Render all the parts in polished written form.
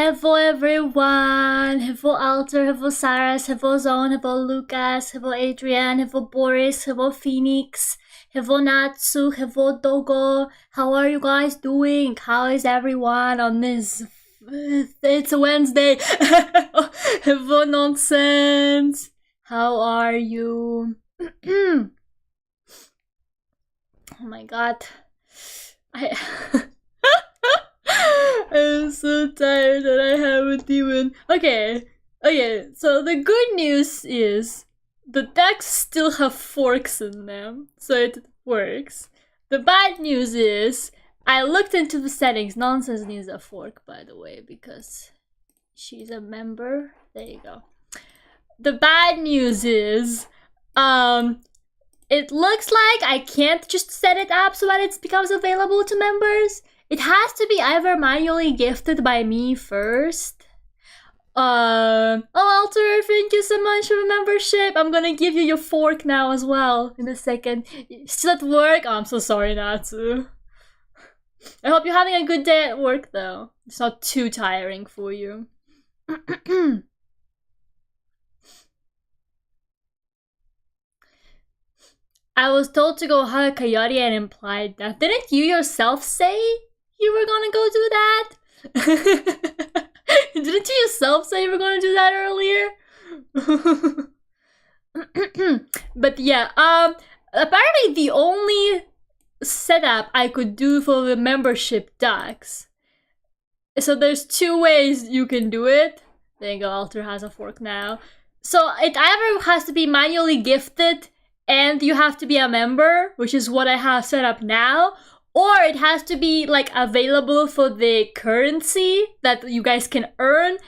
Hello everyone! Hello Alter, hello Saras, hello Zone, hello Lucas, hello Adrian, hello Boris, hello Phoenix, hello Natsu, hello Dogo. How are you guys doing? How is everyone on this? It's a Wednesday. Hello Nonsense. How are you? Oh my god. I'm so tired that I haven't even... Okay, so the good news is the decks still have forks in them, so it works. The bad news is I looked into the settings. Nonsense needs a fork, by the way, because she's a member. There you go. The bad news is it looks like I can't just set it up so that it becomes available to members. It has to be either manually gifted by me first. Oh, Alter, thank you so much for the membership. I'm gonna give you your fork now as well in a second. Still at work? Oh, I'm so sorry, Natsu. I hope you're having a good day at work, though. It's not too tiring for you. I was told to go hug a coyote and implied that. Didn't you yourself say you were gonna go do that? Didn't you yourself say you were gonna do that earlier? But yeah, apparently the only setup I could do for the membership decks. So there's two ways you can do it. There you go, Alter has a fork now. So it either has to be manually gifted and you have to be a member, which is what I have set up now, or it has to be like available for the currency that you guys can earn,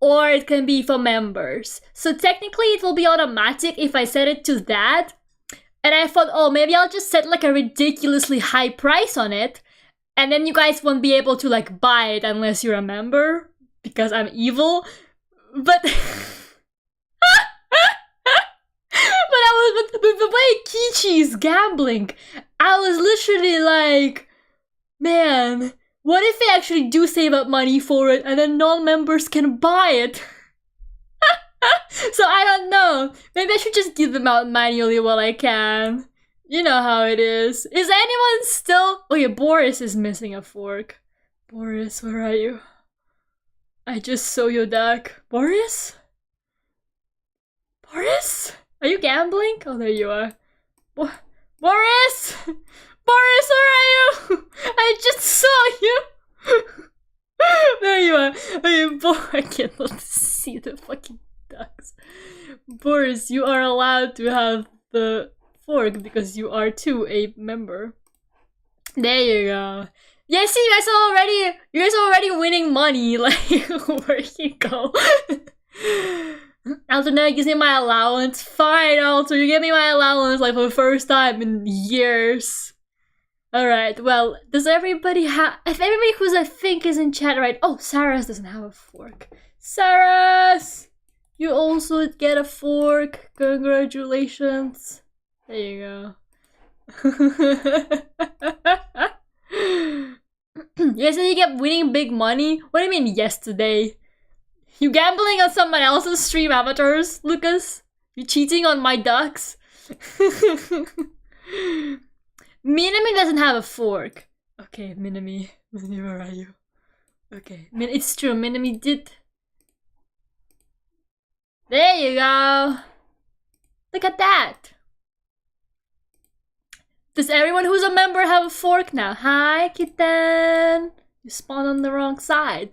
or it can be for members. So technically it will be automatic if I set it to that. And I thought, oh, maybe I'll just set like a ridiculously high price on it, and then you guys won't be able to like buy it unless you're a member, because I'm evil. But but the way Kichi is gambling, I was literally like, man, what if they actually do save up money for it and then non-members can buy it? So I don't know. Maybe I should just give them out manually while I can. You know how it is. Is anyone still... Oh yeah, Boris is missing a fork. Boris, where are you? I just saw your deck. Boris? Boris? Are you gambling? Oh, there you are. Boris! Boris, where are you? I just saw you! There you are. Okay, I cannot see the fucking ducks. Boris, you are allowed to have the fork because you are too a member. There you go. Yeah, see, you guys are already winning money. Like, where you go? Alter now gives me my allowance. Fine, Alter, you give me my allowance like for the first time in years. Alright, well, does everybody have... If everybody who's I think is in chat, right? Oh, Saras doesn't have a fork. Saras! You also get a fork. Congratulations. There you go. You said you kept winning big money? What do you mean yesterday? You gambling on someone else's stream avatars, Lucas? You cheating on my ducks? Minami doesn't have a fork. Okay, Minami. Minami, where are you? Okay, it's true, Minami did. There you go. Look at that. Does everyone who's a member have a fork now? Hi, kitten. You spawned on the wrong side.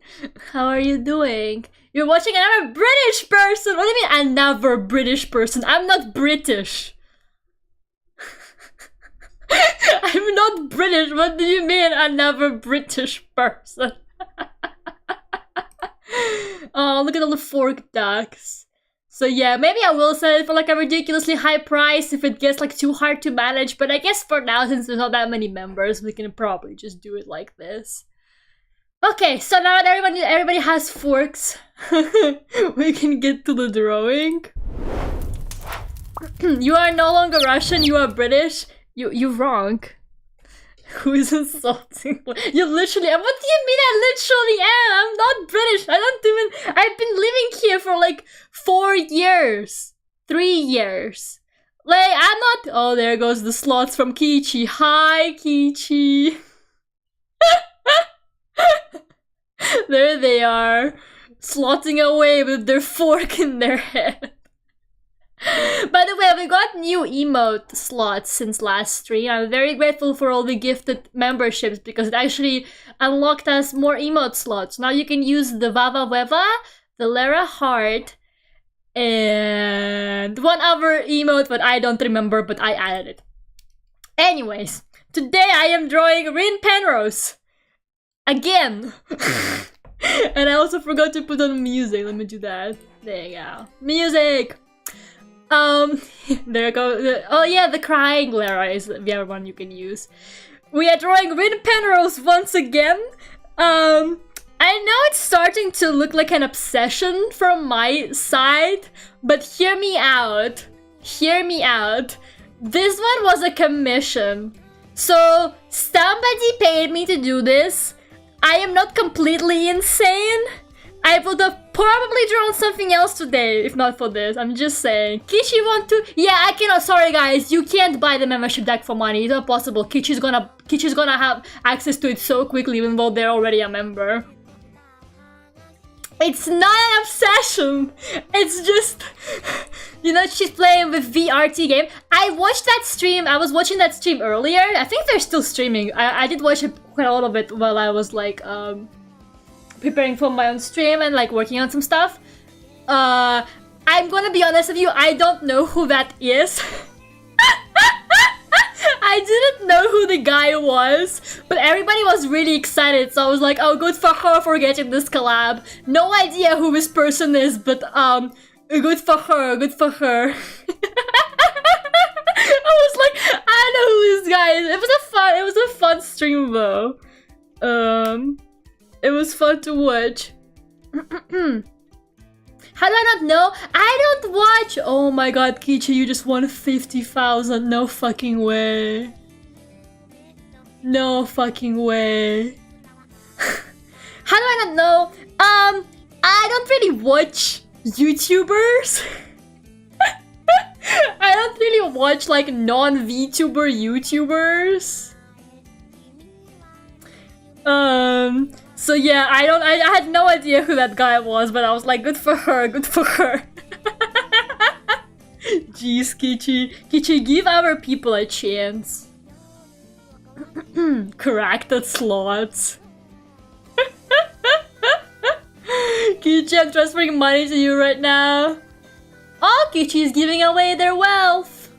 How are you doing? You're watching another British person! What do you mean another British person? I'm not British. I'm not British. What do you mean another British person? Oh, look at all the fork ducks. So yeah, maybe I will sell it for like a ridiculously high price if it gets like too hard to manage. But I guess for now, since there's not that many members, we can probably just do it like this. Okay, so now that everybody has forks, we can get to the drawing. You are no longer Russian, you are British. You're wrong. Who is insulting? You literally. What do you mean? I literally am. I'm not British. I've been living here for like 4 years, 3 years. Like I'm not. Oh, there goes the slots from Kichi. Hi, Kichi. There they are, slotting away with their fork in their head. By the way, we got new emote slots since last stream. I'm very grateful for all the gifted memberships because it actually unlocked us more emote slots. Now you can use the Vava Weva, the Lera Heart, and one other emote, but I don't remember, but I added it. Anyways, today I am drawing Rin Penrose. Again! And I also forgot to put on music. Let me do that. There you go. Music! There you go. Oh yeah, the crying Lera is the other one you can use. We are drawing Rin Penrose once again. I know it's starting to look like an obsession from my side, but hear me out. Hear me out. This one was a commission. So, somebody paid me to do this. I am not completely insane. I would have probably drawn something else today if not for this. I'm just saying. Kichi want to? Yeah, I cannot. Sorry guys, you can't buy the membership deck for money. It's not possible. Kichi's gonna have access to it so quickly even though they're already a member. It's not an obsession. It's just, you know, she's playing with VRT game. I watched that stream. I was watching that stream earlier. I think they're still streaming. I did watch quite a lot of it while I was like preparing for my own stream and like working on some stuff. I'm gonna be honest with you. I don't know who that is. I didn't know who the guy was, but everybody was really excited, so I was like, oh, good for her for getting this collab. No idea who this person is, but good for her, good for her. I was like, I know who this guy is. It was a fun stream though. It was fun to watch. How do I not know? I don't watch! Oh my god, Kichi, you just won 50,000. No fucking way. No fucking way. How do I not know? I don't really watch YouTubers. I don't really watch like non-Vtuber YouTubers. So yeah, I had no idea who that guy was, but I was like, good for her, good for her. Jeez, Kichi. Kichi, give our people a chance. Corrected slots. Kichi, I'm transferring money to you right now. Oh, Kichi is giving away their wealth.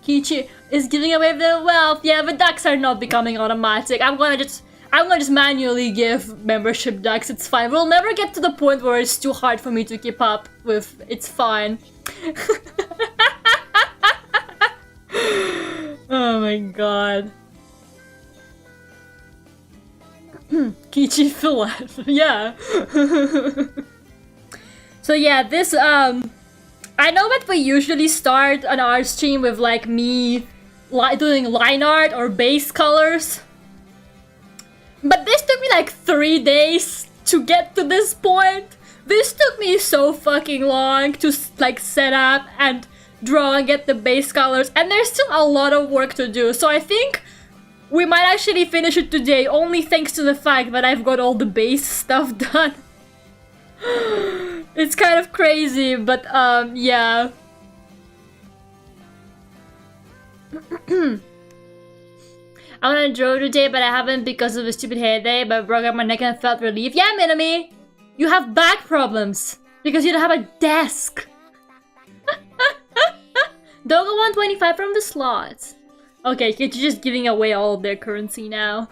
Kichi is giving away their wealth. Yeah, the ducks are not becoming automatic. I'm gonna just manually give membership ducks. It's fine. We'll never get to the point where it's too hard for me to keep up with. It's fine. Oh my god. Kichi Philip. Yeah. So yeah, this I know that we usually start an art stream with like me doing line art or base colors. But this took me like 3 days to get to this point. This took me so fucking long to like set up and draw and get the base colors, and there's still a lot of work to do. So I think we might actually finish it today, only thanks to the fact that I've got all the base stuff done. It's kind of crazy, but yeah. I wanna draw today, but I haven't because of a stupid headache, but I broke up my neck and felt relief. Yeah, Minami! You have back problems because you don't have a desk. Dogo 125 from the slots. Okay, you're just giving away all of their currency now.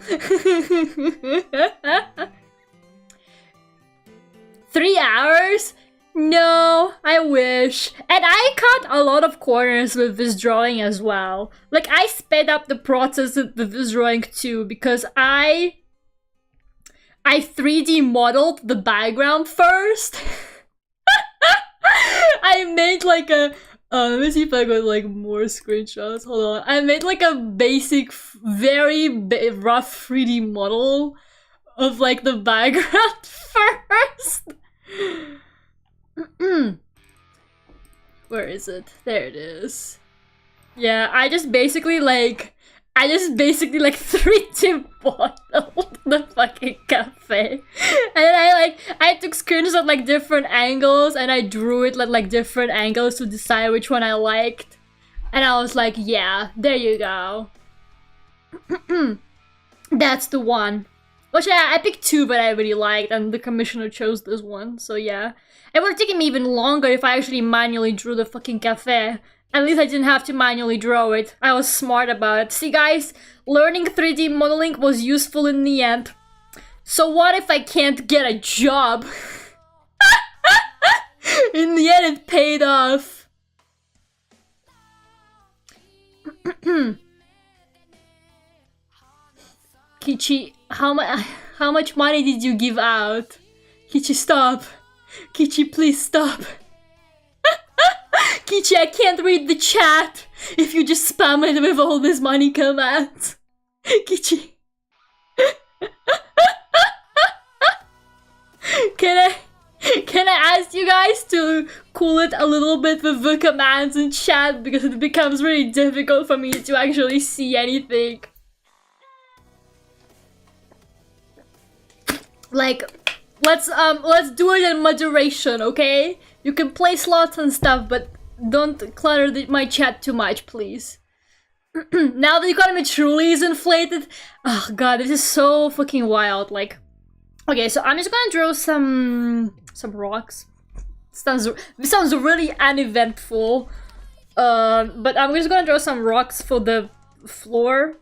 3 hours? No, I wish. And I cut a lot of corners with this drawing as well. Like, I sped up the process with this drawing too, because I 3D modeled the background first. I made like a Let me see if I got like more screenshots. Hold on. I made like a basic, very rough 3D model of like the background first. Where is it? There it is. Yeah, I just basically like 3D modeled the fucking cafe. And I took screenshots at like different angles and I drew it at like different angles to decide which one I liked. And I was like, yeah, there you go. That's the one. Which I picked two that I really liked and the commissioner chose this one, so yeah. It would have taken me even longer if I actually manually drew the fucking cafe. At least I didn't have to manually draw it. I was smart about it. See guys, learning 3D modeling was useful in the end. So what if I can't get a job? In the end it paid off. Kichi, how much money did you give out? Kichi, stop. Kichi, please stop. Kichi, I can't read the chat if you just spam it with all this money commands. Kichi. Can I ask you guys to cool it a little bit with the commands in chat because it becomes really difficult for me to actually see anything. Like, let's do it in moderation, okay? You can play slots and stuff, but don't clutter my chat too much, please. Now the economy truly is inflated. Oh god, this is so fucking wild. Like, okay, so I'm just gonna draw some rocks. This sounds really uneventful. But I'm just gonna draw some rocks for the floor,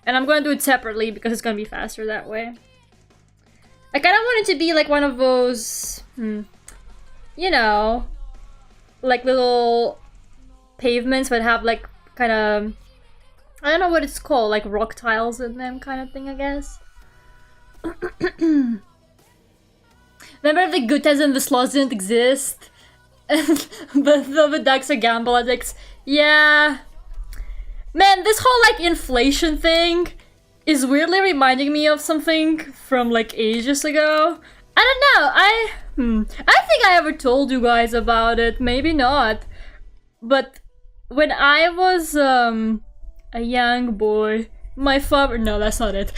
and I'm gonna do it separately because it's gonna be faster that way. I kind of want it to be like one of those, you know, like little pavements that have like kind of, I don't know what it's called, like rock tiles in them kind of thing, I guess. Remember the good times when the slots didn't exist? But the ducks are gamble addicts. Yeah. Man, this whole like inflation thing is weirdly reminding me of something from like ages ago. I don't know, I think I ever told you guys about it, maybe not. But when I was a young boy, my father— no, that's not it.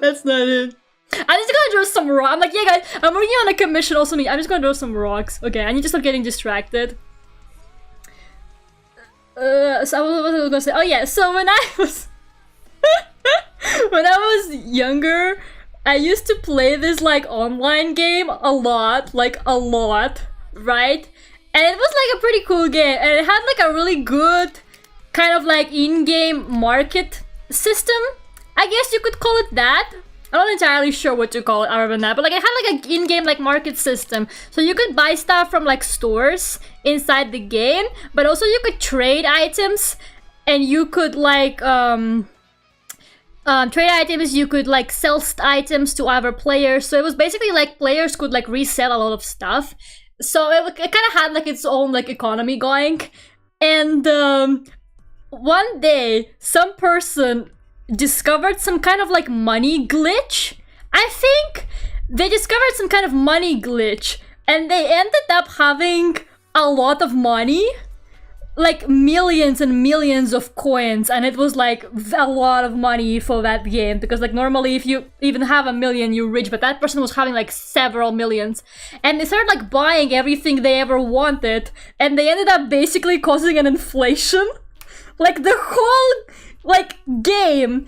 That's not it. I'm just gonna draw some rocks. I'm like, yeah guys, I'm working on a commission also me. I'm just gonna draw some rocks. Okay, I need to stop getting distracted. So what was I gonna say? Oh yeah, so when I was when I was younger, I used to play this like online game a lot, right? And it was like a pretty cool game, and it had like a really good kind of like in-game market system. I guess you could call it that. I'm not entirely sure what to call it other than that, but like it had like an in-game like market system. So you could buy stuff from like stores inside the game, but also you could trade items, and you could like trade items, you could like sell items to other players. So it was basically like players could like resell a lot of stuff. So it kind of had like its own like economy going. And one day some person discovered some kind of like money glitch. I think they discovered some kind of money glitch, and they ended up having a lot of money, like millions and millions of coins, and it was like a lot of money for that game, because like normally if you even have a million you're rich, but that person was having like several millions, and they started like buying everything they ever wanted, and they ended up basically causing an inflation. Like the whole like game,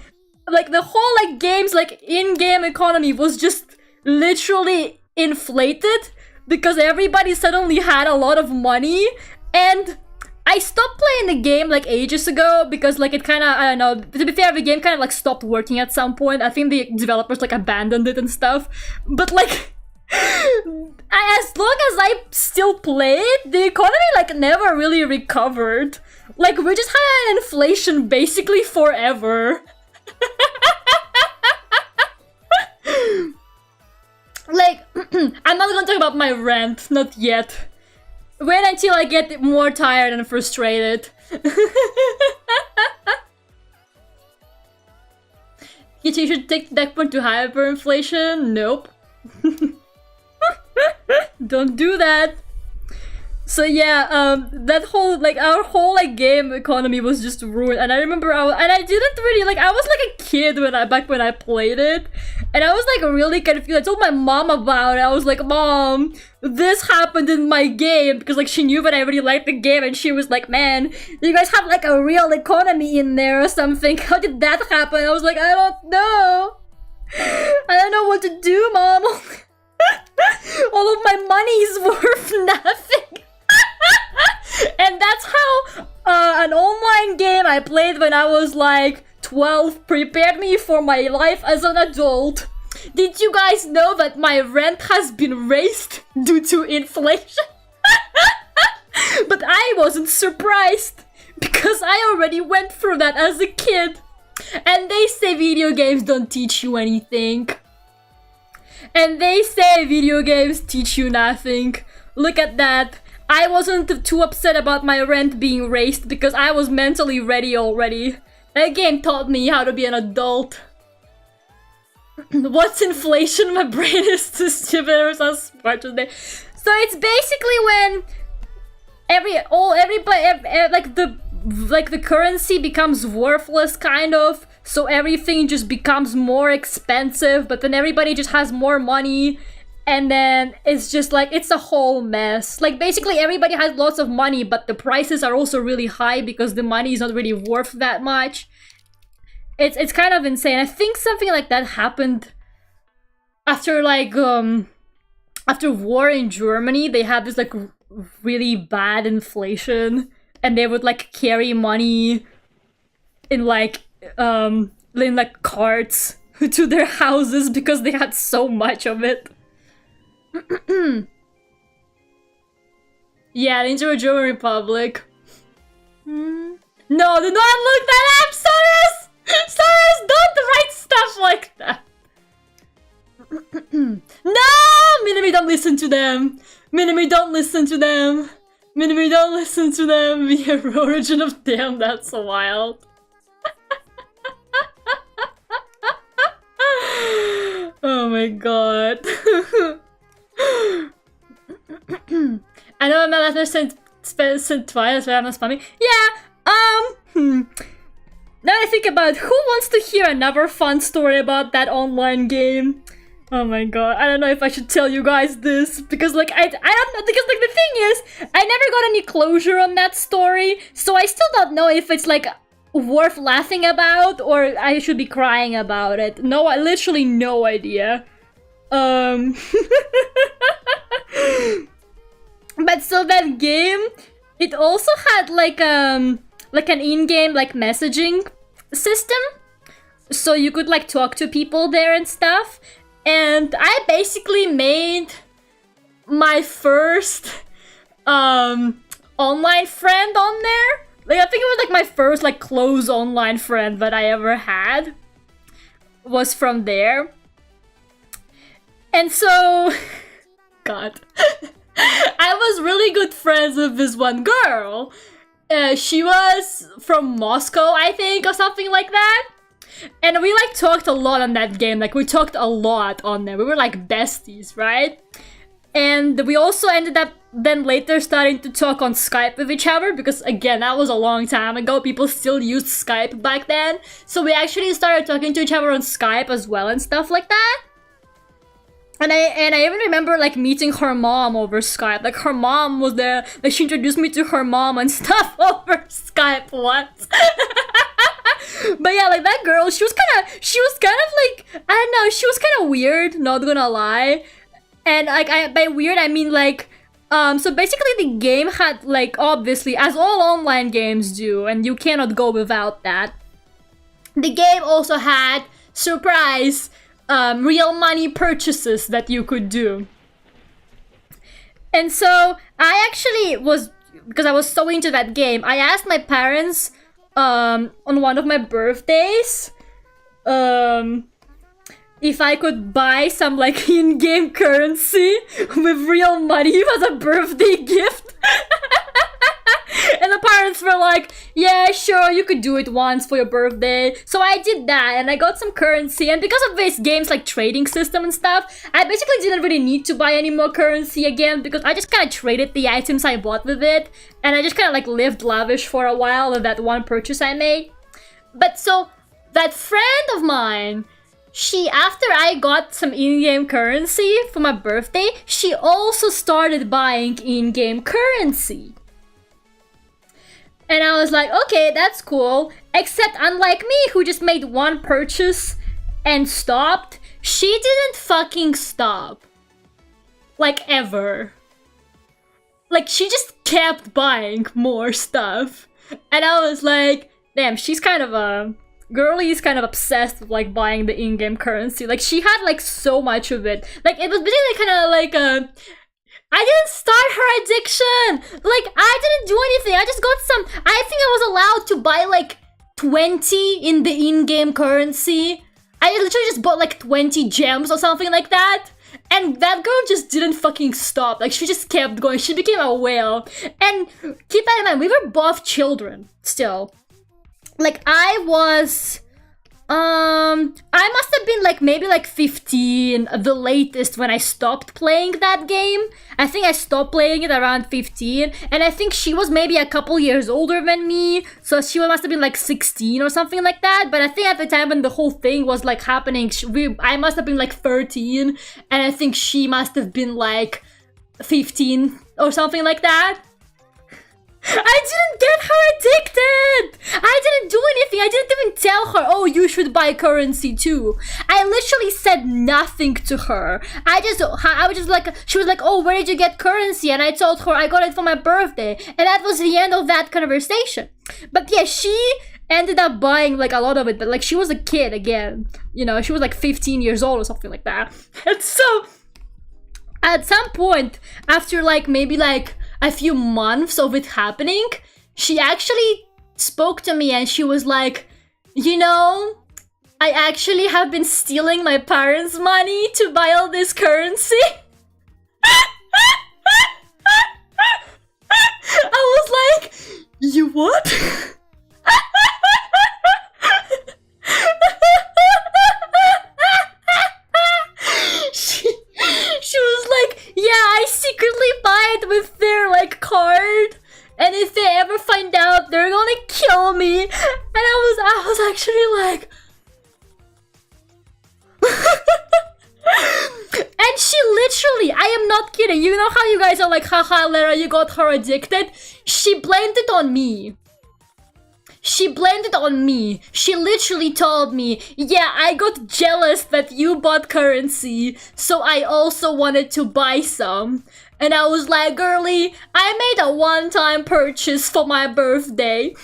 like the whole like game's like in-game economy was just literally inflated because everybody suddenly had a lot of money. And I stopped playing the game like ages ago because like it kind of, I don't know, to be fair, the game kind of like stopped working at some point. I think the developers like abandoned it and stuff, but like as long as I still played, the economy like never really recovered. Like we just had an inflation basically forever. Like I'm not gonna talk about my rent, not yet. Wait until I get more tired and frustrated. You should take that point to hyperinflation? Nope. Don't do that. So yeah, that whole, like, our whole, like, game economy was just ruined. And I remember I didn't really, like, I was like a kid back when I played it. And I was like really confused. I told my mom about it. I was like, Mom, this happened in my game. Because like she knew that I really liked the game. And she was like, man, you guys have like a real economy in there or something. How did that happen? I was like, I don't know. I don't know what to do, Mom. All of my money is worth nothing. And that's how an online game I played when I was like 12 prepared me for my life as an adult. Did you guys know that my rent has been raised due to inflation? But I wasn't surprised because I already went through that as a kid. And they say video games don't teach you anything. And they say video games teach you nothing. Look at that. I wasn't too upset about my rent being raised because I was mentally ready already. That game taught me how to be an adult. What's inflation? My brain is too stupid. It was so smart today. So it's basically when the currency becomes worthless, kind of. So everything just becomes more expensive, but then everybody just has more money. And then it's just like, it's a whole mess. Like basically everybody has lots of money, but the prices are also really high because the money is not really worth that much. It's kind of insane. I think something like that happened after like, after war in Germany. They had this like really bad inflation and they would like carry money in like carts to their houses because they had so much of it. Yeah, into a German Republic. No, do not look that up, Soros! Soros, don't write stuff like that. No! Minami, don't listen to them. Minami, don't listen to them. Minami, don't listen to them. The origin of damn, that's wild. Oh my god. I know my letter sent twice, but I'm not spamming. Yeah, now I think about who wants to hear another fun story about that online game. Oh my god, I don't know if I should tell you guys this, because like, I don't know, because like the thing is, I never got any closure on that story, so I still don't know if it's like worth laughing about, or I should be crying about it. No, I literally no idea. But so that game, it also had like an in-game like messaging system, so you could like talk to people there and stuff. And I basically made my first online friend on there. Like I think it was like my first like close online friend that I ever had was from there. And so God. I was really good friends with this one girl. She was from Moscow, I think, or something like that. And we like talked a lot on that game. Like we talked a lot on there. We were like besties, right? And we also ended up then later starting to talk on Skype with each other because again, that was a long time ago. People still used Skype back then. So we actually started talking to each other on Skype as well and stuff like that. And I even remember like meeting her mom over Skype. Like her mom was there. Like she introduced me to her mom and stuff over Skype once. But yeah, like that girl, she was kind of like, I don't know, she was kind of weird, not gonna lie. And like by weird I mean like, so basically the game had like, obviously, as all online games do, and you cannot go without that, the game also had, surprise, real money purchases that you could do. And so I actually was, because I was so into that game, I asked my parents on one of my birthdays if I could buy some like in-game currency with real money as a birthday gift. And the parents were like, yeah, sure, you could do it once for your birthday. So I did that, and I got some currency. And because of this game's like trading system and stuff, I basically didn't really need to buy any more currency again, because I just kind of traded the items I bought with it. And I just kind of like lived lavish for a while with that one purchase I made. But so, that friend of mine, after I got some in-game currency for my birthday, she also started buying in-game currency. And I was like, okay, that's cool. Except unlike me, who just made one purchase and stopped, she didn't fucking stop. Like, ever. Like, she just kept buying more stuff. And I was like, damn, she's kind of a... Girlie's kind of obsessed with, like, buying the in-game currency. Like, she had, like, so much of it. Like, it was basically kind of like a... I didn't start her addiction! Like, I didn't do anything. I just got some... I think I was allowed to buy, like, 20 in the in-game currency. I literally just bought, like, 20 gems or something like that. And that girl just didn't fucking stop. Like, she just kept going. She became a whale. And keep that in mind, we were both children still. Like, I was... I must have been like maybe like 15, the latest, when I stopped playing that game. I think I stopped playing it around 15, and I think she was maybe a couple years older than me, so she must have been like 16 or something like that. But I think at the time when the whole thing was like happening, I must have been like 13, and I think she must have been like 15 or something like that. I didn't get her addicted! I didn't do anything. I didn't even tell her, oh, you should buy currency too. I literally said nothing to her. I was just like, she was like, oh, where did you get currency? And I told her I got it for my birthday. And that was the end of that conversation. But yeah, she ended up buying like a lot of it, but like she was a kid again. You know, she was like 15 years old or something like that. And so, at some point, after like maybe like a few months of it happening, she actually spoke to me and she was like, you know, I actually have been stealing my parents' money to buy all this currency. I was like, you what? She was like, yeah, I secretly buy it with their, like, card. And if they ever find out, they're gonna kill me. And I was actually like... And she literally, I am not kidding. You know how you guys are like, haha, Lera, you got her addicted? She blamed it on me. She blamed it on me. She literally told me, yeah, I got jealous that you bought currency, so I also wanted to buy some. And I was like, girlie, I made a one-time purchase for my birthday.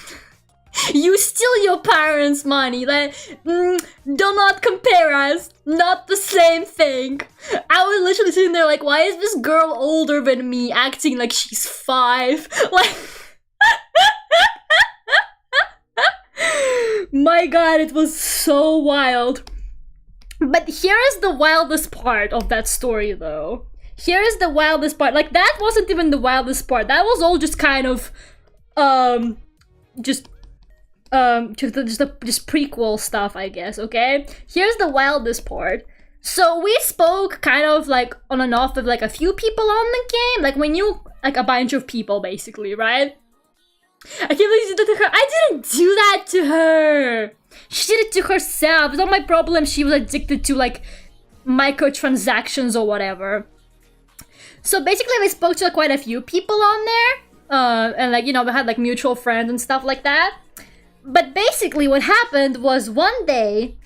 You steal your parents' money. Like, do not compare us. Not the same thing. I was literally sitting there like, why is this girl older than me acting like she's 5? Like... My god, it was so wild. But here is the wildest part of that story, though. Here is the wildest part. Like, that wasn't even the wildest part. That was all just kind of, just prequel stuff, I guess, okay? Here's the wildest part. So we spoke kind of like on and off with like a few people on the game. Like, we knew like a bunch of people, basically, right? I can't believe you did that to her. I didn't do that to her. She did it to herself. It's not my problem. She was addicted to like microtransactions or whatever. So basically, we spoke to like, quite a few people on there, and like, you know, we had like mutual friends and stuff like that. But basically, what happened was one day,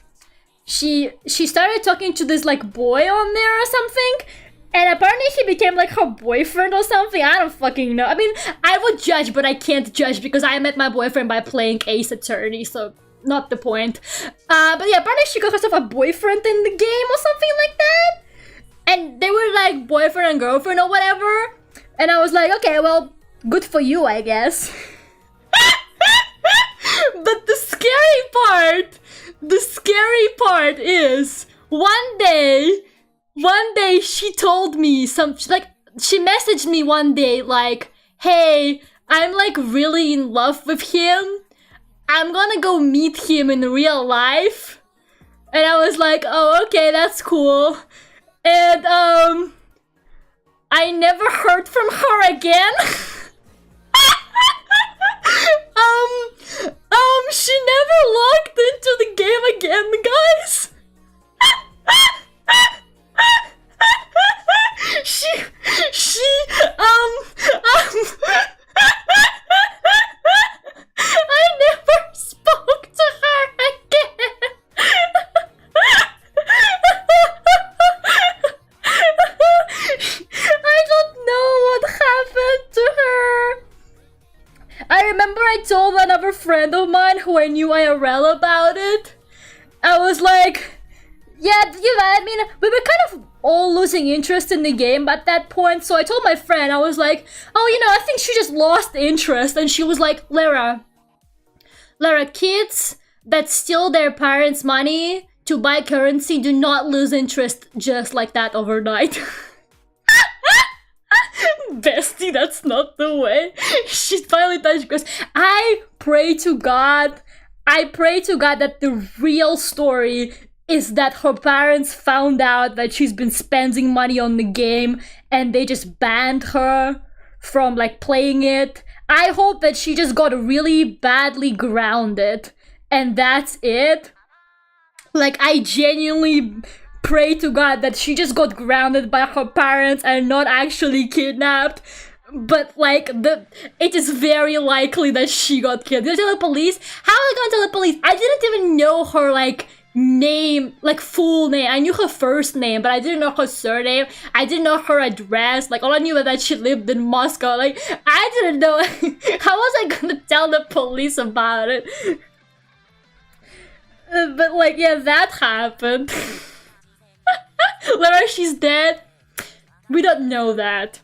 she started talking to this like boy on there or something. And apparently he became like her boyfriend or something. I don't fucking know. I mean, I would judge, but I can't judge because I met my boyfriend by playing Ace Attorney, so not the point. But yeah, apparently she got herself a boyfriend in the game or something like that. And they were like boyfriend and girlfriend or whatever. And I was like, okay, well, good for you, I guess. But the scary part is one day she told me she messaged me one day like, hey, I'm like really in love with him. I'm gonna go meet him in real life. And I was like, oh, okay, that's cool. And I never heard from her again. She never logged into the game again, guys. I never spoke to her again. I don't know what happened to her. I remember I told another friend of mine who I knew IRL about it. I was like, yeah, I mean, we were kind of all losing interest in the game at that point, so I told my friend, I was like, oh, I think she just lost interest, and she was like, Lera, kids that steal their parents' money to buy currency do not lose interest just like that overnight. Bestie, that's not the way. She finally touched grass. I pray to God that the real story is that her parents found out that she's been spending money on the game and they just banned her from like playing it. I hope that she just got really badly grounded and that's it. Like, I genuinely pray to God that she just got grounded by her parents and not actually kidnapped. But like, it is very likely that she got killed. Did I tell the police? How am I gonna tell the police? I didn't even know her like name, like full name. I knew her first name, but I didn't know her surname. I didn't know her address. Like, all I knew was that she lived in Moscow. Like, I didn't know. How was I gonna tell the police about it? But like, yeah, that happened. Lera, she's dead. We don't know that.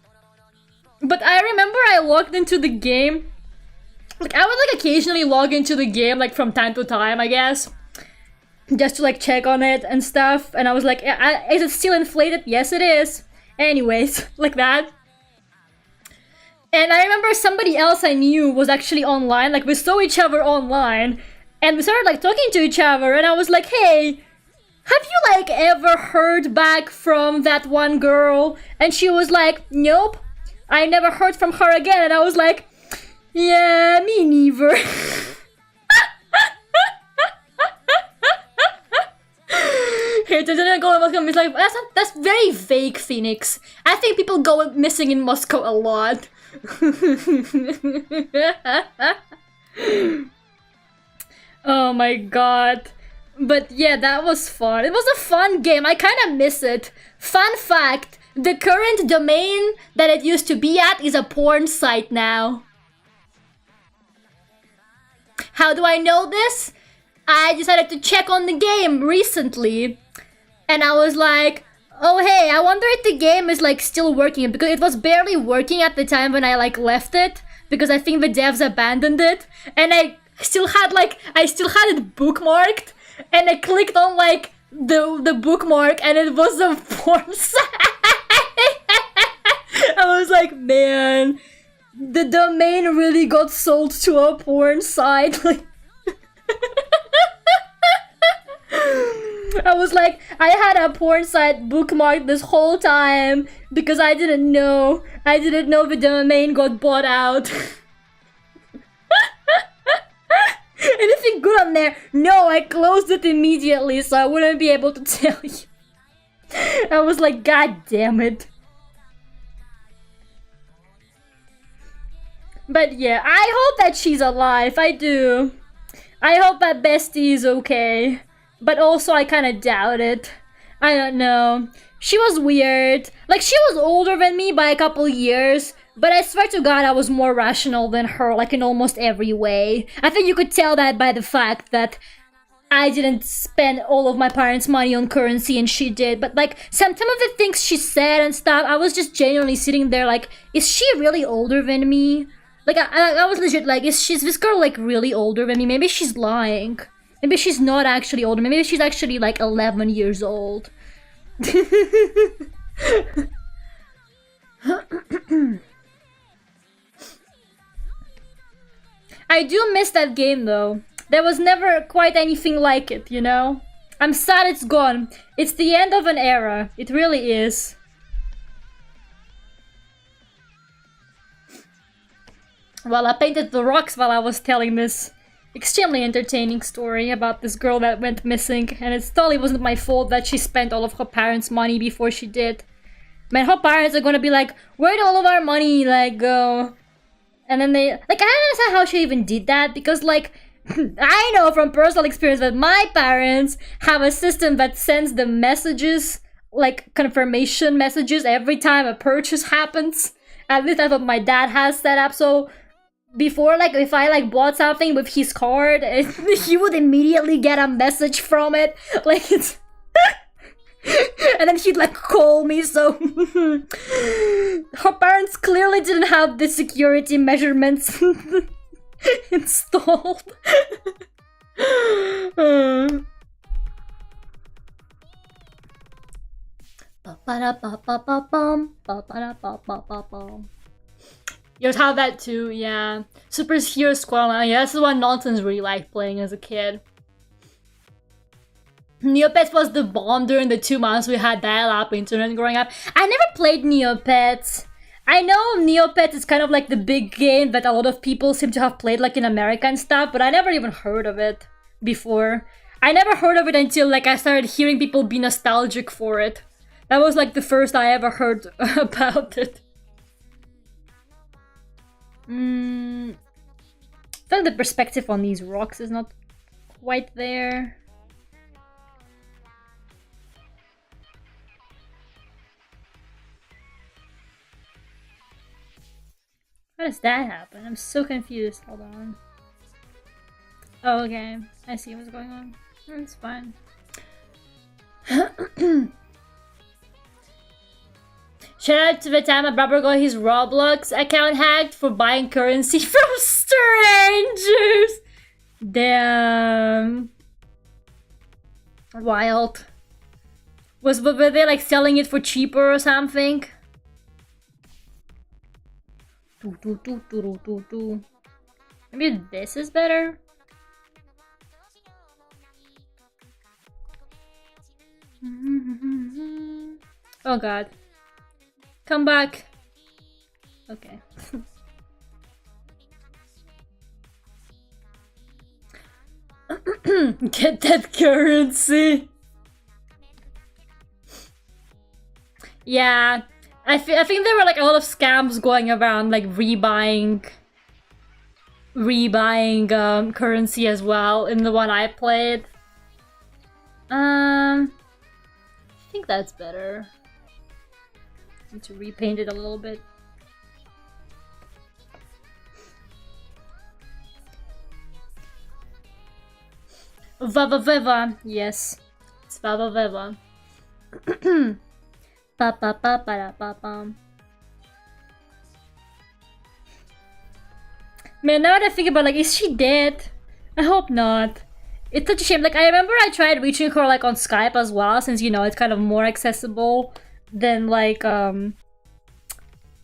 But I remember I logged into the game. Like, I would like occasionally log into the game, like from time to time, I guess. Just to like check on it and stuff. And I was like, is it still inflated? Yes, it is. Anyways, like that. And I remember somebody else I knew was actually online. Like, we saw each other online. And we started like talking to each other. And I was like, hey, have you like ever heard back from that one girl? And she was like, nope, I never heard from her again. And I was like, yeah, me neither. Hey, didn't go in Moscow. It's like, that's very vague, Phoenix. I think people go missing in Moscow a lot. Oh my god. But yeah, that was fun. It was a fun game. I kind of miss it. Fun fact, the current domain that it used to be at is a porn site now. How do I know this? I decided to check on the game recently. And I was like, oh hey, I wonder if the game is like still working. Because it was barely working at the time when I like left it. Because I think the devs abandoned it. And I still had it bookmarked. And I clicked on like the bookmark and it was a porn site. I was like, man, the domain really got sold to a porn site. Like, I was like, I had a porn site bookmarked this whole time because I didn't know the domain got bought out. Anything good on there? No, I closed it immediately so I wouldn't be able to tell you. I was like, god damn it. But yeah, I hope that she's alive. I do. I hope that Bestie is okay. But also I kind of doubt it. I don't know. She was weird. Like, she was older than me by a couple years. But I swear to God, I was more rational than her, like, in almost every way. I think you could tell that by the fact that I didn't spend all of my parents' money on currency and she did. But, like, some of the things she said and stuff, I was just genuinely sitting there like, is she really older than me? Like, I was legit like, is this girl, like, really older than me? Maybe she's lying. Maybe she's not actually older. Maybe she's actually like 11 years old. I do miss that game though. There was never quite anything like it, you know? I'm sad it's gone. It's the end of an era. It really is. Well, I painted the rocks while I was telling this extremely entertaining story about this girl that went missing, and it totally wasn't my fault that she spent all of her parents' money before she did. Man, her parents are gonna be like, where'd all of our money, like, go? And then they, like, I don't understand how she even did that, because, like, I know from personal experience that my parents have a system that sends the messages, like, confirmation messages every time a purchase happens. At least that's what my dad has set up, so before, like, if I, like, bought something with his card, he would immediately get a message from it. Like, it's... and then she'd, like, call me, so... Her parents clearly didn't have the security measurements installed. You'd have that too, yeah. Super Hero Squad, yeah, this is what nonsense really liked playing as a kid. Neopets was the bomb during the 2 months we had dial-up internet growing up. I never played Neopets. I know Neopets is kind of like the big game that a lot of people seem to have played, like in America and stuff, but I never even heard of it before. I never heard of it until, like, I started hearing people be nostalgic for it. That was like the first I ever heard about it. I feel like the perspective on these rocks is not quite there. How does that happen? I'm so confused. Hold on. Oh, okay. I see what's going on. It's fine. Shout out to the time my brother got his Roblox account hacked for buying currency from strangers! Damn. Wild. Were they like selling it for cheaper or something? Maybe this is better? Oh god. Come back. Okay. Get that currency. Yeah. I think there were like a lot of scams going around, like rebuying currency as well in the one I played. I think that's better. Need to repaint it a little bit. Vava Veva, yes. It's Vava Veva. Pa pa pa pa pa pa. Man, now that I think about, like, is she dead? I hope not. It's such a shame. Like, I remember I tried reaching her, like, on Skype as well, since, you know, it's kind of more accessible than, like, the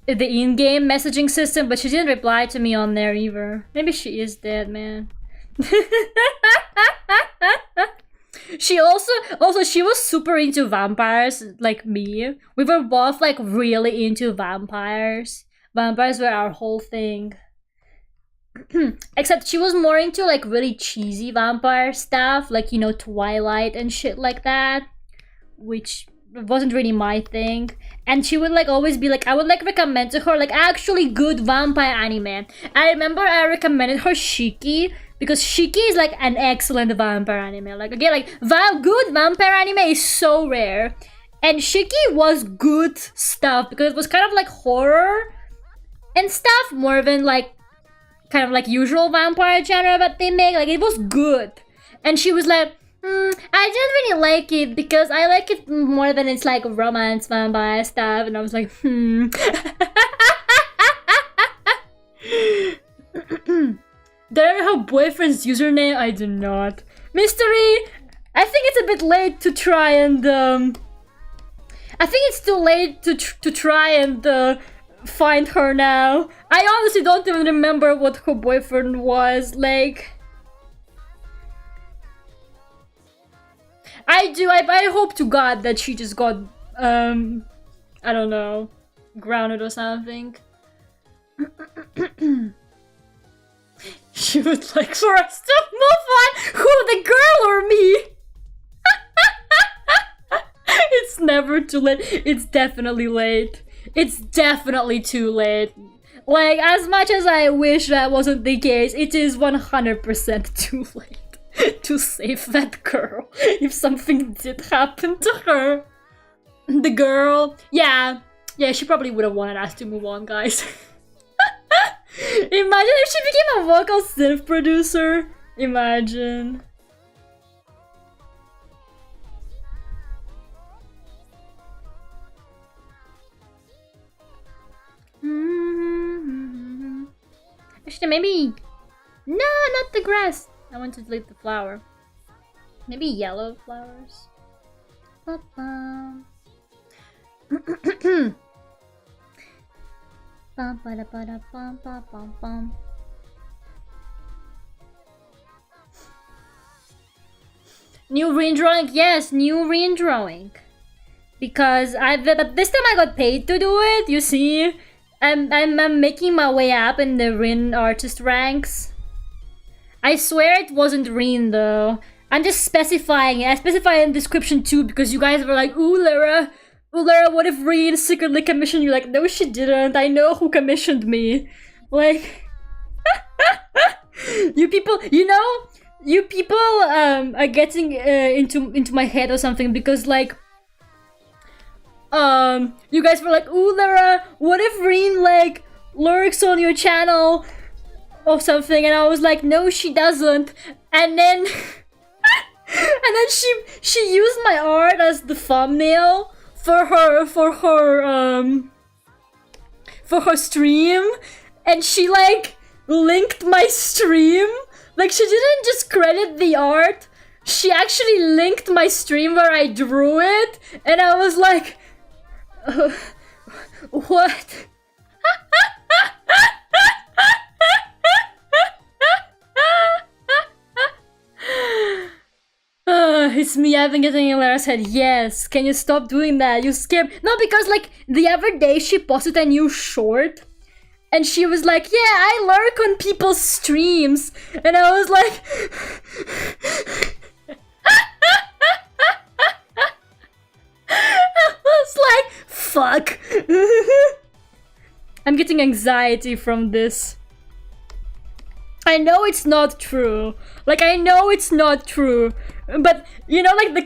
in-game messaging system, but she didn't reply to me on there either. Maybe she is dead, man. She she was super into vampires, like me. We were both, like, really into vampires. Vampires were our whole thing. Except she was more into, like, really cheesy vampire stuff, like, you know, Twilight and shit like that, which wasn't really my thing. And she would, like, always be like, I would, like, recommend to her, like, actually good vampire anime. I remember I recommended her Shiki, because Shiki is, like, an excellent vampire anime. Like, again, like, good vampire anime is so rare. And Shiki was good stuff, because it was kind of like horror and stuff, more than, like, kind of like usual vampire genre that they make. Like, it was good. And she was like, I didn't really like it because I like it more than it's like romance vampire stuff. And I was like, Do I remember her boyfriend's username? I do not. Mystery, I think it's a bit late to try and I think it's too late to try and find her now. I honestly don't even remember what her boyfriend was like. I hope to God that she just got I don't know, grounded or something. She would like for us to move on. Who, the girl or me? It's never too late. It's definitely late. It's definitely too late. Like, as much as I wish that wasn't the case, it is 100% too late to save that girl if something did happen to her. The girl, yeah, she probably would have wanted us to move on, guys. Imagine if she became a vocal synth producer. Imagine. Actually, maybe... No, not the grass. I want to delete the flower. Maybe yellow flowers. Ba-bum. New redrawing, yes, new redrawing. Because this time I got paid to do it. You see, I'm making my way up in the Rin artist ranks. I swear it wasn't Rin though. I'm just specifying it. I specify in the description too because you guys were like, "Ooh, Lera, what if Rin secretly commissioned you?" Like, no, she didn't. I know who commissioned me. Like, you people, you people are getting into my head or something because like. You guys were like, "Ooh, Lera, what if Rin like lurks on your channel or something?" And I was like, "No, she doesn't." And then, she used my art as the thumbnail for her stream, and she like linked my stream. Like, she didn't just credit the art; she actually linked my stream where I drew it, and I was like. What? It's me. I've been getting in Lera's head. Yes. Can you stop doing that? You scared. No, because like the other day she posted a new short, and she was like, "Yeah, I lurk on people's streams," and I was like. I was like, fuck. I'm getting anxiety from this. I know it's not true. Like, I know it's not true. But, you know, like, the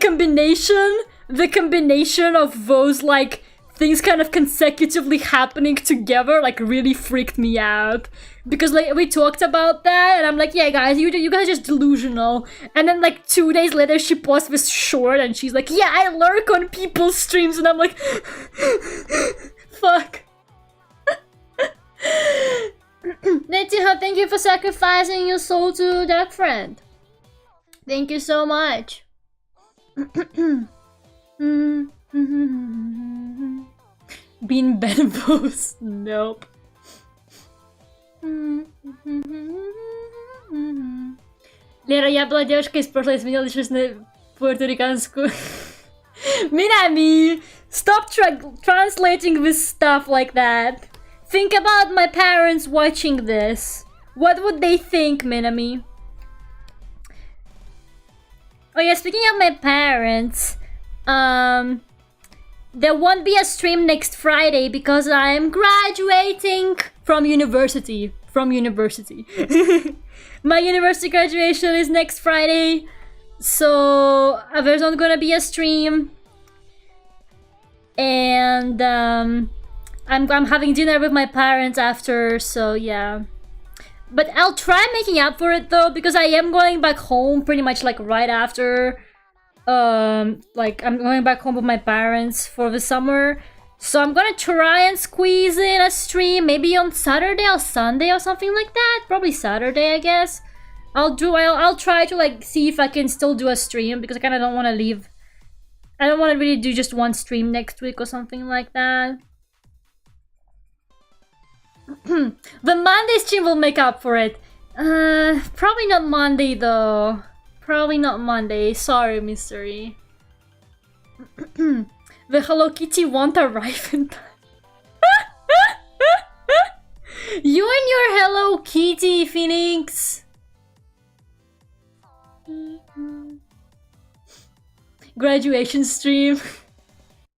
combination of those, like, things kind of consecutively happening together, like, really freaked me out. Because, like, we talked about that, and I'm like, yeah, guys, you guys are just delusional. And then, like, 2 days later, she posts this short, and she's like, yeah, I lurk on people's streams, and I'm like, fuck. Nettiha, thank you for sacrificing your soul to that friend. Thank you so much. Bean Benbows? Nope. Lera, я была девушкой из прошлого, изменила личность на пуэрториканскую. Minami! Stop translating this stuff like that. Think about my parents watching this. What would they think, Minami? Oh yeah, speaking of my parents, there won't be a stream next Friday because I'm graduating from university. My university graduation is next Friday, so there's not gonna be a stream. And I'm having dinner with my parents after, so yeah. But I'll try making up for it though, because I am going back home pretty much like right after. Like I'm going back home with my parents for the summer. So I'm gonna try and squeeze in a stream maybe on Saturday or Sunday or something like that. Probably Saturday, I guess. I'll try to like see if I can still do a stream, because I kind of don't want to leave. I don't want to really do just one stream next week or something like that. The Monday stream will make up for it. Probably not Monday though. Probably not Monday. Sorry, mystery. The Hello Kitty won't arrive in time. You and your Hello Kitty, Phoenix. Graduation stream.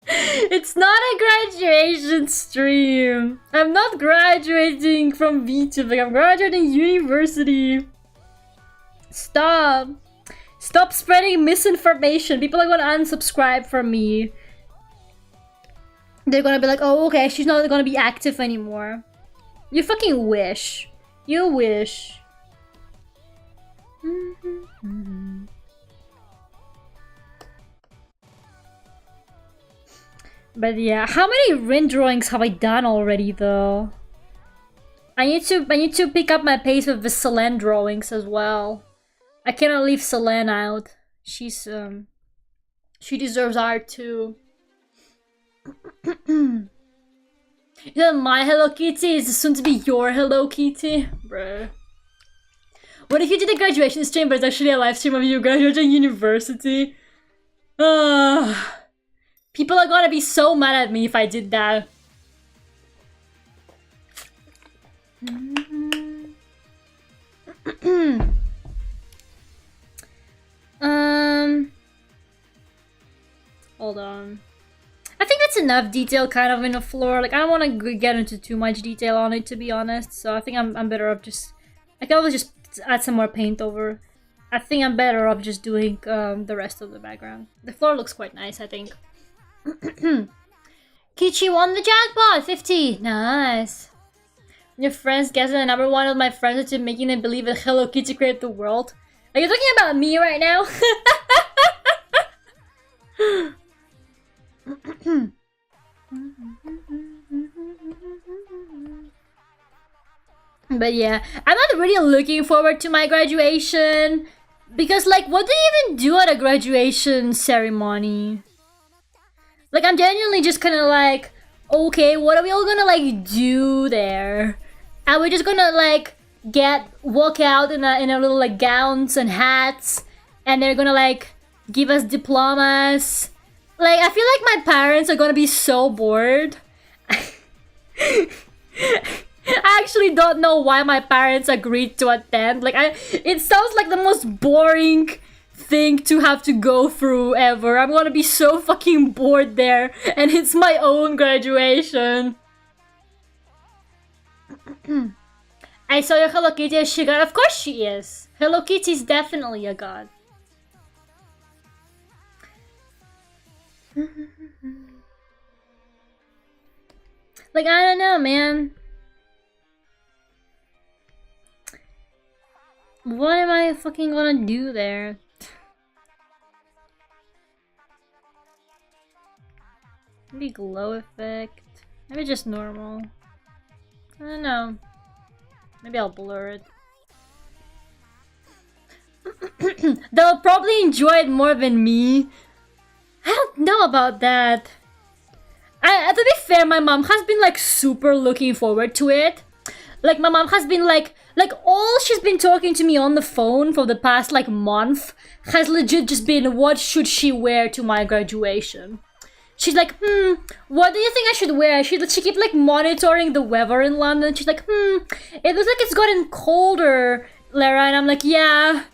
It's not a graduation stream. I'm not graduating from Vtuber. I'm graduating university. Stop. Stop spreading misinformation. People are gonna unsubscribe from me. They're gonna be like, oh, okay, she's not gonna be active anymore. You fucking wish. You wish. But yeah, how many Rin drawings have I done already though? I need to pick up my pace with the Selene drawings as well. I cannot leave Selene out. She's she deserves art too. Yeah, my Hello Kitty is soon to be your Hello Kitty, bruh. What if you did a graduation stream, but it's actually a live stream of you graduating university? People are gonna be so mad at me if I did that. Hold on. I think that's enough detail kind of in the floor. Like, I don't want to get into too much detail on it, to be honest. So I think I'm better off just... I can always just add some more paint over. I think I'm better off just doing the rest of the background. The floor looks quite nice, I think. Kichi won the jackpot! 50! Nice! Your friends guessed that number one of my friends into making them believe that Hello Kitty created the world. Are you talking about me right now? But yeah, I'm not really looking forward to my graduation. Because, like, what do you even do at a graduation ceremony? Like, I'm genuinely just kind of like, okay, what are we all gonna, like, do there? Are we just gonna, like, walk out in a little, like, gowns and hats? And they're gonna, like, give us diplomas? Like, I feel like my parents are gonna be so bored. I actually don't know why my parents agreed to attend. Like, it sounds like the most boring thing to have to go through ever. I'm gonna be so fucking bored there, and it's my own graduation. I saw your Hello Kitty. Is she a god? Of course she is. Hello Kitty is definitely a god. Like, I don't know, man. What am I fucking gonna do there? Maybe glow effect. Maybe just normal. I don't know. Maybe I'll blur it. They'll probably enjoy it more than me. I don't know about that. To be fair, my mom has been like super looking forward to it. Like, my mom has been like all she's been talking to me on the phone for the past like month has legit just been, what should she wear to my graduation? She's like, what do you think I should wear? She keeps like monitoring the weather in London. She's like, it looks like it's gotten colder, Lera. And I'm like, yeah.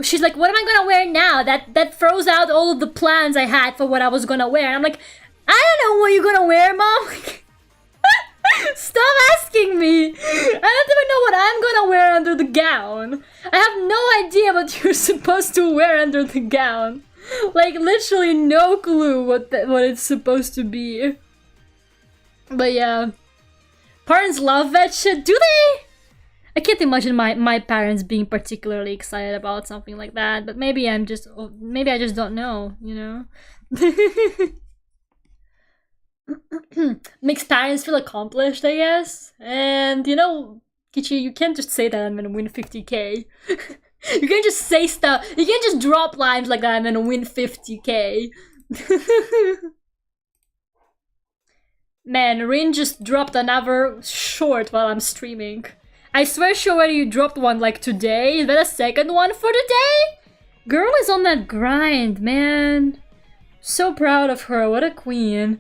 She's like, what am I gonna wear now? That throws out all of the plans I had for what I was gonna wear. And I'm like, I don't know what you're gonna wear, Mom. Stop asking me. I don't even know what I'm gonna wear under the gown. I have no idea what you're supposed to wear under the gown. Like, literally no clue what it's supposed to be. But yeah. Parents love that shit. Do they? I can't imagine my parents being particularly excited about something like that. But maybe I just don't know, you know? Makes parents feel accomplished, I guess. And, you know, Kichi, you can't just say that I'm gonna win 50k. You can't just say stuff. You can't just drop lines like that I'm gonna win 50k. Man, Rin just dropped another short while I'm streaming. I swear she already dropped one like today. Is that a second one for the day? Girl is on that grind, man. So proud of her. What a queen.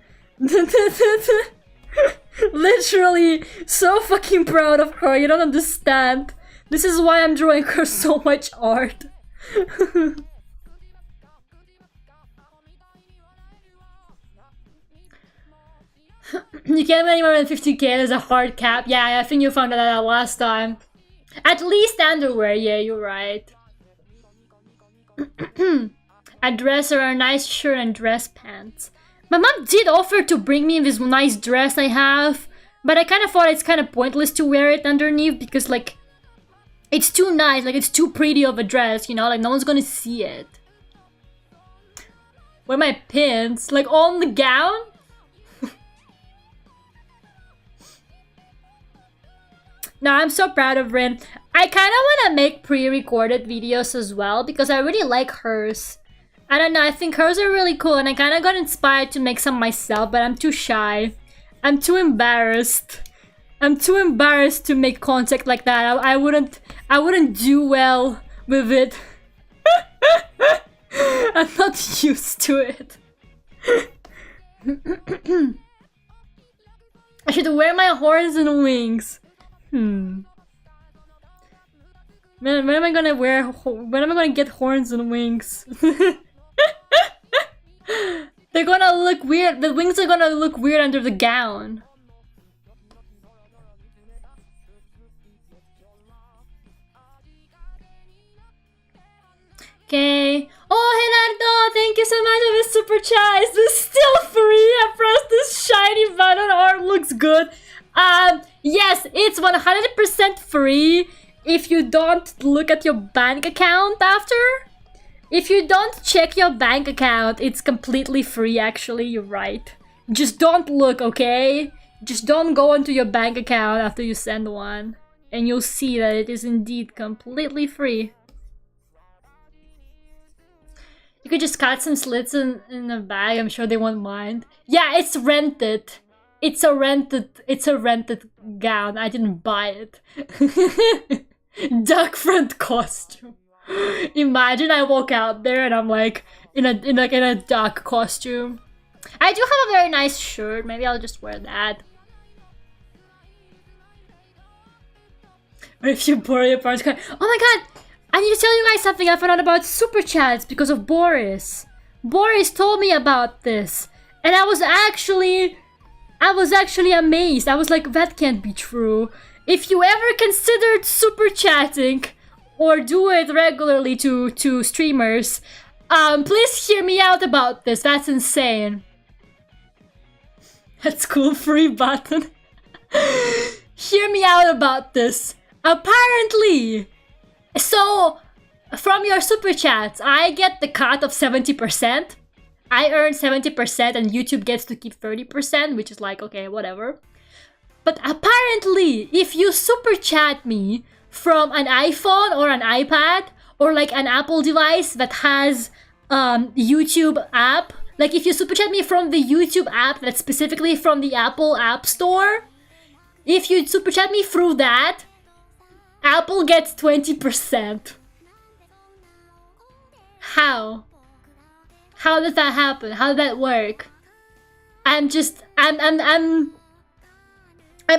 Literally, so fucking proud of her. You don't understand. This is why I'm drawing her so much art. You can't win any more than 50k, there's a hard cap. Yeah, I think you found that out last time. At least underwear, yeah, you're right. A dress or a nice shirt and dress pants. My mom did offer to bring me this nice dress I have, but I kind of thought it's kind of pointless to wear it underneath because, like, it's too nice, like, it's too pretty of a dress, you know? Like, no one's gonna see it. Where are my pins? Like, on the gown? No, I'm so proud of Rin. I kind of want to make pre-recorded videos as well because I really like hers. I don't know, I think hers are really cool and I kind of got inspired to make some myself, but I'm too shy. I'm too embarrassed. I'm too embarrassed to make content like that. I wouldn't do well with it. I'm not used to it. I should wear my horns and wings. When am I gonna get horns and wings? They're gonna look weird. The wings are gonna look weird under the gown. Okay. Oh, Gerardo, thank you so much for the super chat. Is this still free? I pressed this shiny button. Art looks good. Yes, it's 100% free if you don't look at your bank account after. If you don't check your bank account, it's completely free, actually, you're right. Just don't look, okay? Just don't go into your bank account after you send one. And you'll see that it is indeed completely free. You could just cut some slits in the bag, I'm sure they won't mind. Yeah, it's rented. It's a rented gown. I didn't buy it. Duck front costume. Imagine I walk out there and I'm like in a duck costume. I do have a very nice shirt. Maybe I'll just wear that. Or if you borrow your parents' car. Oh my god! I need to tell you guys something I found out about super chats because of Boris. Boris told me about this, and I was actually amazed. I was like, that can't be true. If you ever considered super chatting or do it regularly to streamers, please hear me out about this. That's insane. That's cool, free button. Hear me out about this. Apparently, so from your super chats, I get the cut of 70%. I earn 70% and YouTube gets to keep 30%, which is like, okay, whatever. But apparently, if you super chat me from an iPhone or an iPad or like an Apple device that has YouTube app, like if you super chat me from the YouTube app that's specifically from the Apple App Store, if you super chat me through that, Apple gets 20%. How? How does that happen? How does that work? I'm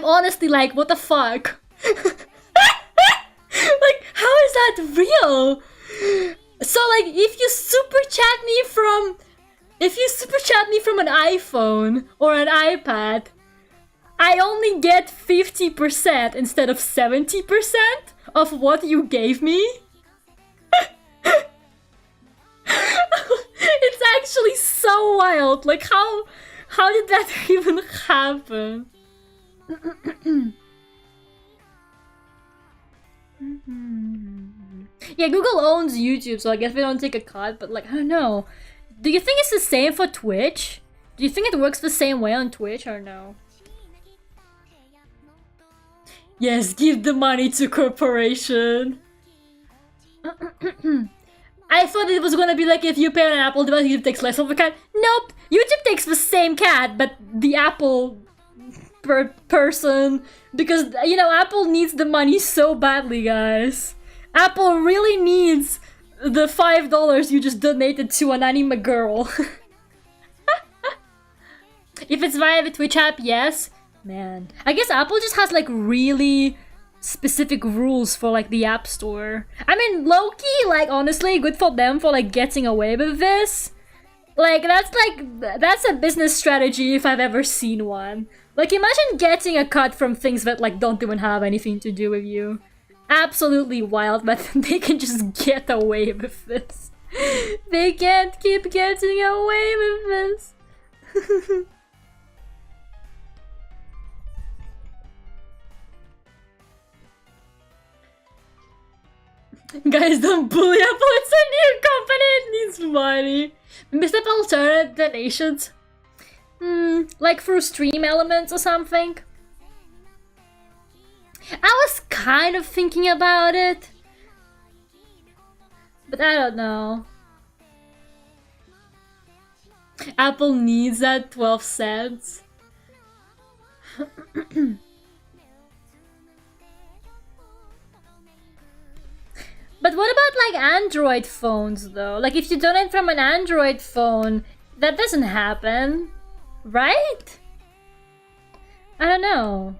honestly like, what the fuck? Like, how is that real? So like, if you super chat me from an iPhone or an iPad, I only get 50% instead of 70% of what you gave me? It's actually so wild. Like, how did that even happen? Yeah, Google owns YouTube, so I guess they don't take a cut, but like, I don't know. Do you think it's the same for Twitch? Do you think it works the same way on Twitch or no? Yes, give the money to corporation. I thought it was gonna be like if you pay on an Apple device, YouTube takes less of a cut. Nope, YouTube takes the same cut, but the Apple person, because you know Apple needs the money so badly, guys. Apple really needs the $5 you just donated to an anime girl. If it's via the Twitch app, yes. Man, I guess Apple just has like really specific rules for like the App Store. I mean, low-key, like honestly, good for them for like getting away with this. Like that's a business strategy if I've ever seen one. Like imagine getting a cut from things that like don't even have anything to do with you. Absolutely wild, but they can just get away with this. They can't keep getting away with this. Guys, don't bully Apple, it's a new company, it needs money. Missed up alternate donations? Like through Stream Elements or something? I was kind of thinking about it, but I don't know. Apple needs that 12 cents. But what about like Android phones though? Like if you donate from an Android phone, that doesn't happen, right? I don't know.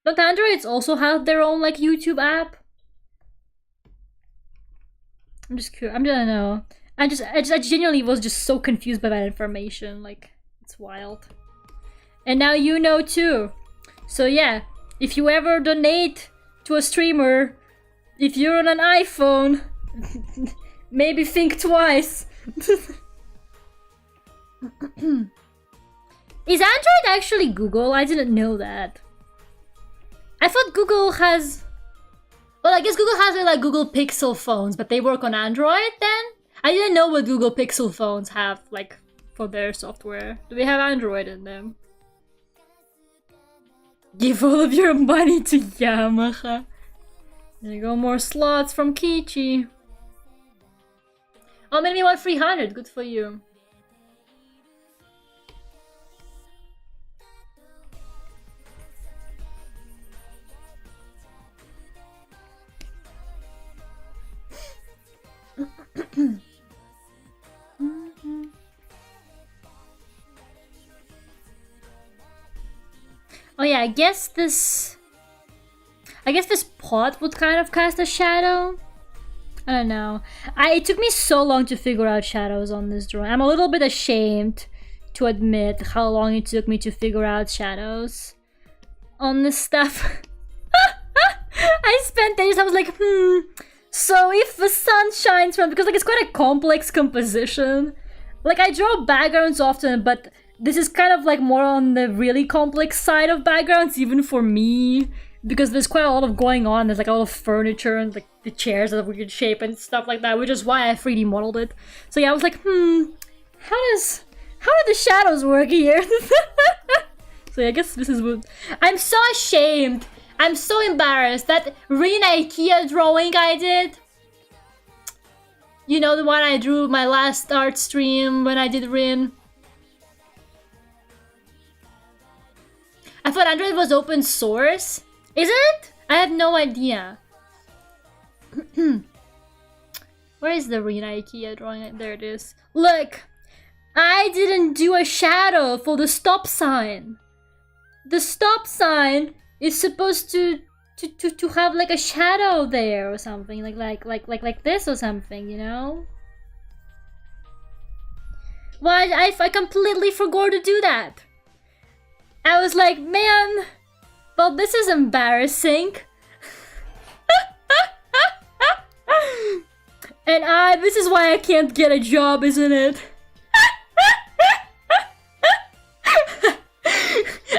Don't Androids also have their own like YouTube app? I'm just curious. I don't know. I genuinely was just so confused by that information. Like, it's wild. And now you know too. So yeah, if you ever donate to a streamer, if you're on an iPhone, maybe think twice. Is Android actually Google? I didn't know that. I thought Google has... Well, I guess Google has like Google Pixel phones, but they work on Android then? I didn't know what Google Pixel phones have, like, for their software. Do they have Android in them? Give all of your money to Yamaha. There you go, more slots from Kichi. Oh, maybe 300. Good for you. Oh yeah, I guess this pot would kind of cast a shadow. I don't know. It took me so long to figure out shadows on this drawing. I'm a little bit ashamed to admit how long it took me to figure out shadows on this stuff. I spent days, I was like, so if the sun shines from, because like it's quite a complex composition. Like I draw backgrounds often, but this is kind of like more on the really complex side of backgrounds, even for me, because there's quite a lot of going on. There's like a lot of furniture and like the chairs of weird shape and stuff like that, which is why I 3D modeled it. So yeah, I was like, how do the shadows work here? So yeah, I guess this is what... I'm so ashamed. I'm so embarrassed. That Rin IKEA drawing I did. You know, the one I drew my last art stream when I did Rin. I thought Android was open source. Is it? I have no idea. Where is the Rin IKEA drawing? There it is. Look! I didn't do a shadow for the stop sign. The stop sign is supposed to have like a shadow there or something, like this or something, you know? Why I completely forgot to do that. I was like, man, well, this is embarrassing. And this is why I can't get a job, isn't it?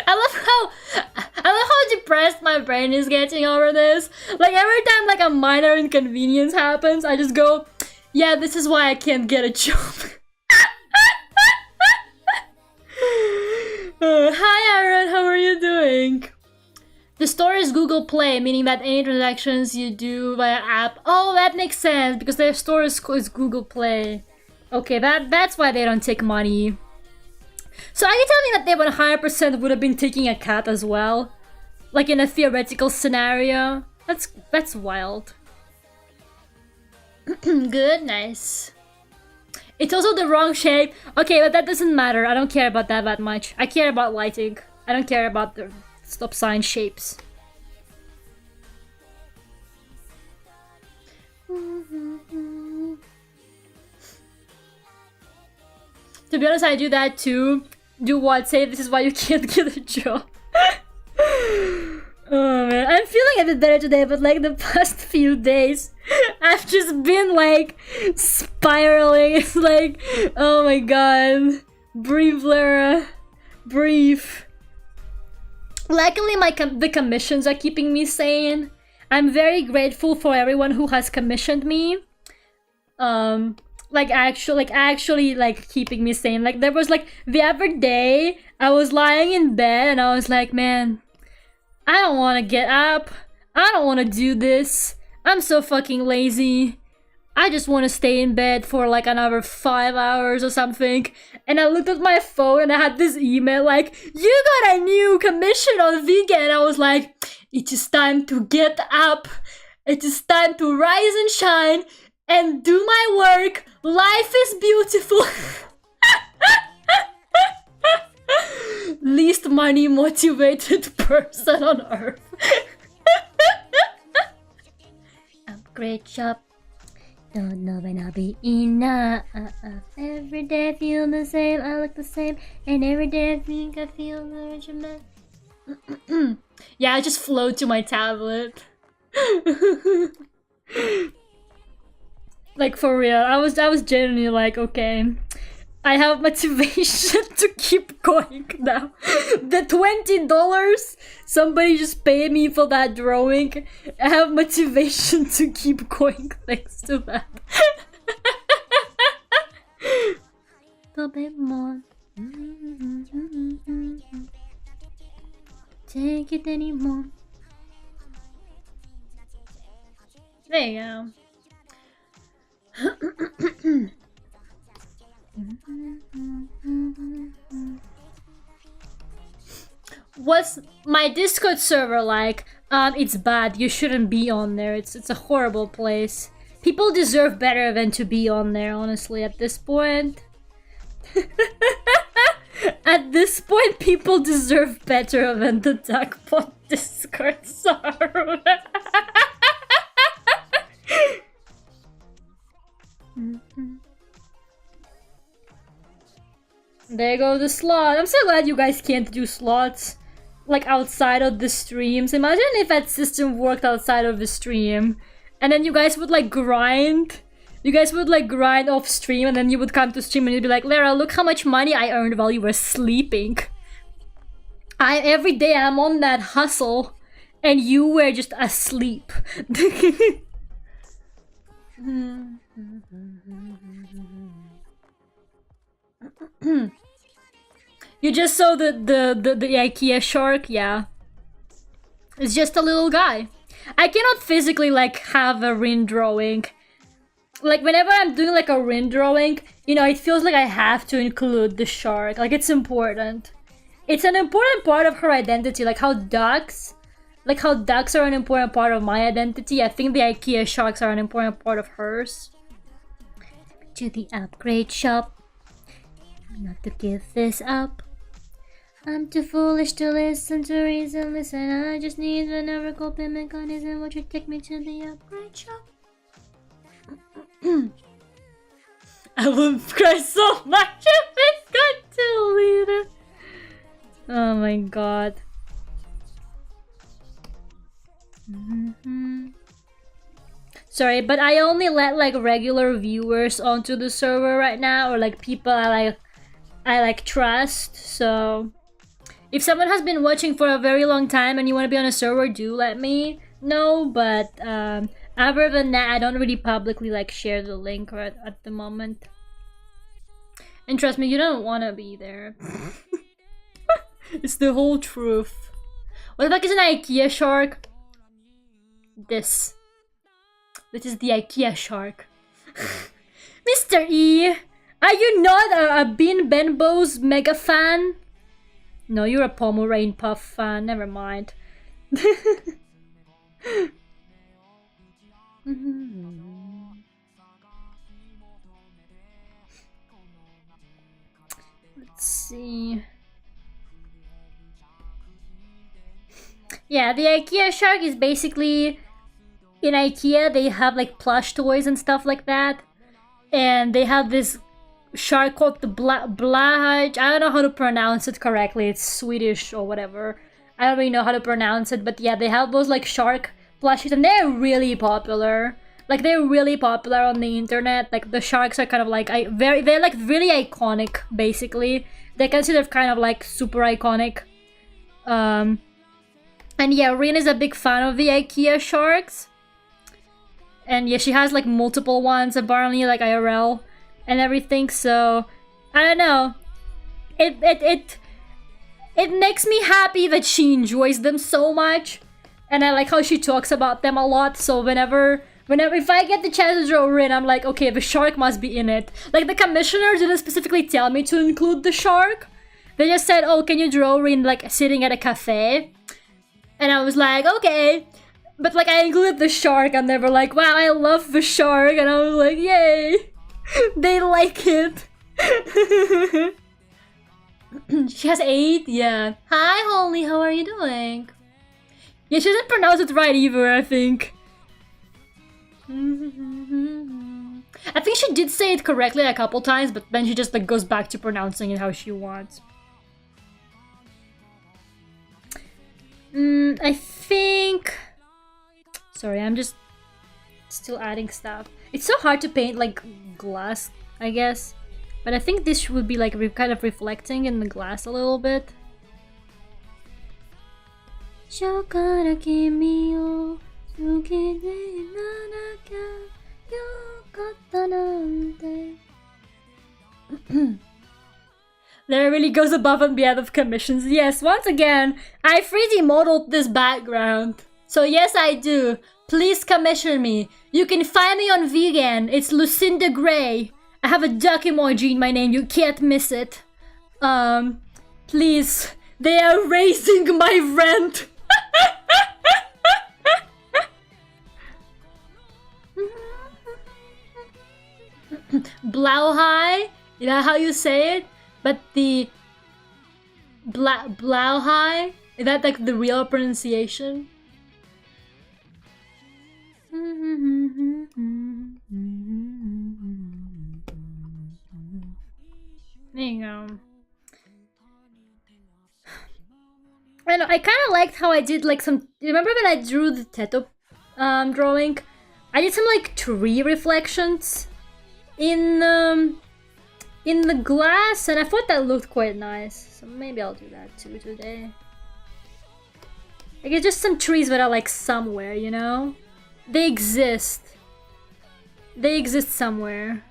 I love how depressed my brain is getting over this. Like every time like a minor inconvenience happens, I just go, yeah, this is why I can't get a job. Hi Aaron, how are you doing? The store is Google Play, meaning that any transactions you do via app. Oh, that makes sense because their store is Google Play. Okay, that's why they don't take money. So are you telling me that they 100% would have been taking a cat as well? Like in a theoretical scenario? That's wild. Good, nice. It's also the wrong shape. Okay, but that doesn't matter. I don't care about that much. I care about lighting. I don't care about the stop sign shapes. To be honest, I do that too. Do what? Say this is why you can't get a job. Oh man, I'm feeling a bit better today, but like the past few days, I've just been like spiraling. It's like, oh my god. Breathe, Lera. Breathe. Luckily, the commissions are keeping me sane. I'm very grateful for everyone who has commissioned me. Actually keeping me sane. Like there was like the other day, I was lying in bed and I was like, man, I don't want to get up. I don't want to do this. I'm so fucking lazy. I just want to stay in bed for like another 5 hours or something. And I looked at my phone and I had this email like, you got a new commission on vegan. And I was like, it is time to get up. It is time to rise and shine and do my work. Life is beautiful. Least money motivated person on earth. Upgrade shop. Don't know when I'll be enough. Every day I feel the same, I look the same, and every day I think I feel the regiment. Yeah, I just flowed to my tablet. Like for real, I was genuinely like, okay, I have motivation to keep going now. The $20 somebody just paid me for that drawing. I have motivation to keep going thanks to that. A bit more. Take it anymore. There you go. What's my Discord server like? It's bad. You shouldn't be on there. It's a horrible place. People deserve better than to be on there, honestly, at this point. At this point, people deserve better than the Duckult Discord server. There goes the slot. I'm so glad you guys can't do slots like outside of the streams. Imagine if that system worked outside of the stream and then you guys would like grind. You guys would like grind off stream and then you would come to stream and you'd be like, Lera, look how much money I earned while you were sleeping. Every day I'm on that hustle and you were just asleep. You just saw the IKEA shark? Yeah. It's just a little guy. I cannot physically like have a ring drawing. Like whenever I'm doing like a ring drawing, you know, it feels like I have to include the shark. Like it's important. It's an important part of her identity, like how ducks are an important part of my identity. I think the IKEA sharks are an important part of hers. To the upgrade shop. Not to give this up. I'm too foolish to listen to reason. Listen, I just need another coping mechanism. Would you take me to the upgrade shop? I would cry so much if it's got to leader. Oh my god. Sorry, but I only let like regular viewers onto the server right now, or like people I trust. So if someone has been watching for a very long time and you want to be on a server, do let me know. But other than that, I don't really publicly like share the link right at the moment. And trust me, you don't want to be there. It's the whole truth. What the fuck is an IKEA shark? This is the IKEA shark. Mr. E, are you not a Bean Benbow's mega fan? No, you're a Pomeranian Puff fan. Never mind. Let's see. Yeah, the IKEA shark is basically... In IKEA, they have like plush toys and stuff like that. And they have this shark called the Blahaj. I don't know how to pronounce it correctly. It's Swedish or whatever. I don't really know how to pronounce it. But yeah, they have those like shark plushies. And they're really popular. Like, they're really popular on the internet. Like, the sharks are kind of like... they're like really iconic, basically. They're considered kind of like super iconic. And yeah, Rin is a big fan of the IKEA sharks. And yeah, she has like multiple ones, apparently, like IRL and everything, so I don't know. It makes me happy that she enjoys them so much. And I like how she talks about them a lot, so whenever if I get the chance to draw Rin, I'm like, okay, the shark must be in it. Like, the commissioner didn't specifically tell me to include the shark. They just said, oh, can you draw Rin like sitting at a cafe? And I was like, okay. But like, I included the shark and they were like, wow, I love the shark. And I was like, yay. They like it. She has 8, yeah. Hi, Holly, how are you doing? Yeah, she didn't pronounce it right either, I think. I think she did say it correctly a couple times, but then she just like goes back to pronouncing it how she wants. I think... Sorry, I'm just still adding stuff. It's so hard to paint like glass, I guess. But I think this would be like kind of reflecting in the glass a little bit. Lera really goes above and beyond of commissions. Yes, once again, I 3D modeled this background. So yes, I do. Please commission me. You can find me on Vegan. It's Lucinda Gray. I have a duck emoji in my name. You can't miss it. Please. They are raising my rent. Blauhai? Is that how you say it? But the... Blauhai? Is that like the real pronunciation? There you go. I know, I kind of liked how I did like some... Remember when I drew the Teto drawing? I did some like tree reflections in the glass, and I thought that looked quite nice. So maybe I'll do that too today. Like, it's just some trees that are like somewhere, you know? They exist. They exist somewhere.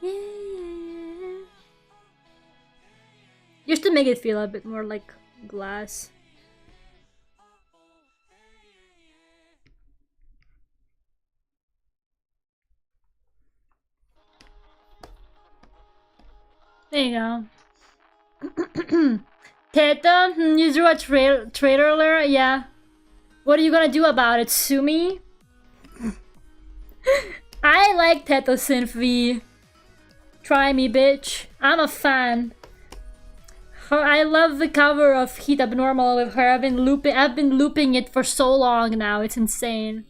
Yeah. Just to make it feel a bit more like glass. There you go. Teta, you drew a trailer? Yeah. What are you gonna do about it? Sue me? I like Teto Synth V. Try me, bitch. I'm a fan. I love the cover of Heat Abnormal with her. I've been looping it for so long now. It's insane.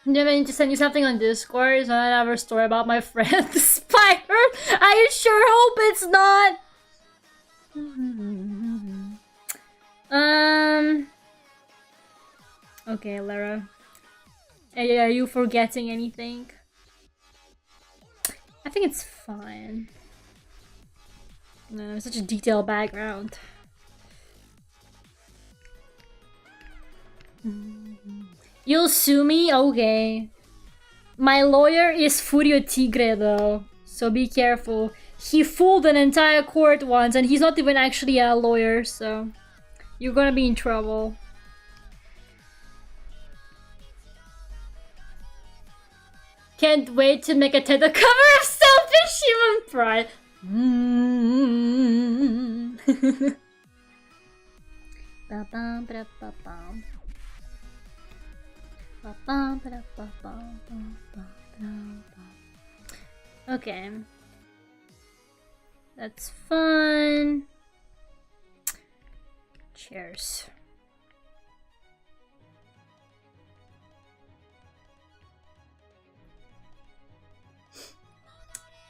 I need to send you something on Discord. So I have a story about my friend, the spider. I sure hope it's not. Okay, Lera. Are you forgetting anything? I think it's fine. No, such a detailed background. You'll sue me? Okay. My lawyer is Furio Tigre though, so be careful. He fooled an entire court once and he's not even actually a lawyer, so you're gonna be in trouble. Can't wait to make a TED cover of Selfish Human Pride. Okay. That's fun. Cheers.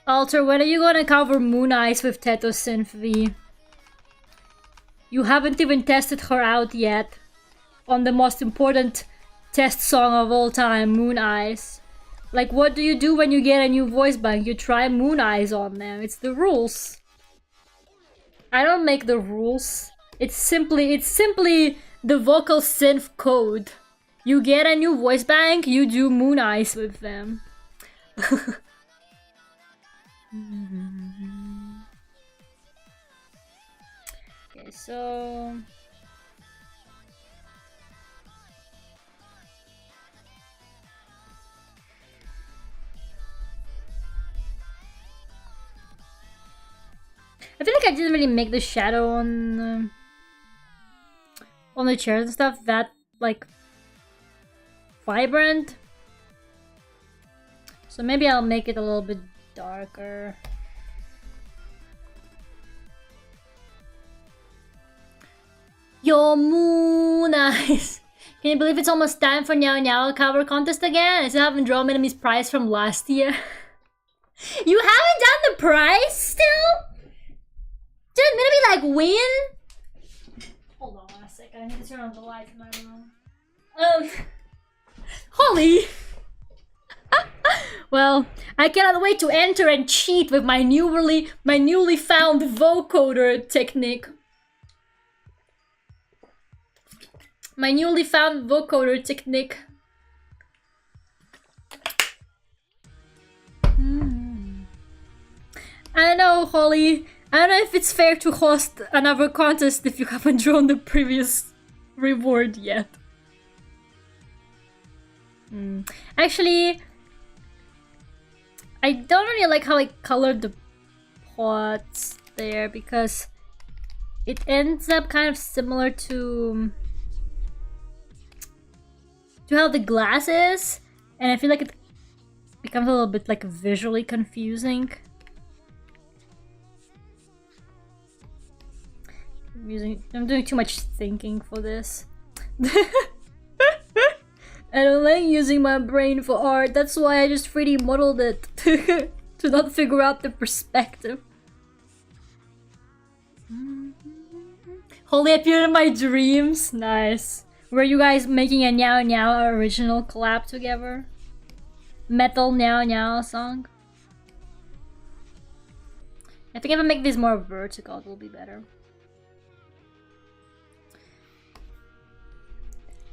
Alter, when are you gonna cover Moon Eyes with Teto Synth V? You haven't even tested her out yet. On the most important test song of all time, Moon Eyes. Like, what do you do when you get a new voice bank? You try Moon Eyes on them. It's the rules. I don't make the rules. It's simply the vocal synth code. You get a new voice bank, you do Moon Eyes with them. Okay, so I feel like I didn't really make the shadow on the chairs and stuff that like vibrant. So maybe I'll make it a little bit darker. Your Moon Eyes. Can you believe it's almost time for Nyao Nyao cover contest again? I still haven't drawn enemy's prize from last year. You haven't done the prize still? Didn't Minami like win? Hold on a second, I need to turn on the lights in my room. Holly! Well, I cannot wait to enter and cheat with my newly found vocoder technique. My newly found vocoder technique. I don't know, Holly. I don't know if it's fair to host another contest if you haven't drawn the previous reward yet. Actually, I don't really like how I colored the pots there because it ends up kind of similar to how the glass is, and I feel like it becomes a little bit like visually confusing. I'm doing too much thinking for this. I don't like using my brain for art, that's why I just 3D modeled it to not figure out the perspective. Holly appeared in my dreams. Nice. Were you guys making a Nyao Nyao original collab together? Metal Nyao Nyao song? I think if I make this more vertical, it will be better.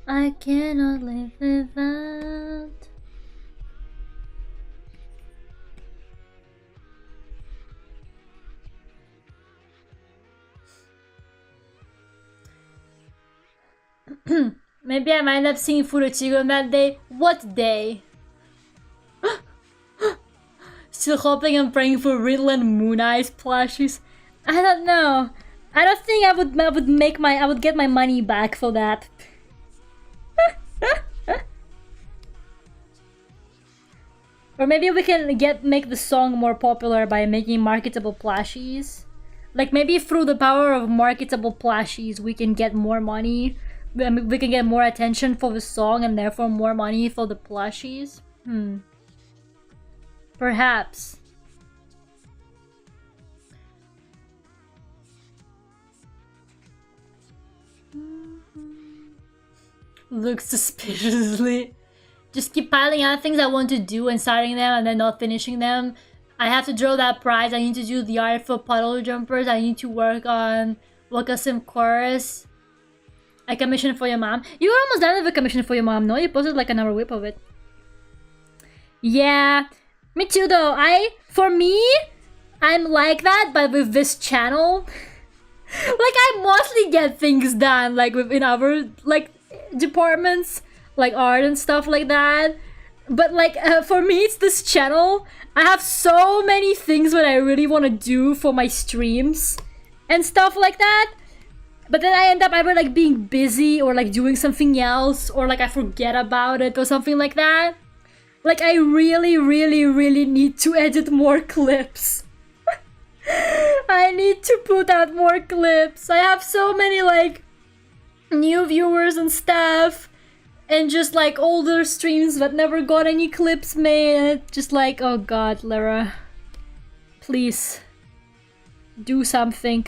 I cannot live without. Maybe I might have seen Furuchigo on that day. What day? Still hoping and praying for Riddle and Moon Eyes plushies. I don't know. I don't think I would get my money back for that. Or maybe we can make the song more popular by making marketable plushies. Like maybe through the power of marketable plushies we can get more money. We can get more attention for the song and therefore more money for the plushies. Perhaps. Look suspiciously. Just keep piling out things I want to do and starting them and then not finishing them. I have to draw that prize. I need to do the art for puddle jumpers. I need to work on Wakasim chorus. I commissioned for your mom. You were almost done with the commission for your mom, no? You posted like another whip of it. Yeah, me too though. For me, I'm like that, but with this channel, like I mostly get things done like within other like departments, like art and stuff like that. But like for me, it's this channel. I have so many things that I really want to do for my streams and stuff like that. But then I end up either like being busy or like doing something else, or like I forget about it or something like that. Like I really, really, really need to edit more clips. I need to put out more clips. I have so many like new viewers and stuff, and just like older streams that never got any clips made. Just like, oh god, Lera, please do something.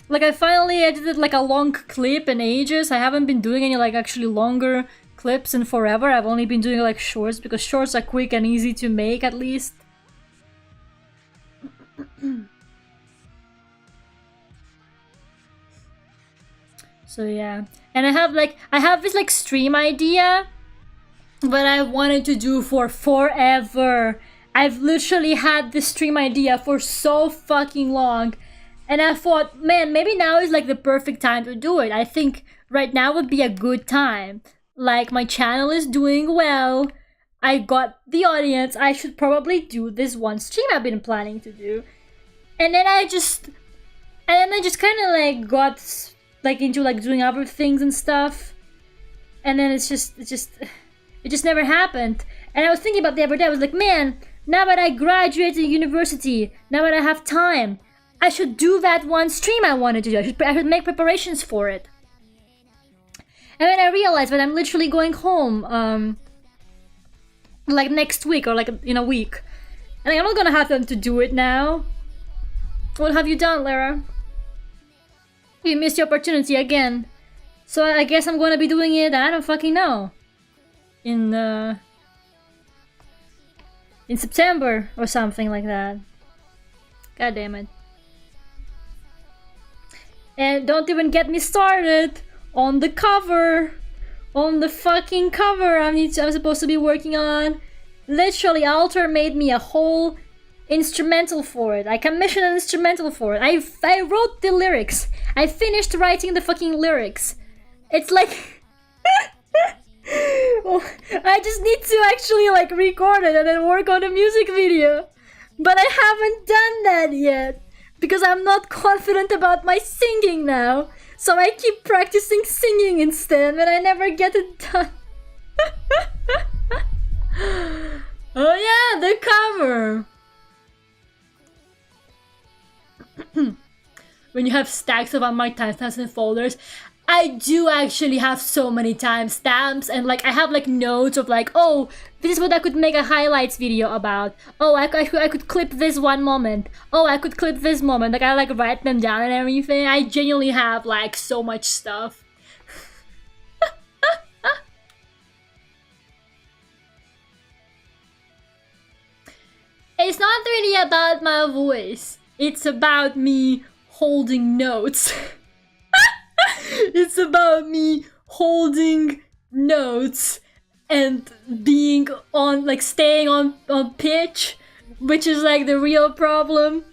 Like I finally edited like a long clip in ages. I haven't been doing any like actually longer clips in forever. I've only been doing like shorts because shorts are quick and easy to make at least. So yeah, and I have this like stream idea that I wanted to do for forever. I've literally had this stream idea for so fucking long. And I thought, man, maybe now is like the perfect time to do it. I think right now would be a good time. Like my channel is doing well. I got the audience. I should probably do this one stream I've been planning to do. And then I just kind of like got like into like doing other things and stuff. And then it just never happened. And I was thinking about the other day. I was like, man, now that I graduated university, now that I have time, I should do that one stream I wanted to do. I should make preparations for it. And then I realized that I'm literally going home, like next week or like in a week. And I'm not gonna have time to do it now. What have you done, Lera? You missed your opportunity again. So I guess I'm gonna be doing it, I don't fucking know. In September or something like that. God damn it. And don't even get me started on the cover. On the fucking cover I'm supposed to be working on. Literally, Alter made me a whole instrumental for it. I commissioned an instrumental for it. I wrote the lyrics. I finished writing the fucking lyrics. It's like... I just need to actually like record it and then work on a music video. But I haven't done that yet. Because I'm not confident about my singing now. So I keep practicing singing instead, but I never get it done. Oh yeah, the cover! When you have stacks of unmarked timestamps in folders, I do actually have so many timestamps, and like I have like notes of like, oh, this is what I could make a highlights video about. Oh, I could clip this one moment. Oh, I could clip this moment. Like I like write them down and everything. I genuinely have like so much stuff. It's not really about my voice. It's about me holding notes. It's about me holding notes and being on, like, staying on pitch, which is like the real problem.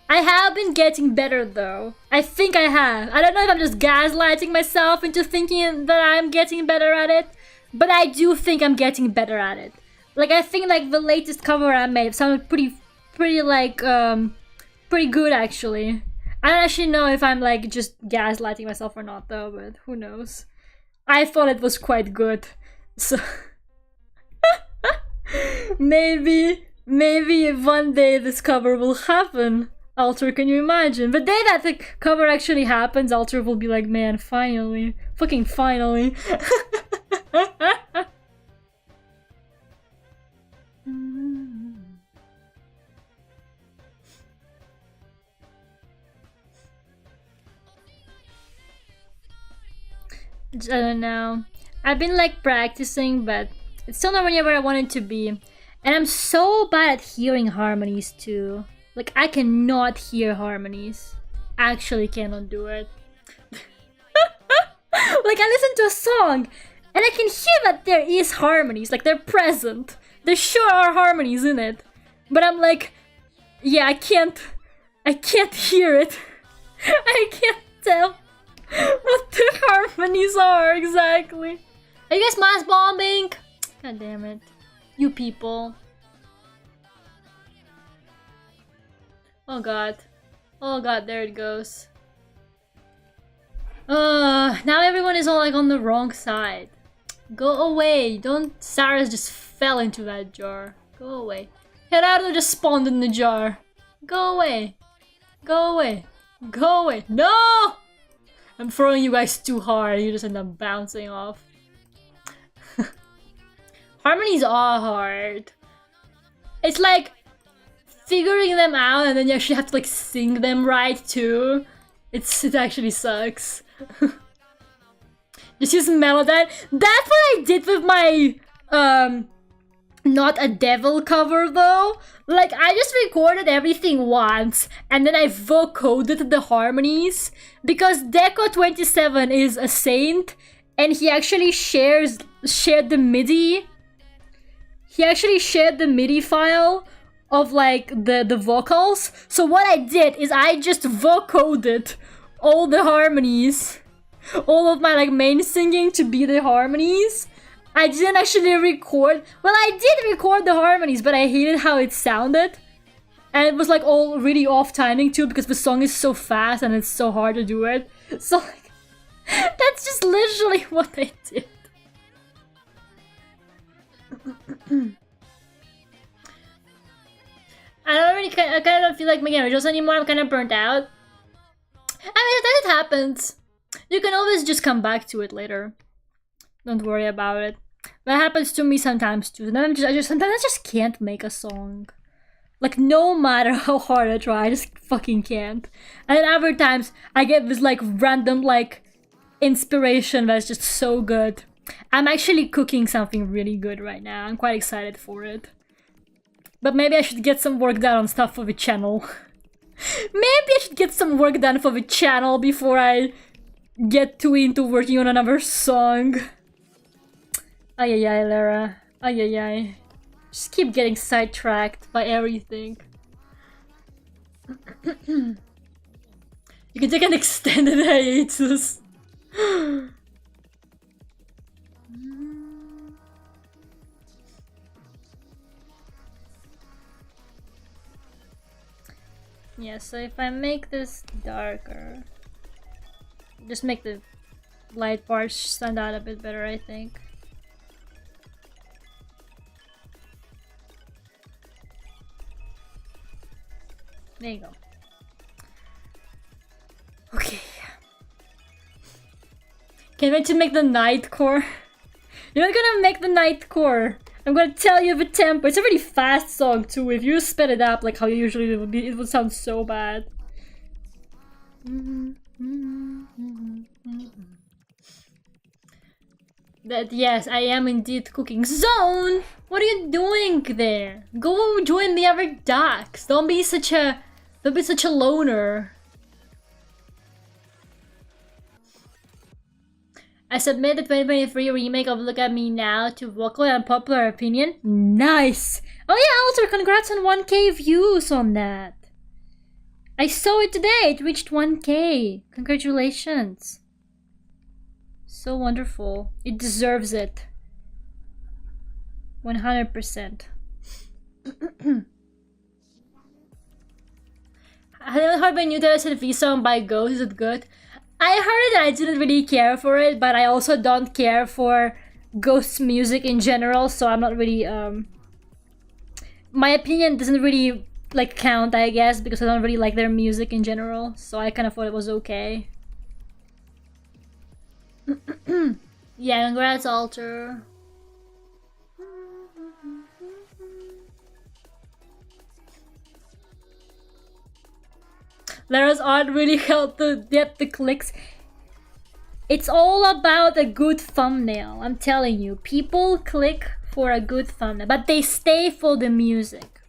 I have been getting better though. I think I have. I don't know if I'm just gaslighting myself into thinking that I'm getting better at it, but I do think I'm getting better at it. Like, I think like the latest cover I made sounded pretty good actually. I don't actually know if I'm like just gaslighting myself or not though, but who knows. I thought it was quite good, so maybe one day this cover will happen. Alter, can you imagine? The day that the cover actually happens, Alter will be like, man, finally, fucking finally. I don't know. I've been like practicing, but it's still not really where I want it to be. And I'm so bad at hearing harmonies too. Like, I cannot hear harmonies. actually cannot do it. Like, I listen to a song and I can hear that there is harmonies, like they're present. There sure are harmonies in it. But I'm like, yeah, I can't hear it. I can't tell what the harmonies are exactly. Are you guys mass bombing? God damn it. You people. Oh god. Oh god, there it goes. Now everyone is all like on the wrong side. Go away. Don't. Sarah's just fell into that jar. Go away. Gerardo just spawned in the jar. Go away. Go away. Go away. No! I'm throwing you guys too hard. You just end up bouncing off. Harmonies are hard. It's like figuring them out and then you actually have to like sing them right too. It actually sucks. Just use Melodyne. That's what I did with my Not a Devil cover though. Like, I just recorded everything once and then I vocoded the harmonies because Deco27 is a saint and he actually shared the MIDI. He actually shared the MIDI file of like the vocals. So what I did is I just vocoded all the harmonies. All of my like main singing to be the harmonies. I didn't actually record. Well, I did record the harmonies, but I hated how it sounded. And it was like all really off timing too because the song is so fast and it's so hard to do it. So like, that's just literally what I did. I kind of don't feel like making originals anymore. I'm kind of burnt out. I mean, that happens. You can always just come back to it later. Don't worry about it. That happens to me sometimes too. And then sometimes I just can't make a song. Like, no matter how hard I try, I just fucking can't. And then other times I get this like random like inspiration that's just so good. I'm actually cooking something really good right now. I'm quite excited for it. But maybe I should get some work done on stuff for the channel. Maybe I should get some work done for the channel before I get too into working on another song. Ay ay ay, Lera. Ay ay ay. Just keep getting sidetracked by everything. You can take an extended hiatus. Yeah, so if I make this darker, just make the light parts stand out a bit better, I think. There you go. Okay. Can't wait to make the night core. You're not gonna make the night core. I'm gonna tell you the tempo. It's a really fast song too. If you sped it up like how you usually would be, it would sound so bad. That yes, I am indeed cooking. Zone! What are you doing there? Go join the other ducks. Don't be such a loner. I submit the 2023 remake of Look at Me Now to vocal and unpopular opinion. Nice! Oh yeah, also congrats on 1K views on that. I saw it today, it reached 1K. Congratulations. So wonderful. It deserves it. 100%. I haven't heard my new Taylor Swift song by Ghost. Is it good? I heard it and I didn't really care for it, but I also don't care for Ghost's music in general, so I'm not really, my opinion doesn't really, like, count, I guess, because I don't really like their music in general, so I kind of thought it was okay. Yeah, congrats, Alter. Lera's art really helped to get the clicks. It's all about a good thumbnail, I'm telling you. People click for a good thumbnail, but they stay for the music.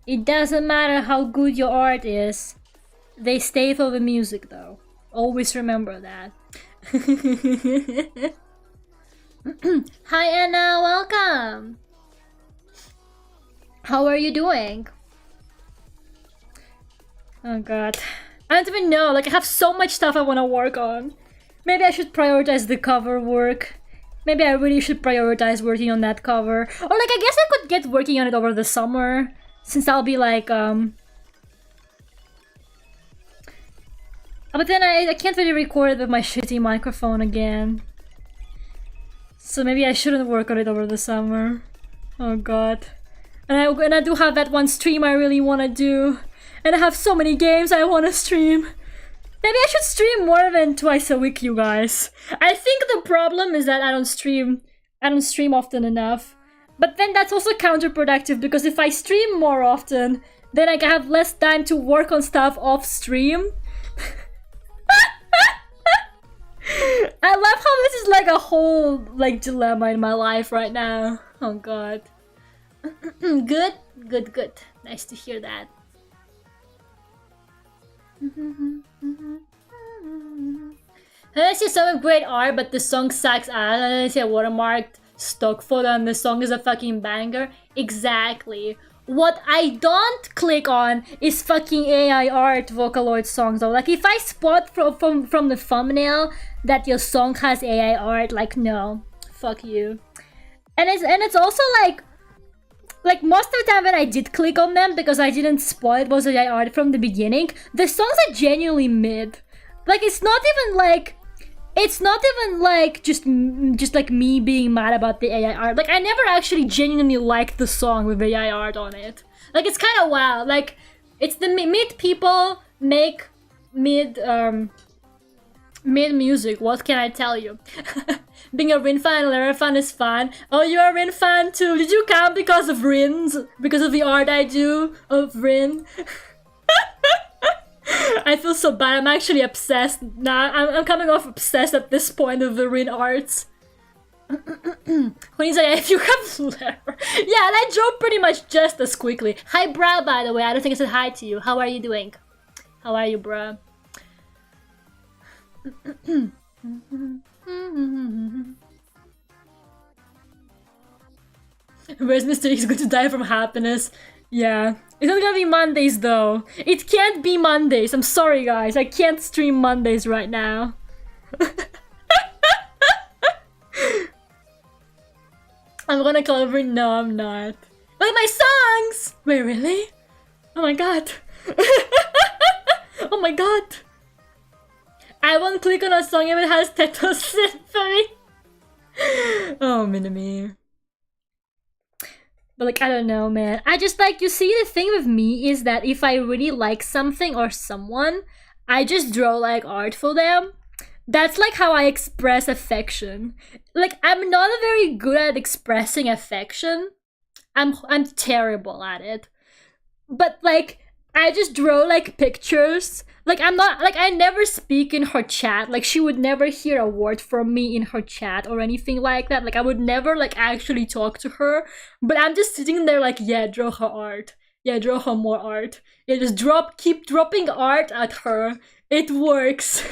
It doesn't matter how good your art is. They stay for the music though. Always remember that. Hi Anna, welcome! How are you doing? Oh god. I don't even know, like I have so much stuff I want to work on. Maybe I should prioritize the cover work. Maybe I really should prioritize working on that cover. Or like I guess I could get working on it over the summer. Since I'll be like but then I can't really record it with my shitty microphone again. So maybe I shouldn't work on it over the summer. Oh god. And I do have that one stream I really want to do. And I have so many games I want to stream. Maybe I should stream more than twice a week, you guys. I think the problem is that I don't stream often enough. But then that's also counterproductive because if I stream more often, then I have less time to work on stuff off stream. I love how this is like a whole like dilemma in my life right now. Oh god. Good? Good, good. Nice to hear that. I see some great art, but the song sucks. I see a watermarked stock photo and the song is a fucking banger. Exactly. What I don't click on is fucking AI art Vocaloid songs though. Like if I spot from the thumbnail that your song has AI art, like no, fuck you. And it's also like most of the time when I did click on them because I didn't spot it was AI art from the beginning, the songs are genuinely mid. Like it's not even like just like me being mad about the AI art. Like I never actually genuinely liked the song with AI art on it. Like it's kind of wild. Like it's the mid people make mid music. What can I tell you? Being a Rin fan and Lera fan is fun. Oh, you're a Rin fan too. Did you come because of Rins? Because of the art I do of Rin? I feel so bad. I'm actually obsessed now. I'm coming off obsessed at this point of the Rin arts. When he's like, if you have Lera. Yeah, that drove pretty much just as quickly. Hi, Bra, by the way. I don't think I said hi to you. How are you doing? How are you, Bra? Where's Mr. X going to die from happiness? Yeah. It's not gonna be Mondays though. It can't be Mondays. I'm sorry guys. I can't stream Mondays right now. I'm gonna cover. No, I'm not. Like my songs! Wait, really? Oh my god. Oh my god. I won't click on a song if it has Teto Symphony. Oh, Minami. But like, I don't know, man. I just like, you see, the thing with me is that if I really like something or someone, I just draw like art for them. That's like how I express affection. Like, I'm not very good at expressing affection. I'm terrible at it. But like, I just draw like pictures. Like I'm not, like I never speak in her chat. Like she would never hear a word from me in her chat or anything like that. Like I would never like actually talk to her. But I'm just sitting there like, yeah, draw her art. Yeah, draw her more art. Yeah, just keep dropping art at her. It works.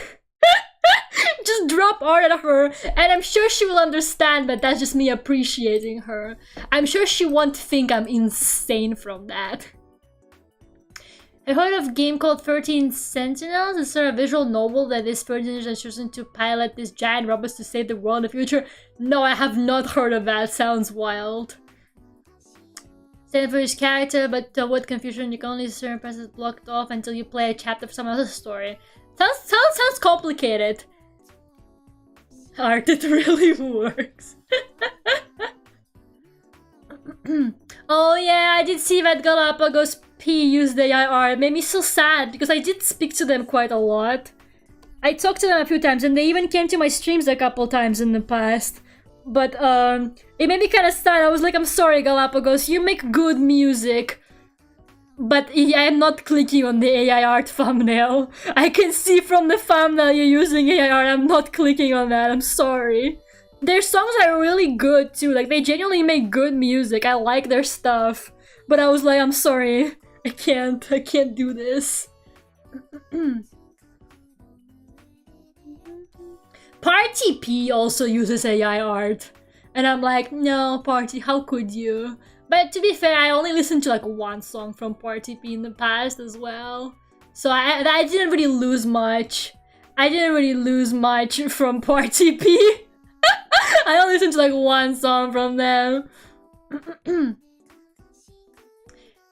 Just drop art at her, and I'm sure she will understand, but that's just me appreciating her. I'm sure she won't think I'm insane from that. I heard of a game called 13 Sentinels. It's sort of a visual novel that is 13 are chosen to pilot these giant robots to save the world in the future. No, I have not heard of that. Sounds wild. Stand for each character, but to avoid confusion, you can only see certain presses blocked off until you play a chapter of someone else's story. Sounds complicated. Art, it really works. Oh yeah, I did see that Galapagos P used AI art. It made me so sad because I did speak to them quite a lot. I talked to them a few times and they even came to my streams a couple times in the past. But it made me kind of sad. I was like, I'm sorry Galapagos, you make good music. But I'm not clicking on the AI art thumbnail. I can see from the thumbnail you're using AI art. I'm not clicking on that. I'm sorry. Their songs are really good too. Like they genuinely make good music. I like their stuff. But I was like, I'm sorry. I can't do this. Party P also uses AI art. And I'm like, no, Party, how could you? But to be fair, I only listened to like one song from Party P in the past as well. So I didn't really lose much. I didn't really lose much from Party P. I only listened to like one song from them.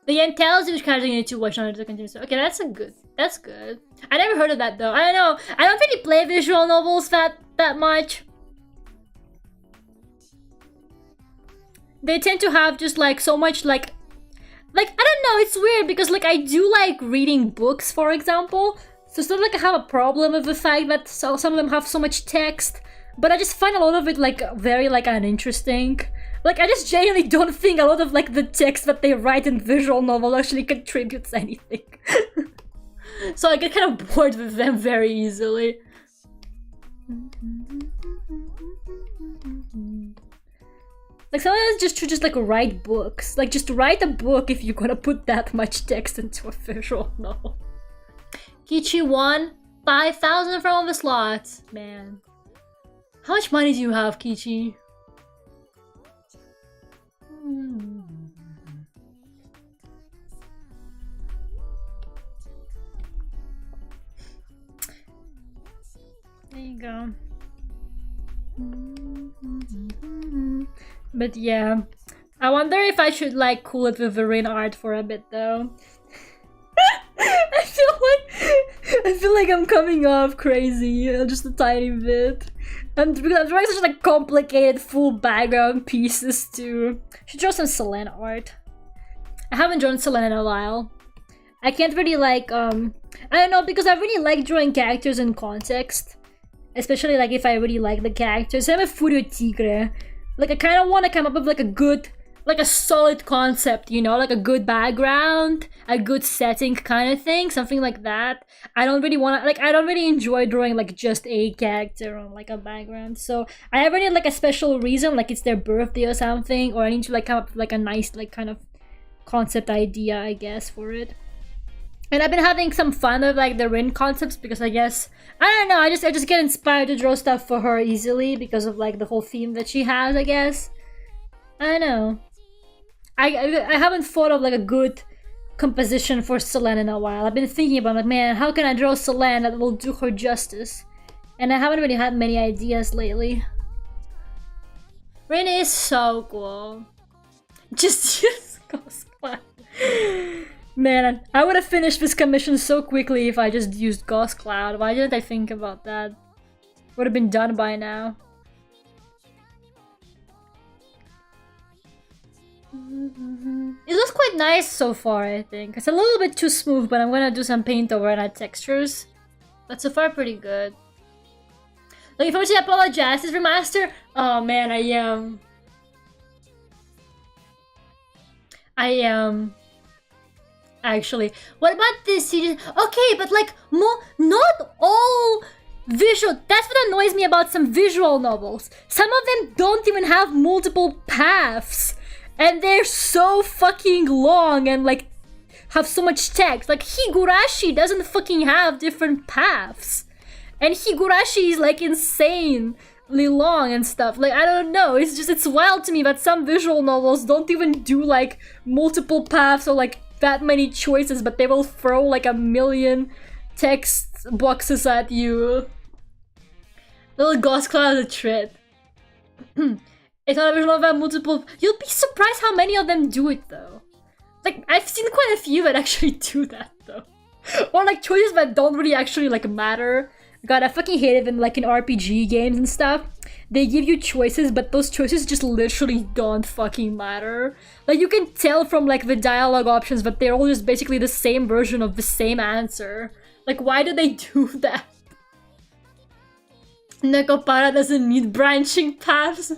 The intelligence character you need to watch on to continue. Okay, that's good. That's good. I never heard of that though. I don't know. I don't really play visual novels that much. They tend to have just like so much like I don't know, it's weird because like I do like reading books, for example. So it's not like I have a problem with the fact that some of them have so much text, but I just find a lot of it like very like uninteresting. Like I just genuinely don't think a lot of like the text that they write in visual novel actually contributes anything. So I get kind of bored with them very easily. Like sometimes just like write books. Like just write a book if you're gonna put that much text into a visual novel. Kichi won 5,000 from all the slots. Man. How much money do you have, Kichi? There you go. But yeah, I wonder if I should like cool it with the rain art for a bit though. I feel like I'm coming off crazy, just a tiny bit. And because I'm drawing such like complicated full background pieces too. Should draw some Selene art. I haven't drawn Selene in a while. I can't really like I don't know, because I really like drawing characters in context. Especially like if I really like the characters. I'm a Furio Tigre. Like I kind of want to come up with like a good, like a solid concept, you know, like a good background, a good setting kind of thing, something like that. I don't really want to, like, I don't really enjoy drawing like just a character on like a background. So I ever need like a special reason, like it's their birthday or something, or I need to like come up with like a nice like kind of concept idea, I guess, for it. And I've been having some fun with like the Rin concepts because I guess, I don't know, I just get inspired to draw stuff for her easily because of like the whole theme that she has, I guess. I don't know. I haven't thought of like a good composition for Selene in a while. I've been thinking about like, man, how can I draw Selene that will do her justice? And I haven't really had many ideas lately. Rin is so cool. Just Ghost Cloud. Man, I would have finished this commission so quickly if I just used Ghost Cloud. Why didn't I think about that? Would have been done by now. It looks quite nice so far, I think. It's a little bit too smooth, but I'm gonna do some paint over and add textures. But so far, pretty good. Looking forward to the Apollo Justice remaster? Oh man, I am. Actually, what about this series? Okay, but like, not all visual. That's what annoys me about some visual novels. Some of them don't even have multiple paths, and they're so fucking long and like have so much text. Like Higurashi doesn't fucking have different paths, and Higurashi is like insanely long and stuff. Like I don't know. It's wild to me that some visual novels don't even do like multiple paths or like that many choices, but they will throw like a million text boxes at you. Little Ghost Cloud is a treat. It's not a visual novel multiple. You'll be surprised how many of them do it though. Like I've seen quite a few that actually do that though. Or like choices that don't really actually like matter. God, I fucking hate it in like in RPG games and stuff. They give you choices, but those choices just literally don't fucking matter. Like you can tell from like the dialogue options, but they're all just basically the same version of the same answer. Like why do they do that? Nekopara doesn't need branching paths.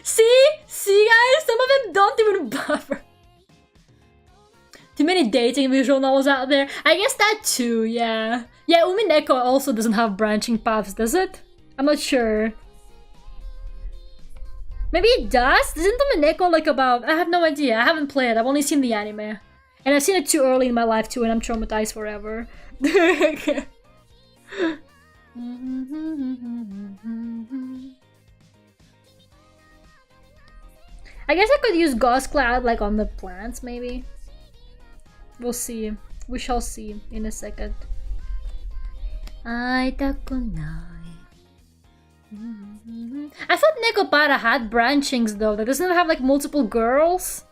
See? See guys? Some of them don't even bother. Too many dating visual novels out there. I guess that too, yeah. Yeah, Umineko also doesn't have branching paths, does it? I'm not sure. Maybe it does? Isn't Umineko like about... I have no idea. I haven't played. I've only seen the anime. And I've seen it too early in my life too, and I'm traumatized forever. I guess I could use Gauss Cloud like on the plants, maybe. We'll see. We shall see in a second. I thought Nekopara had branchings though. That doesn't have like multiple girls.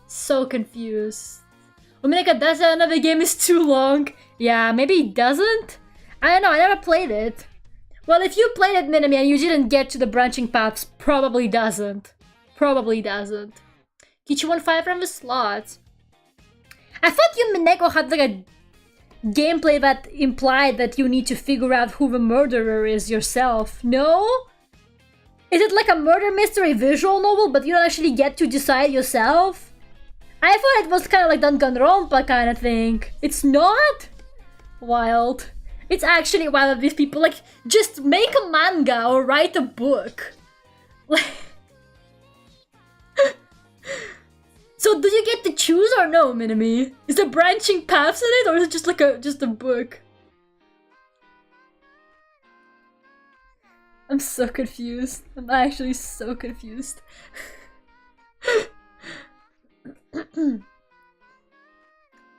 So confused. Umineka does another game is too long. Yeah, maybe it doesn't. I don't know. I never played it. Well, if you played it, Minami, and you didn't get to the branching paths, probably doesn't. Probably doesn't. Kichi won 5 from the slots. I thought you, Mineko, had like a gameplay that implied that you need to figure out who the murderer is yourself. No? Is it like a murder mystery visual novel, but you don't actually get to decide yourself? I thought it was kind of like Danganronpa kind of thing. It's not? Wild. It's actually wild that these people, like, just make a manga or write a book. Like... So do you get to choose or no, Minami? Is there branching paths in it, or is it just like just a book? I'm so confused. I'm actually so confused.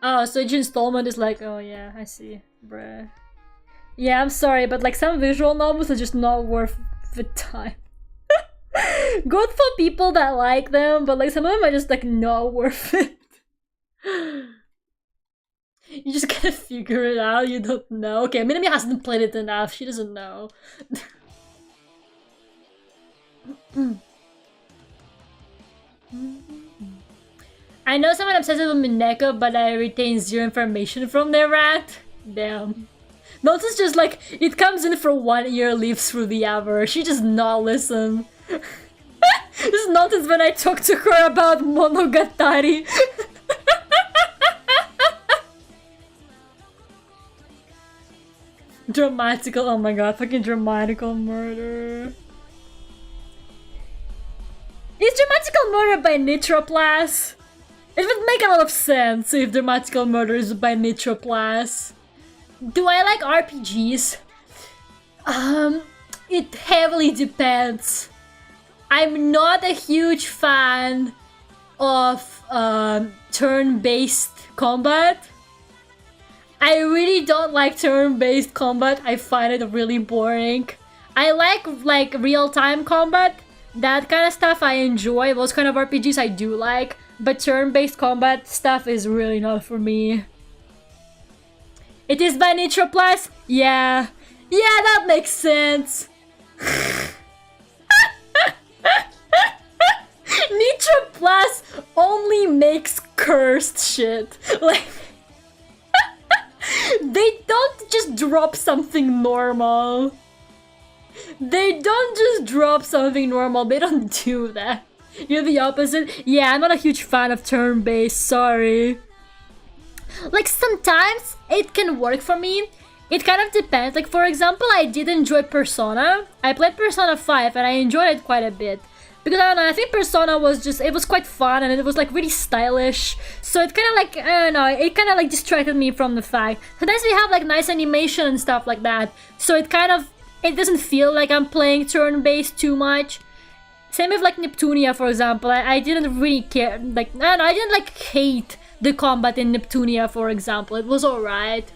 Oh, so each installment is like, oh yeah, I see, bruh. Yeah, I'm sorry, but like some visual novels are just not worth the time. Good for people that like them, but like some of them are just like not worth it. You just gotta figure it out, you don't know. Okay, Minami hasn't played it enough, she doesn't know. I know someone obsessed with Mineko, but I retain zero information from their rant. Damn. Notice just like, it comes in for 1 year, leaves through the hour. She does not listen. Just notice when I talk to her about Monogatari. Dramatical, oh my god, fucking dramatical murder. Is dramatical murder by Nitroplast? It would make a lot of sense if dramatical murder is by Nitroplast. Do I like RPGs? It heavily depends. I'm not a huge fan of turn-based combat. I really don't like turn-based combat. I find it really boring. I like real-time combat. That kind of stuff I enjoy. Those kind of RPGs I do like. But turn-based combat stuff is really not for me. It is by Nitroplast? Yeah. Yeah, that makes sense. Nitroplast only makes cursed shit. Like... They don't just drop something normal. They don't just drop something normal. They don't do that. You're the opposite? Yeah, I'm not a huge fan of turn-based, sorry. Like, sometimes it can work for me. It kind of depends. Like, for example, I did enjoy Persona. I played Persona 5 and I enjoyed it quite a bit. Because, I don't know, I think Persona was just, it was quite fun and it was like really stylish. So it kind of like, I don't know, it kind of like distracted me from the fact. Sometimes we have like nice animation and stuff like that. So it kind of, it doesn't feel like I'm playing turn-based too much. Same with like Neptunia, for example. I didn't really care, like, I don't know, I didn't like hate the combat in Neptunia, for example. It was alright.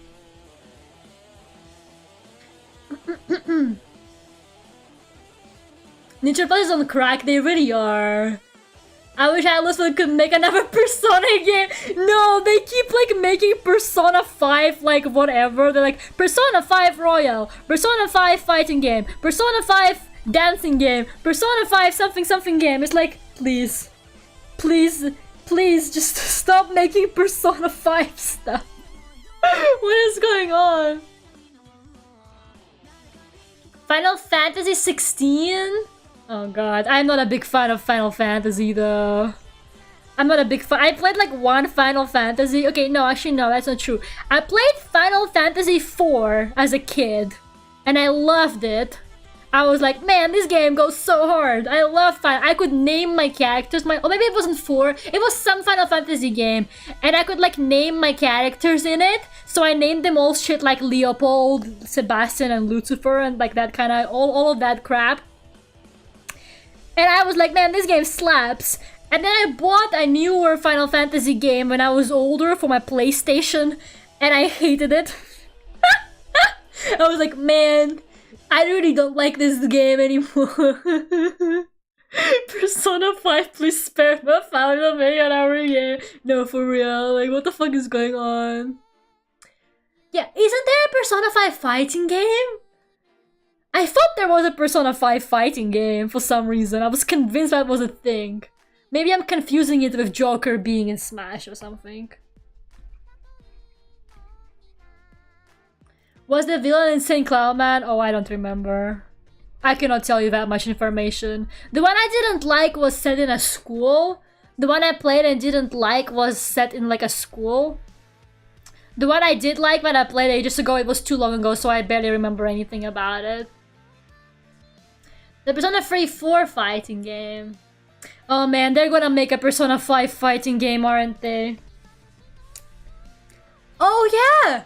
Nitroplast is on crack, they really are. I wish Atlas could make another Persona game. No, they keep like making Persona 5 like whatever. They're like, Persona 5 Royal, Persona 5 fighting game, Persona 5 dancing game, Persona 5 something something game. It's like, please, please, please just stop making Persona 5 stuff. What is going on? Final Fantasy 16? Oh god, I'm not a big fan of Final Fantasy though. I'm not a big fan. I played like one Final Fantasy. Okay, no, actually no, that's not true. I played Final Fantasy 4 as a kid. And I loved it. I was like, man, this game goes so hard. I love Final. I could name my characters. Or maybe it wasn't 4. It was some Final Fantasy game, and I could like name my characters in it. So I named them all shit like Leopold, Sebastian, and Lucifer, and like that kind of all of that crap. And I was like, man, this game slaps. And then I bought a newer Final Fantasy game when I was older for my PlayStation, and I hated it. I was like, man, I really don't like this game anymore. Persona 5, please spare my Final Million Hour game. No, for real. Like, what the fuck is going on? Yeah, isn't there a Persona 5 fighting game? I thought there was a Persona 5 fighting game for some reason. I was convinced that was a thing. Maybe I'm confusing it with Joker being in Smash or something. Was the villain in St. Cloudman? Oh, I don't remember. I cannot tell you that much information. The one I didn't like was set in a school. The one I played and didn't like was set in like a school. The one I did like when I played ages ago, it was too long ago, so I barely remember anything about it. The Persona 4 fighting game. Oh man, they're gonna make a Persona 5 fighting game, aren't they? Oh yeah!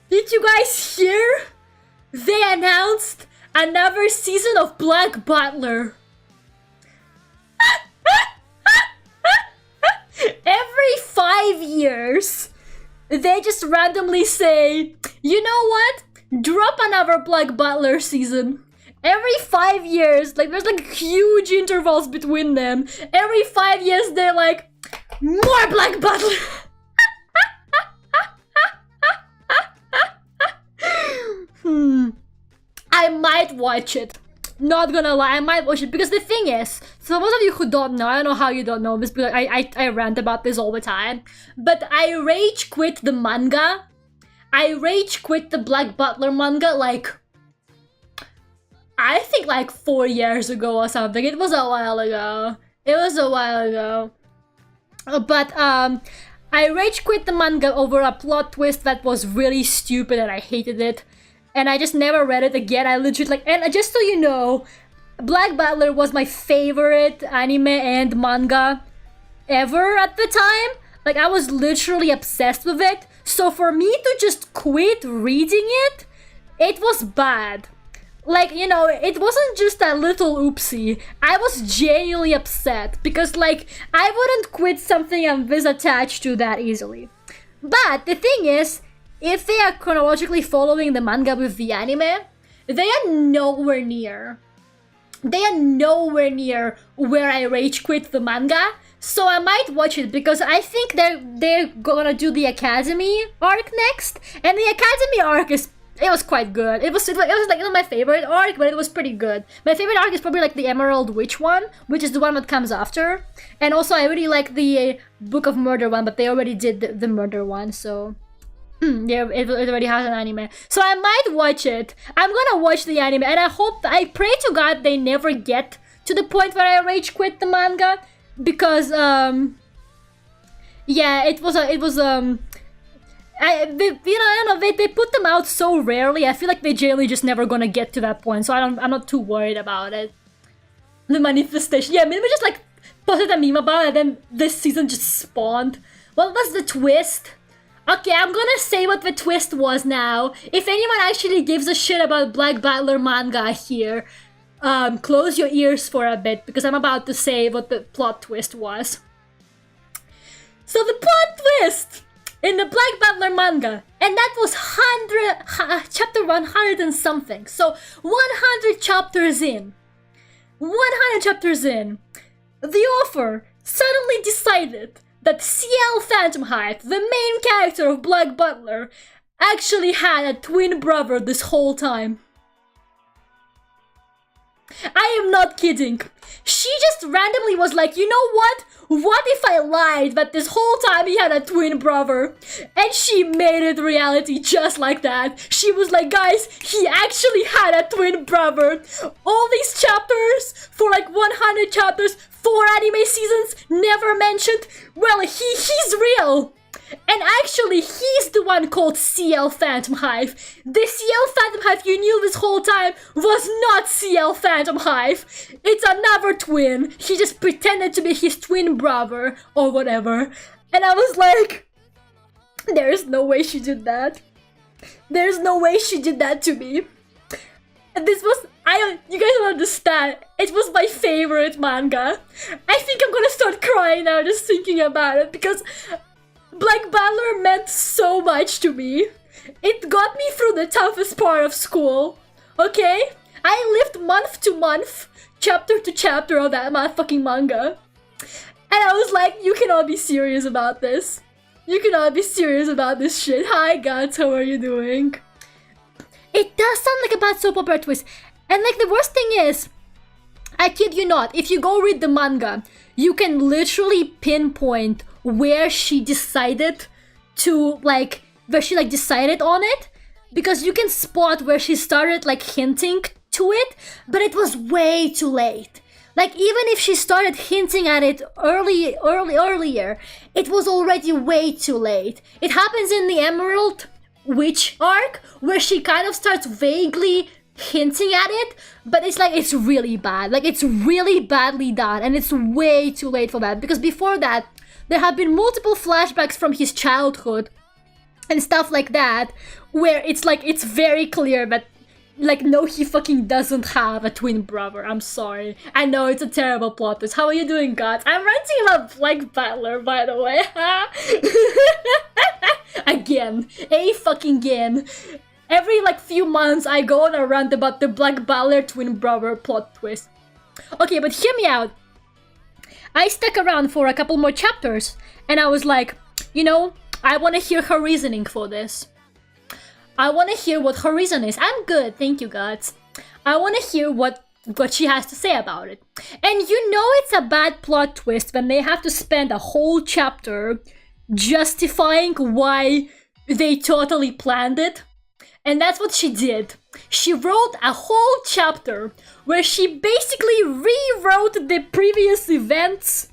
Did you guys hear? They announced another season of Black Butler. Every 5 years, they just randomly say, you know what? Drop another Black Butler season. Every 5 years, like there's like huge intervals between them. Every 5 years, they're like, more Black Butler. I might watch it. Not gonna lie, I might watch it because the thing is, so those of you who don't know, I don't know how you don't know this, because I rant about this all the time, but I rage quit the manga. I rage quit the Black Butler manga like, I think like 4 years ago or something. It was a while ago. But I rage quit the manga over a plot twist that was really stupid and I hated it. And I just never read it again. I legit like, and just so you know, Black Butler was my favorite anime and manga ever at the time. Like I was literally obsessed with it. So for me to just quit reading it, it was bad. Like, you know, it wasn't just a little oopsie. I was genuinely upset because like, I wouldn't quit something I'm this attached to that easily. But the thing is, if they are chronologically following the manga with the anime, they are nowhere near. They are nowhere near where I rage quit the manga. So I might watch it because I think they're gonna do the Academy arc next. And the Academy arc it was quite good. It was like not my favorite arc, but it was pretty good. My favorite arc is probably like the Emerald Witch one, which is the one that comes after. And also I really like the Book of Murder one, but they already did the murder one, so yeah, it already has an anime. So I might watch it. I'm gonna watch the anime, and I pray to God they never get to the point where I rage quit the manga, because yeah, I don't know, they put them out so rarely. I feel like they generally just never gonna get to that point, so I'm not too worried about it. The manifestation, yeah, maybe just like posted a meme about it, and then this season just spawned. What was the twist? Okay, I'm gonna say what the twist was now. If anyone actually gives a shit about Black Butler manga here, close your ears for a bit, because I'm about to say what the plot twist was. So the plot twist in the Black Butler manga, and that was chapter 100 and something. So 100 chapters in, the author suddenly decided that CL Phantomhive, the main character of Black Butler, actually had a twin brother this whole time. I am not kidding. She just randomly was like, you know what? What if I lied that this whole time he had a twin brother? And she made it reality just like that. She was like, guys, he actually had a twin brother. All these chapters, for like 100 chapters, 4 anime seasons, never mentioned. Well, he's real. And actually, he's the one called CL Phantom Hive. The CL Phantom Hive you knew this whole time was not CL Phantom Hive. It's another twin. He just pretended to be his twin brother or whatever. And I was like, there's no way she did that. There's no way she did that to me. And this was, you guys don't understand. It was my favorite manga. I think I'm gonna start crying now just thinking about it because Black Butler meant so much to me. It got me through the toughest part of school. Okay? I lived month to month, chapter to chapter of that motherfucking manga. And I was like, you cannot be serious about this. You cannot be serious about this shit. Hi, Guts, how are you doing? It does sound like a bad soap opera twist. And like the worst thing is, I kid you not, if you go read the manga, you can literally pinpoint where she decided to, like, where she like decided on it. Because you can spot where she started like hinting to it, but it was way too late. Like, even if she started hinting at it earlier, it was already way too late. It happens in the Emerald Witch arc, where she kind of starts vaguely hinting at it, but it's like, it's really bad. Like, it's really badly done, and it's way too late for that. Because before that, there have been multiple flashbacks from his childhood and stuff like that, where it's like, it's very clear that, like, no, he fucking doesn't have a twin brother. I'm sorry. I know it's a terrible plot twist. How are you doing, guys? I'm ranting about Black Butler, by the way. Again. Again. Every, like, few months, I go on a rant about the Black Butler twin brother plot twist. Okay, but hear me out. I stuck around for a couple more chapters, and I was like, you know, I want to hear her reasoning for this. I want to hear what her reason is. I'm good, thank you, gods. I want to hear what she has to say about it. And you know it's a bad plot twist when they have to spend a whole chapter justifying why they totally planned it. And that's what she did. She wrote a whole chapter where she basically rewrote the previous events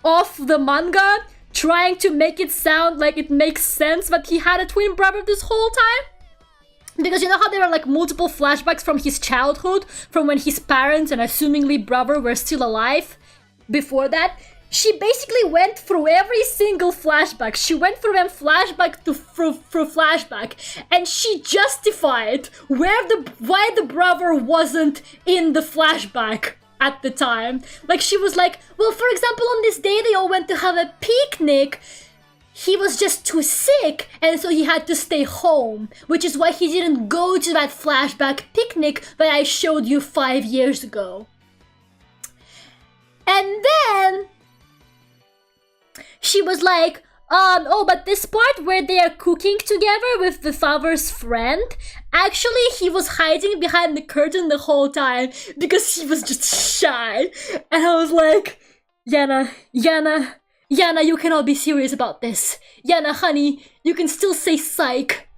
of the manga, trying to make it sound like it makes sense that he had a twin brother this whole time. Because you know how there are like multiple flashbacks from his childhood, from when his parents and assumingly brother were still alive before that? She basically went through every single flashback. She went through them flashback to through flashback, and she justified why the brother wasn't in the flashback at the time. Like, she was like, well, for example, on this day they all went to have a picnic. He was just too sick, and so he had to stay home, which is why he didn't go to that flashback picnic that I showed you 5 years ago. And then she was like, oh, but this part where they are cooking together with the father's friend, actually he was hiding behind the curtain the whole time because he was just shy. And I was like, Yana, you cannot be serious about this. Yana, honey, you can still say psych.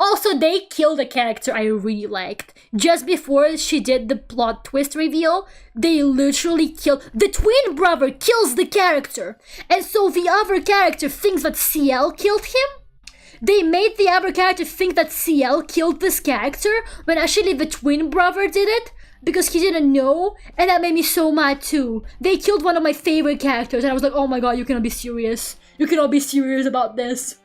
Also, they killed a character I really liked. Just before she did the plot twist reveal, they literally killed... The twin brother kills the character! And so the other character thinks that CL killed him? They made the other character think that CL killed this character, when actually the twin brother did it, because he didn't know, and that made me so mad too. They killed one of my favorite characters, and I was like, oh my god, you cannot be serious. You cannot be serious about this.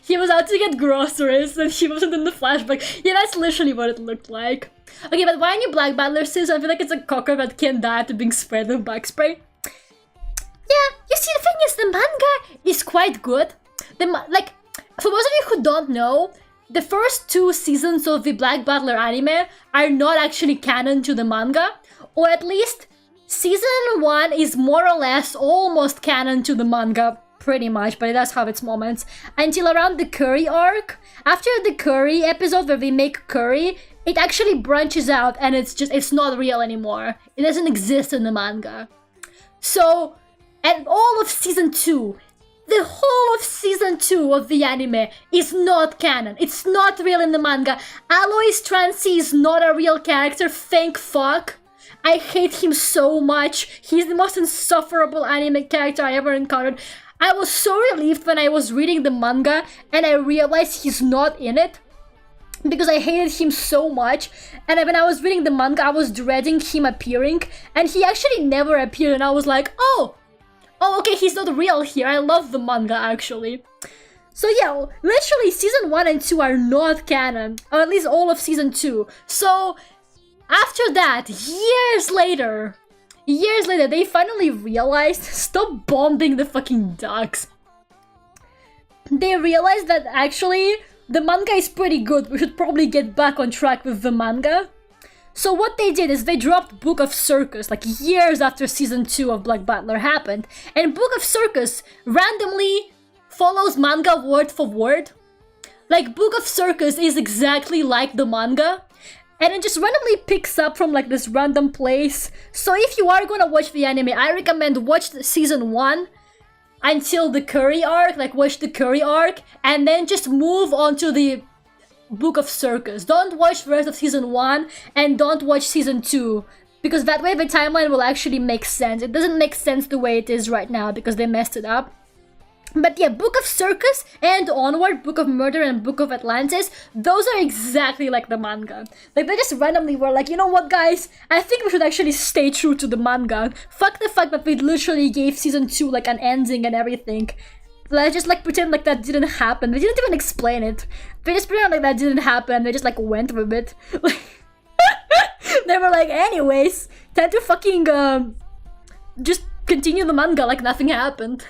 He was out to get groceries and he wasn't in the flashback. Yeah, that's literally what it looked like. Okay, but why aren't you Black Butler, sis? I feel like it's a cocker that can't die after being sprayed with bug spray. Yeah, you see, the thing is, the manga is quite good. Like, for those of you who don't know, the first 2 seasons of the Black Butler anime are not actually canon to the manga. Or at least, season 1 is more or less almost canon to the manga. Pretty much, but it does have its moments. Until around the curry arc. After the curry episode where they make curry, it actually branches out and it's not real anymore. It doesn't exist in the manga. So, and all of season 2, the whole of season 2 of the anime is not canon. It's not real in the manga. Alois Trancy is not a real character, thank fuck. I hate him so much. He's the most insufferable anime character I ever encountered. I was so relieved when I was reading the manga and I realized he's not in it, because I hated him so much. And when I was reading the manga, I was dreading him appearing, and he actually never appeared, and I was like, oh, okay, he's not real here. I love the manga, actually. So yeah, literally season 1 and 2 are not canon, or at least all of season 2. So after that, years later, they finally realized, stop bombing the fucking ducks. They realized that actually the manga is pretty good. We should probably get back on track with the manga. So what they did is they dropped Book of Circus like years after season 2 of Black Butler happened. And Book of Circus randomly follows manga word for word. Like, Book of Circus is exactly like the manga. And it just randomly picks up from like this random place. So if you are gonna watch the anime, I recommend watch the season 1 until the Curry arc, like watch the Curry arc, and then just move on to the Book of Circus. Don't watch the rest of season 1 and don't watch season 2, because that way the timeline will actually make sense. It doesn't make sense the way it is right now because they messed it up. But yeah, Book of Circus and onward, Book of Murder and Book of Atlantis, those are exactly like the manga. Like, they just randomly were like, you know what, guys? I think we should actually stay true to the manga. Fuck the fact that we literally gave season 2 like an ending and everything. Let's just like pretend like that didn't happen. They didn't even explain it. They just pretend like that didn't happen. They just like went with it. They were like, anyways, time to fucking just continue the manga like nothing happened.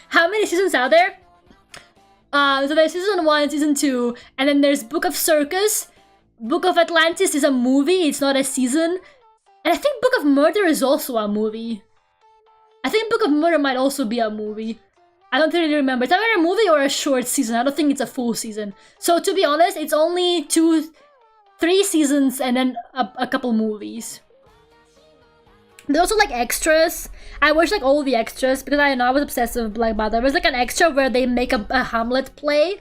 How many seasons are there? So there's season 1, season 2, and then there's Book of Circus. Book of Atlantis is a movie, it's not a season. And I think Book of Murder is also a movie. I think Book of Murder might also be a movie. I don't really remember. It's either a movie or a short season. I don't think it's a full season. So to be honest, it's only 3 seasons and then a couple movies. There's also like extras. I watched like all the extras because I know I was obsessed with Black Butler. There's like an extra where they make a Hamlet play.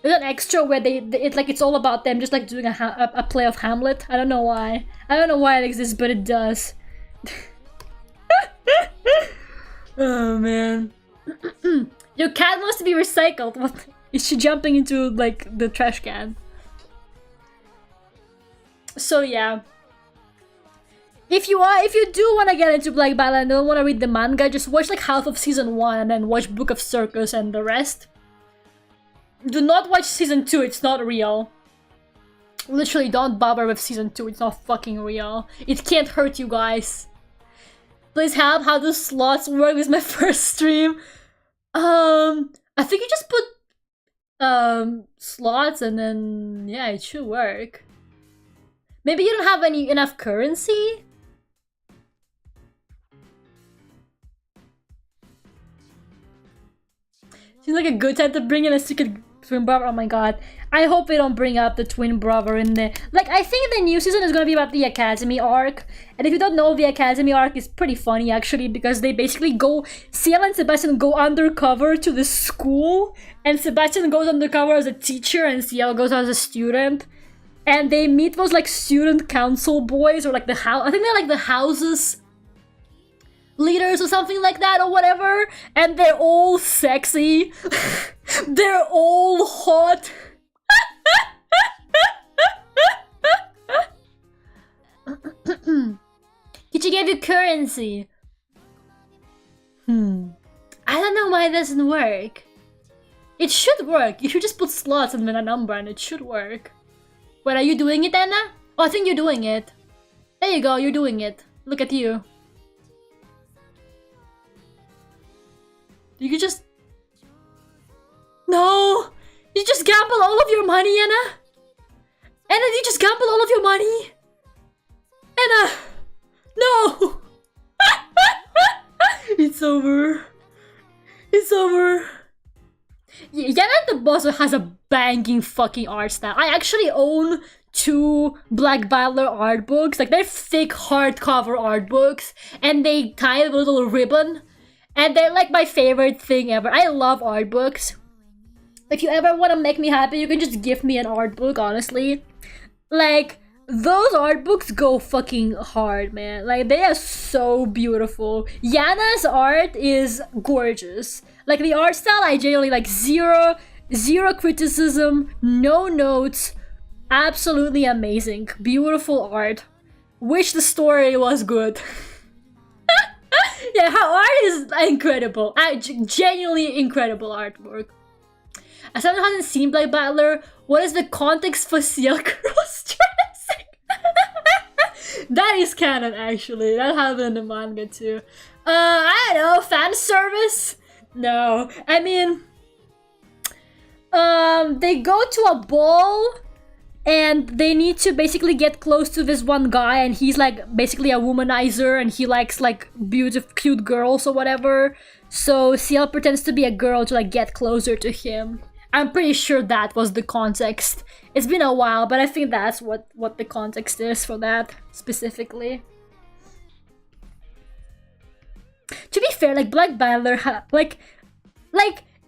There's an extra where it's all about them just like doing a play of Hamlet. I don't know why. I don't know why it exists, but it does. Oh man. Your cat wants to be recycled. What? Is she jumping into like the trash can? So yeah. If you do want to get into Black Butler and don't want to read the manga, just watch like half of season 1 and then watch Book of Circus and the rest. Do not watch season 2, it's not real. Literally, don't bother with season 2, it's not fucking real. It can't hurt you guys. Please help, how do slots work? This is my first stream. I think you just put slots and then yeah, it should work. Maybe you don't have enough currency? Seems like a good time to bring in a secret twin brother. Oh my god. I hope they don't bring up the twin brother in there. Like, I think the new season is gonna be about the Academy arc. And if you don't know, the Academy arc is pretty funny actually, because they basically go... Ciel and Sebastian go undercover to the school. And Sebastian goes undercover as a teacher and Ciel goes as a student. And they meet those like student council boys or like the house... I think they're like the houses leaders or something like that or whatever, and they're all sexy. They're all hot. Did you give you currency? I don't know why it doesn't work. It should work. You should just put slots and then a number and it should work. Wait, are you doing it, Anna? Oh, I think you're doing it. There you go, you're doing it. Look at you. You could just... No! You just gamble all of your money, Anna! Anna, you just gamble all of your money! Anna! No! It's over. It's over. Yana the Boss has a banging fucking art style. I actually own 2 Black Butler art books. Like, they're thick hardcover art books. And they tie it with a little ribbon. And they're like my favorite thing ever. I love art books. If you ever want to make me happy, you can just give me an art book, honestly. Like, Those art books go fucking hard, man. Like, they are so beautiful. Yana's art is gorgeous. Like, the art style, I genuinely like zero criticism, no notes, absolutely amazing. Beautiful art. Wish the story was good. Yeah, her art is incredible. Genuinely incredible artwork. As someone who hasn't seen Black Battler, what is the context for CL cross-dressing? That is canon, actually. That happened in the manga too. I don't know, fan service? No. I mean, they go to a ball and they need to basically get close to this one guy, and he's like basically a womanizer and he likes like beautiful, cute girls or whatever. So CL pretends to be a girl to like get closer to him. I'm pretty sure that was the context. It's been a while, but I think that's what the context is for that specifically. To be fair, like Black Battler like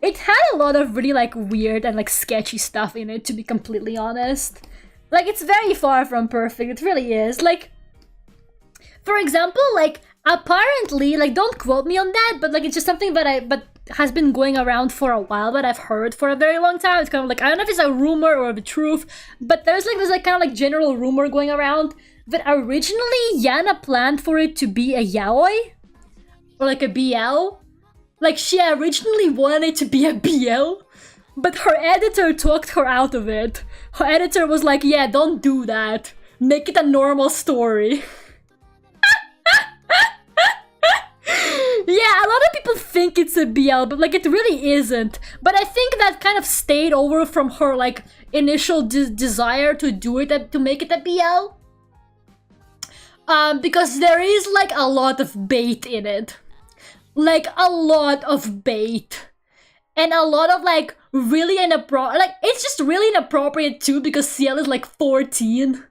it had a lot of really like weird and like sketchy stuff in it, to be completely honest. Like, it's very far from perfect, it really is. Like, for example, like apparently, like, don't quote me on that, but like it's just something that has been going around for a while, but I've heard for a very long time. It's kind of like, I don't know if it's a rumor or the truth, but there's like kind of like general rumor going around that originally Yana planned for it to be a yaoi or like a BL. Like, she originally wanted it to be a BL, but her editor talked her out of it. Her editor was like, yeah, don't do that. Make it a normal story. Yeah, a lot of people think it's a BL, but like it really isn't. But I think that kind of stayed over from her like initial desire to do it, to make it a BL. Because there is like a lot of bait in it. Like a lot of bait. And a lot of like really inappropriate, like it's just really inappropriate too, because CL is like 14.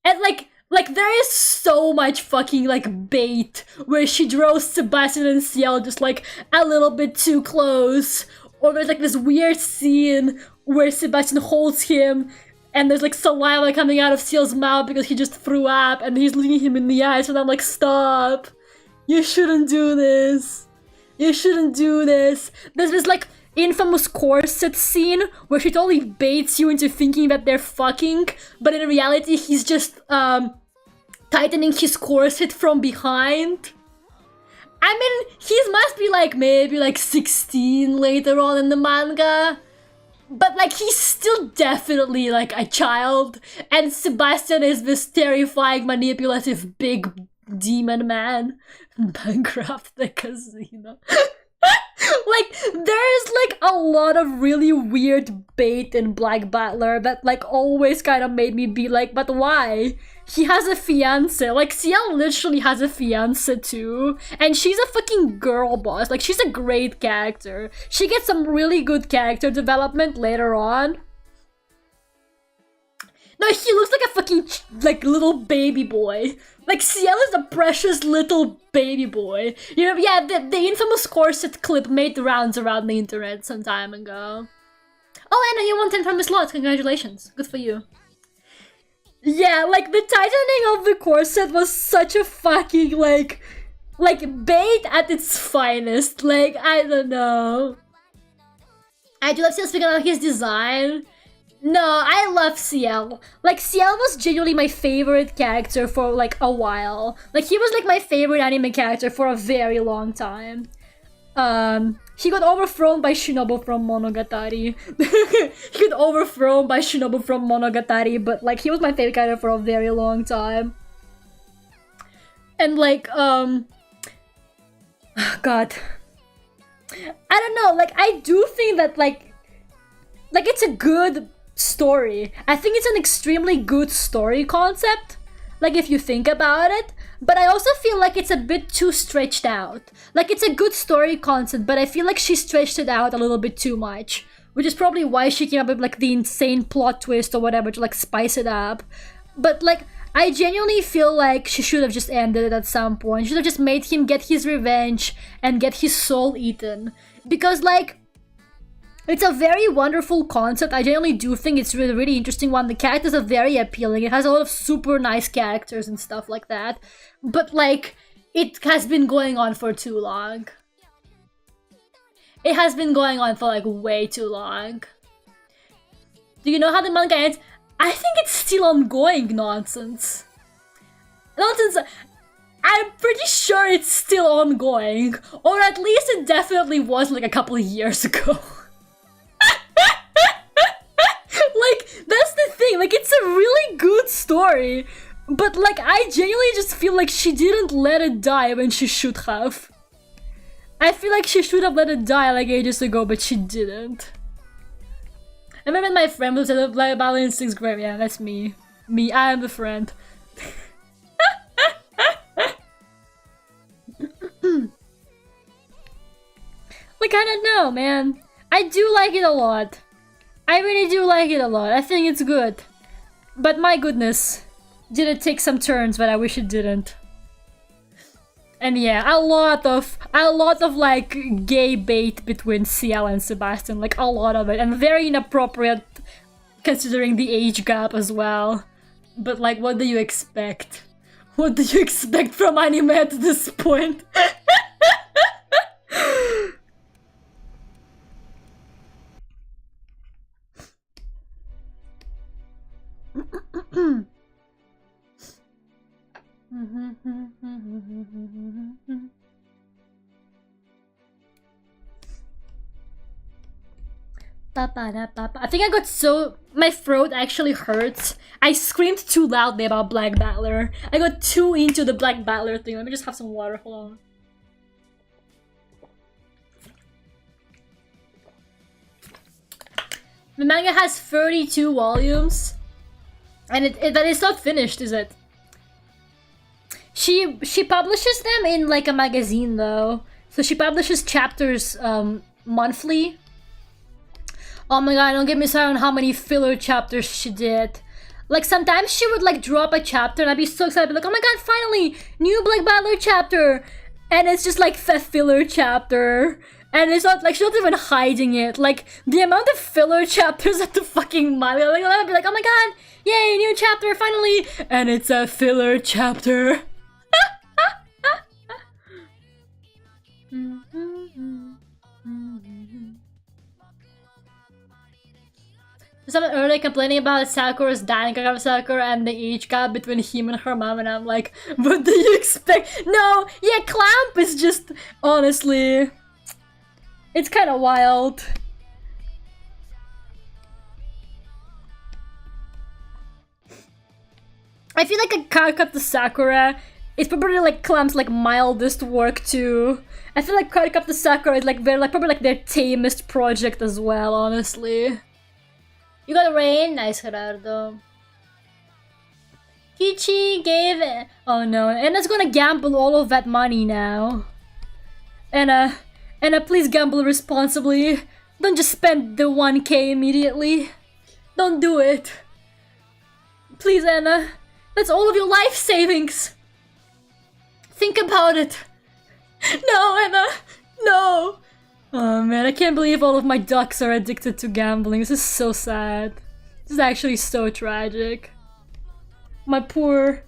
And like there is so much fucking like bait where she draws Sebastian and CL just like a little bit too close. Or there's like this weird scene where Sebastian holds him and there's like saliva coming out of CL's mouth because he just threw up and he's looking him in the eyes, and I'm like, stop. You shouldn't do this. You shouldn't do this. There's this like infamous corset scene where she totally baits you into thinking that they're fucking, but in reality he's just tightening his corset from behind. I mean, he must be like maybe like 16 later on in the manga, but like he's still definitely like a child, and Sebastian is this terrifying, manipulative, big demon man. Bankrupt the casino. Like, there's like a lot of really weird bait in Black Battler that like always kind of made me be like, but why? He has a fiance. Like, CL literally has a fiance too, and she's a fucking girl boss. Like, she's a great character. She gets some really good character development later on. No, he looks like a fucking like little baby boy. Like, CL is a precious little baby boy. You know, yeah, the infamous corset clip made the rounds around the internet some time ago. Oh, Anna, you won 10 from the slots. Congratulations. Good for you. Yeah, like, the tightening of the corset was such a fucking, like bait at its finest. Like, I don't know. I do love CL speaking about his design. No, I love CL. Like, CL was genuinely my favorite character for, like, a while. Like, he was, like, my favorite anime character for a very long time. He got overthrown by Shinobu from Monogatari. He got overthrown by Shinobu from Monogatari, but, like, he was my favorite character for a very long time. And, like, God. I don't know, like, I do think that, like, it's a good story. I think it's an extremely good story concept, like, if you think about it, but I also feel like it's a bit too stretched out. Like, it's a good story concept, but I feel like she stretched it out a little bit too much, which is probably why she came up with, like, the insane plot twist or whatever to, like, spice it up. But, like, I genuinely feel like she should have just ended it at some point. She should have just made him get his revenge and get his soul eaten. Because, like, It's a very wonderful concept. I genuinely do think it's really, really interesting one. The characters are very appealing. It has a lot of super nice characters and stuff like that. But, like, it has been going on for too long. It has been going on for, like, way too long. Do you know how the manga ends? I think it's still ongoing nonsense. Nonsense. I'm pretty sure it's still ongoing. Or at least it definitely was, like, a couple of years ago. Like, that's the thing, like, it's a really good story, but, like, I genuinely just feel like she didn't let it die when she should have. I feel like she should have let it die, like, ages ago, but she didn't. I remember my friend was at Black Battle in 6th grade. Yeah, that's me. Me, I am the friend. Like, I don't know, man. I do like it a lot. I really do like it a lot. I think it's good. But my goodness, did it take some turns, but I wish it didn't. And yeah, a lot of like gay bait between Ciel and Sebastian, like a lot of it, and very inappropriate considering the age gap as well. But like, what do you expect? What do you expect from anime at this point? I think I got so... my throat actually hurts. I screamed too loudly about Black Battler. I got too into the Black Battler thing. Let me just have some water, hold on. The manga has 32 volumes. And that is not finished, is it? She publishes them in like a magazine though. So she publishes chapters monthly. Oh my god, don't get me started on how many filler chapters she did. Like sometimes she would like drop a chapter and I'd be so excited, like, oh my god, finally! New Black Battler chapter! And it's just like a filler chapter. And it's not like, she's not even hiding it. Like, the amount of filler chapters at the fucking manga, like, I'd be like, oh my god, yay, new chapter, finally! And it's a filler chapter. Someone earlier complaining about Sakura's dying of Sakura and the age gap between him and her mom, and I'm like, what do you expect? No, yeah, Clamp is just, honestly, it's kind of wild. I feel like a Card Captor Sakura is probably like Clamp's like mildest work too. I feel like Card Captor Sakura is like probably like their tamest project as well, honestly. You got rain? Nice, Gerardo. Kichi gave it. Oh no, Anna's gonna gamble all of that money now. Anna, please gamble responsibly. Don't just spend the 1K immediately. Don't do it. Please, Anna. That's all of your life savings. Think about it. No, Anna. No. Oh man, I can't believe all of my ducks are addicted to gambling. This is so sad. This is actually so tragic. My poor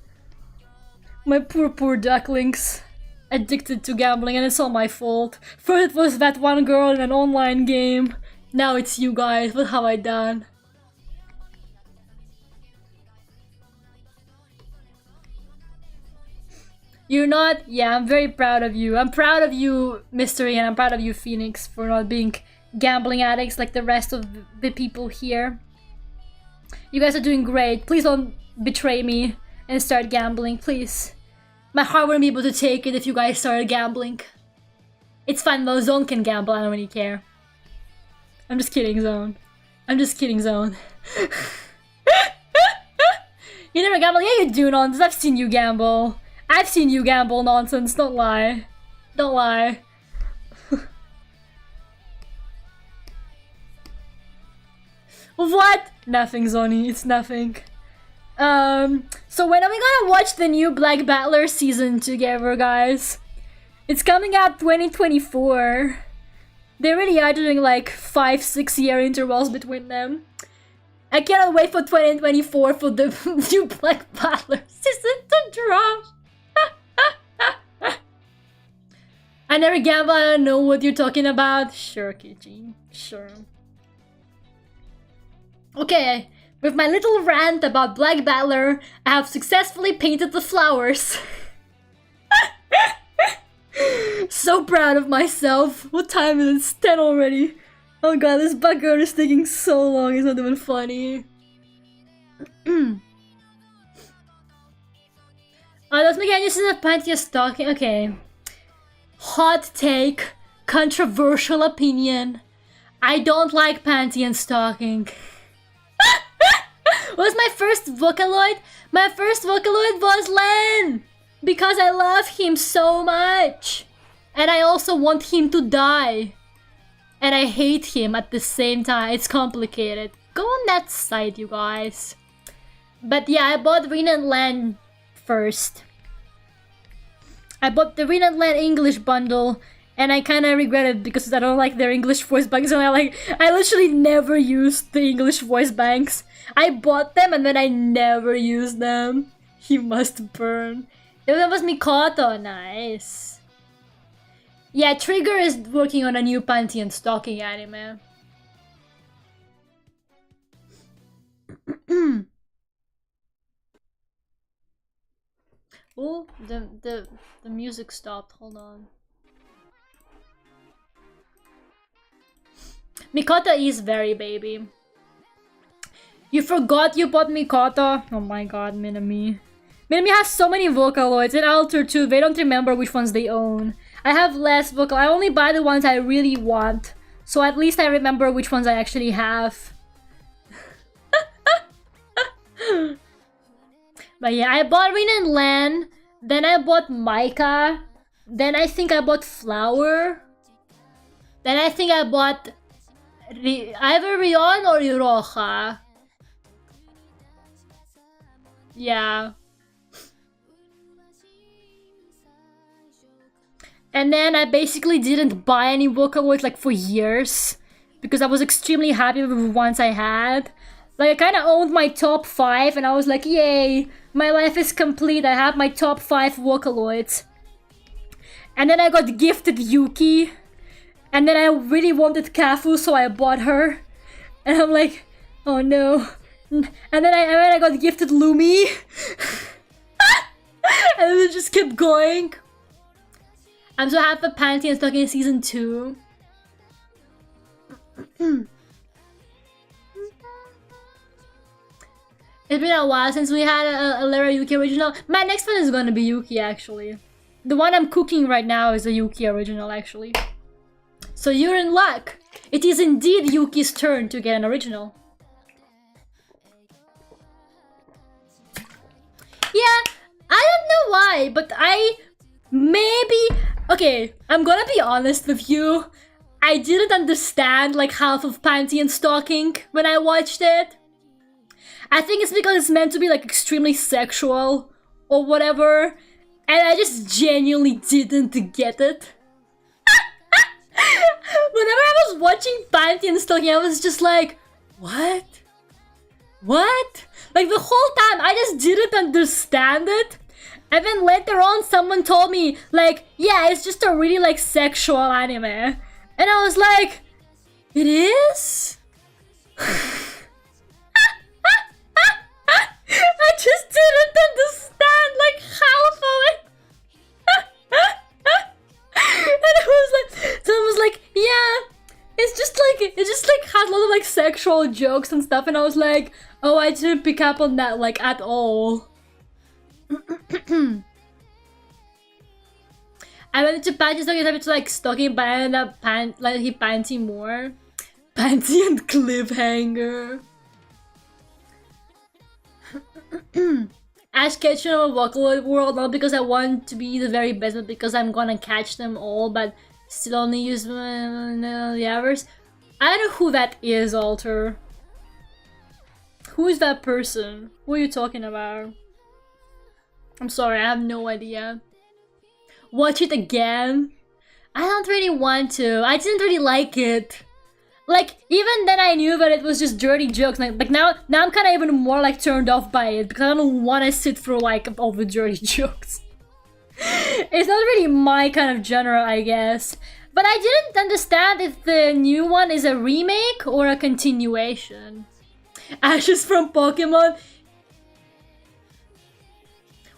ducklings. Addicted to gambling, and it's all my fault. First it was that one girl in an online game. Now it's you guys. What have I done? You're not? Yeah, I'm very proud of you. I'm proud of you, Mystery, and I'm proud of you, Phoenix, for not being gambling addicts like the rest of the people here. You guys are doing great. Please don't betray me and start gambling, please. My heart wouldn't be able to take it if you guys started gambling. It's fine though, Zone can gamble, I don't really care. I'm just kidding, Zone. I'm just kidding, Zone. You never gamble? Yeah, you do, nonsense. I've seen you gamble. I've seen you gamble, nonsense. Don't lie. Don't lie. What? Nothing, Zoni. It's nothing. So when are we gonna watch the new Black Battler season together, guys? It's coming out 2024. They really are doing like 5-6 year intervals between them. I cannot wait for 2024 for the new Black Butler season to drop. I never gamble, I don't know what you're talking about. Sure, Kitchi, sure. Okay, with my little rant about Black Battler, I have successfully painted the flowers. So proud of myself. What time is it? It's 10 already. Oh god, this background is taking so long, it's not even funny. Oh, that's my guy, this is a panty stocking. Okay. Hot take, controversial opinion. I don't like panty and stocking. What was my first Vocaloid? My first Vocaloid was Len! Because I love him so much. And I also want him to die. And I hate him at the same time. It's complicated. Go on that site, you guys. But yeah, I bought Rin and Len first. I bought the Rin and Len English bundle. And I kind of regret it because I don't like their English voice banks. And I literally never used the English voice banks. I bought them and then I never used them. He must burn. That was Mikoto, nice. Yeah, Trigger is working on a new panty and stocking anime. Oh, the music stopped. Hold on. Mikoto is very baby. You forgot you bought Mikoto? Oh my god, Minami. Minami has so many Vocaloids, and Alter too. They don't remember which ones they own. I have less Vocal. I only buy the ones I really want. So at least I remember which ones I actually have. But yeah, I bought Rin and Len. Then I bought Micah. Then I think I bought Flower. Then I think I bought either Rion or Iroha. Yeah. And then I basically didn't buy any Vocaloids like for years. Because I was extremely happy with the ones I had. Like I kind of owned my top 5 and I was like, yay, my life is complete. I have my top 5 Vocaloids. And then I got gifted Yuki. And then I really wanted Kafu, so I bought her. And I'm like, oh no. And then I got gifted Lumi. And then it just kept going. I'm so happy for Panty and Stocking Season 2. It's been a while since we had a Lera Yuki original. My next one is gonna be Yuki, actually. The one I'm cooking right now is a Yuki original, actually. So you're in luck. It is indeed Yuki's turn to get an original. Yeah, I don't know why, but okay, I'm gonna be honest with you. I didn't understand like half of Panty and Stocking when I watched it. I think it's because it's meant to be like extremely sexual or whatever. And I just genuinely didn't get it. Whenever I was watching Panty and Stocking, I was just like, what? What? Like the whole time, I just didn't understand it. And then later on, someone told me, like, yeah, it's just a really, like, sexual anime. And I was like, it is? I just didn't understand, like, half of it. And I was like, someone was like, yeah, it just had a lot of, like, sexual jokes and stuff. And I was like, oh, I didn't pick up on that, like, at all. I went to Panty Stocking to like Stocking, but I ended up he Panty more. Panty and Cliffhanger. Ash Ketchum of Vocaloid World, not because I want to be the very best, but because I'm gonna catch them all, but still only use the hours. I don't know who that is, Alter. Who is that person? Who are you talking about? I'm sorry, I have no idea. Watch it again? I don't really want to. I didn't really like it. Like, even then I knew that it was just dirty jokes. Like now I'm kind of even more like turned off by it because I don't want to sit through like all the dirty jokes. It's not really my kind of genre, I guess. But I didn't understand if the new one is a remake or a continuation. Ashes from Pokemon.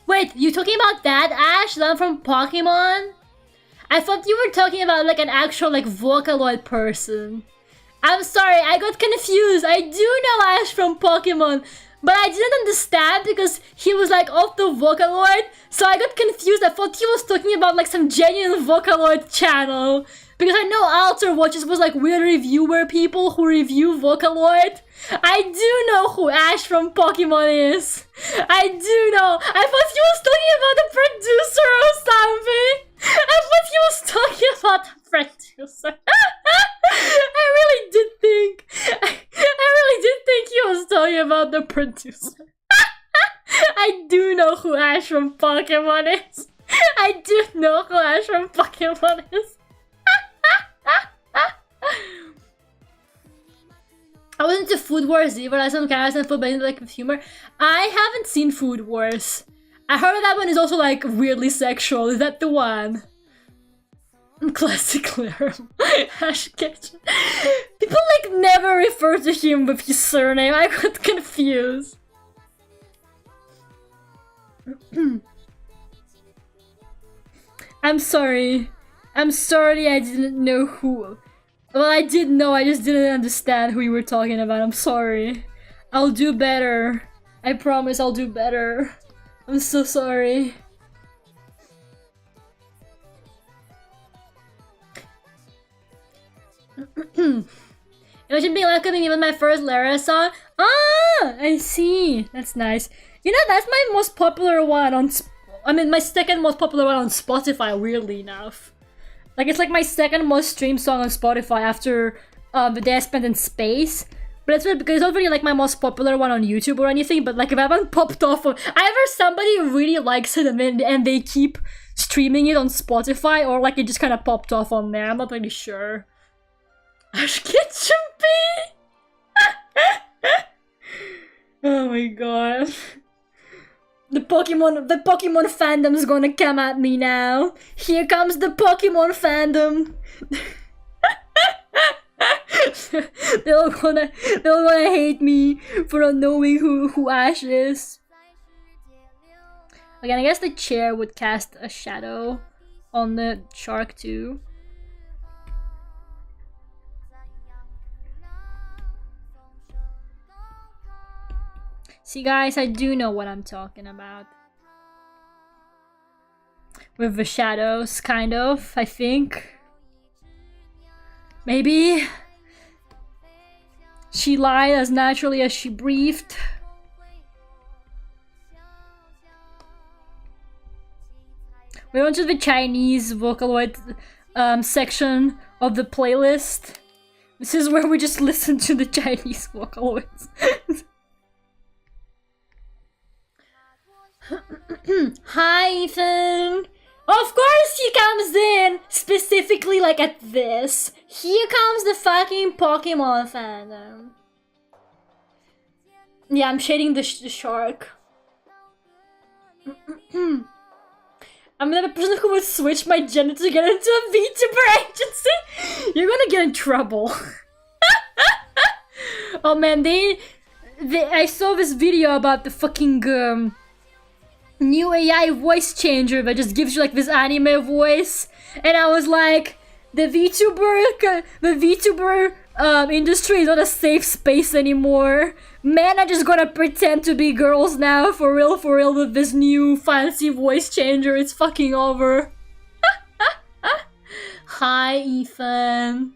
Wait, you talking about that Ash? That from Pokemon? I thought you were talking about like an actual like Vocaloid person. I'm sorry, I got confused. I do know Ash from Pokemon, but I didn't understand because he was like off the Vocaloid, so I got confused. I thought he was talking about like some genuine Vocaloid channel. Because I know Alter Watches was like weird reviewer people who review Vocaloid. I do know who Ash from Pokemon is. I do know. I thought he was talking about the producer or something. I thought he was talking about the producer. I really did think he was talking about the producer. I do know who Ash from Pokemon is. I do know who Ash from Pokemon is. I wasn't into Food Wars either. I some characters and food, but I didn't like with humor. I haven't seen Food Wars. I heard that one is also like weirdly sexual. Is that the one? Classic Lera. Ash Ketchum. People like never refer to him with his surname. I got confused. I'm sorry. I'm sorry I didn't know who. Well, I did know, I just didn't understand who you were talking about. I'm sorry. I'll do better. I promise I'll do better. I'm so sorry. Imagine being welcoming me with my first Lera song. Ah, I see. That's nice. You know, that's my most popular one on... my second most popular one on Spotify, weirdly enough. Like, it's like my second most streamed song on Spotify after The Day I Spent in Space. But it's weird because it's not really like my most popular one on YouTube or anything, but like if I haven't popped off of... Either somebody really likes it and they keep streaming it on Spotify, or like it just kind of popped off on there. I'm not really sure. Ash Ketchum Oh my god. The Pokemon fandom's gonna come at me now. Here comes the Pokemon fandom. they're gonna hate me for not knowing who Ash is. Again, I guess the chair would cast a shadow on the shark too. See guys, I do know what I'm talking about. With the shadows, kind of, I think. Maybe. She lied as naturally as she breathed. We're on to the Chinese Vocaloid section of the playlist. This is where we just listen to the Chinese Vocaloids. Hi, Ethan! Of course he comes in! Specifically, like, at this. Here comes the fucking Pokemon fandom. Yeah, I'm shading the shark. I'm the person who would switch my gender to get into a VTuber agency! You're gonna get in trouble. Oh man, I saw this video about the fucking, new AI voice changer that just gives you like this anime voice, and I was like, the VTuber industry is not a safe space anymore. Men are just gonna pretend to be girls now, for real, with this new fancy voice changer. It's fucking over. Hi, Ethan.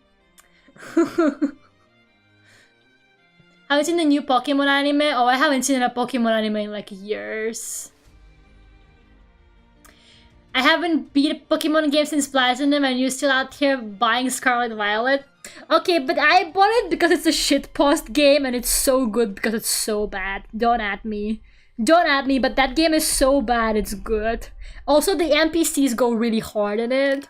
Haven't seen the new Pokemon anime? Oh, I haven't seen a Pokemon anime in like years. I haven't beat a Pokemon game since Platinum, and you're still out here buying Scarlet Violet. Okay, but I bought it because it's a shitpost game, and it's so good because it's so bad. Don't at me. Don't at me, but that game is so bad, it's good. Also, the NPCs go really hard in it.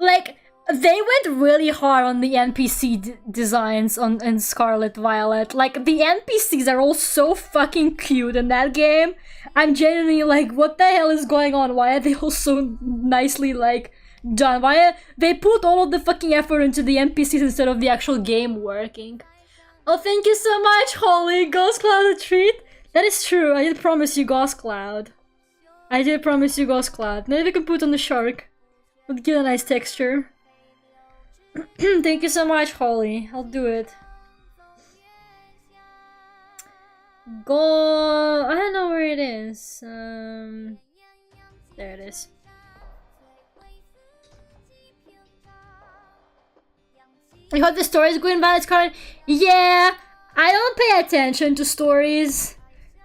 Like, they went really hard on the NPC designs in Scarlet Violet. Like, the NPCs are all so fucking cute in that game. I'm genuinely like, what the hell is going on? Why are they all so nicely, like, done? Why they put all of the fucking effort into the NPCs instead of the actual game working? Oh, thank you so much, Holly. Ghost Cloud a treat? That is true. I did promise you Ghost Cloud. I did promise you Ghost Cloud. Maybe we can put on the shark. Would give a nice texture. Thank you so much, Holly. I'll do it. Go. I don't know where it is. There it is. You heard the stories going by its card? Yeah, I don't pay attention to stories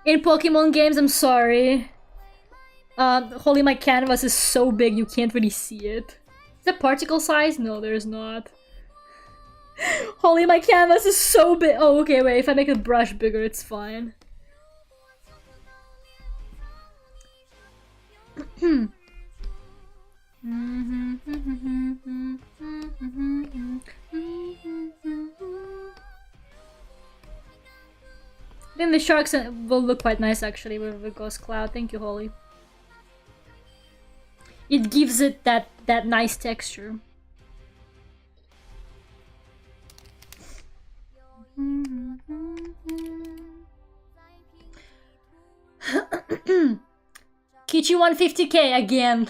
in Pokemon games. I'm sorry. Holly, my canvas is so big you can't really see it. Is it particle size? No, there's not. Holly, my canvas is so big. Oh, okay, wait. If I make the brush bigger, it's fine. I think the sharks will look quite nice actually with the Ghost Cloud. Thank you, Holly. It gives it that nice texture. Kichi 150k again.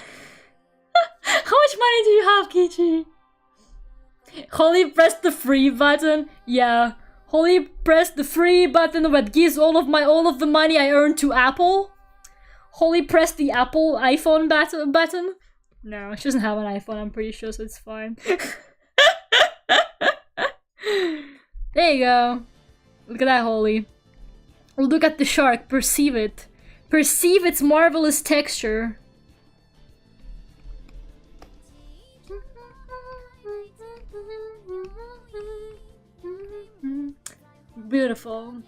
How much money do you have, Kichi? Holly pressed the free button. Yeah, Holly pressed the free button that gives all of the money I earned to Apple. Holly pressed the Apple iPhone button. No, she doesn't have an iPhone, I'm pretty sure, so it's fine. There you go. Look at that, Holly. Look at the shark. Perceive it. Perceive its marvelous texture. Beautiful.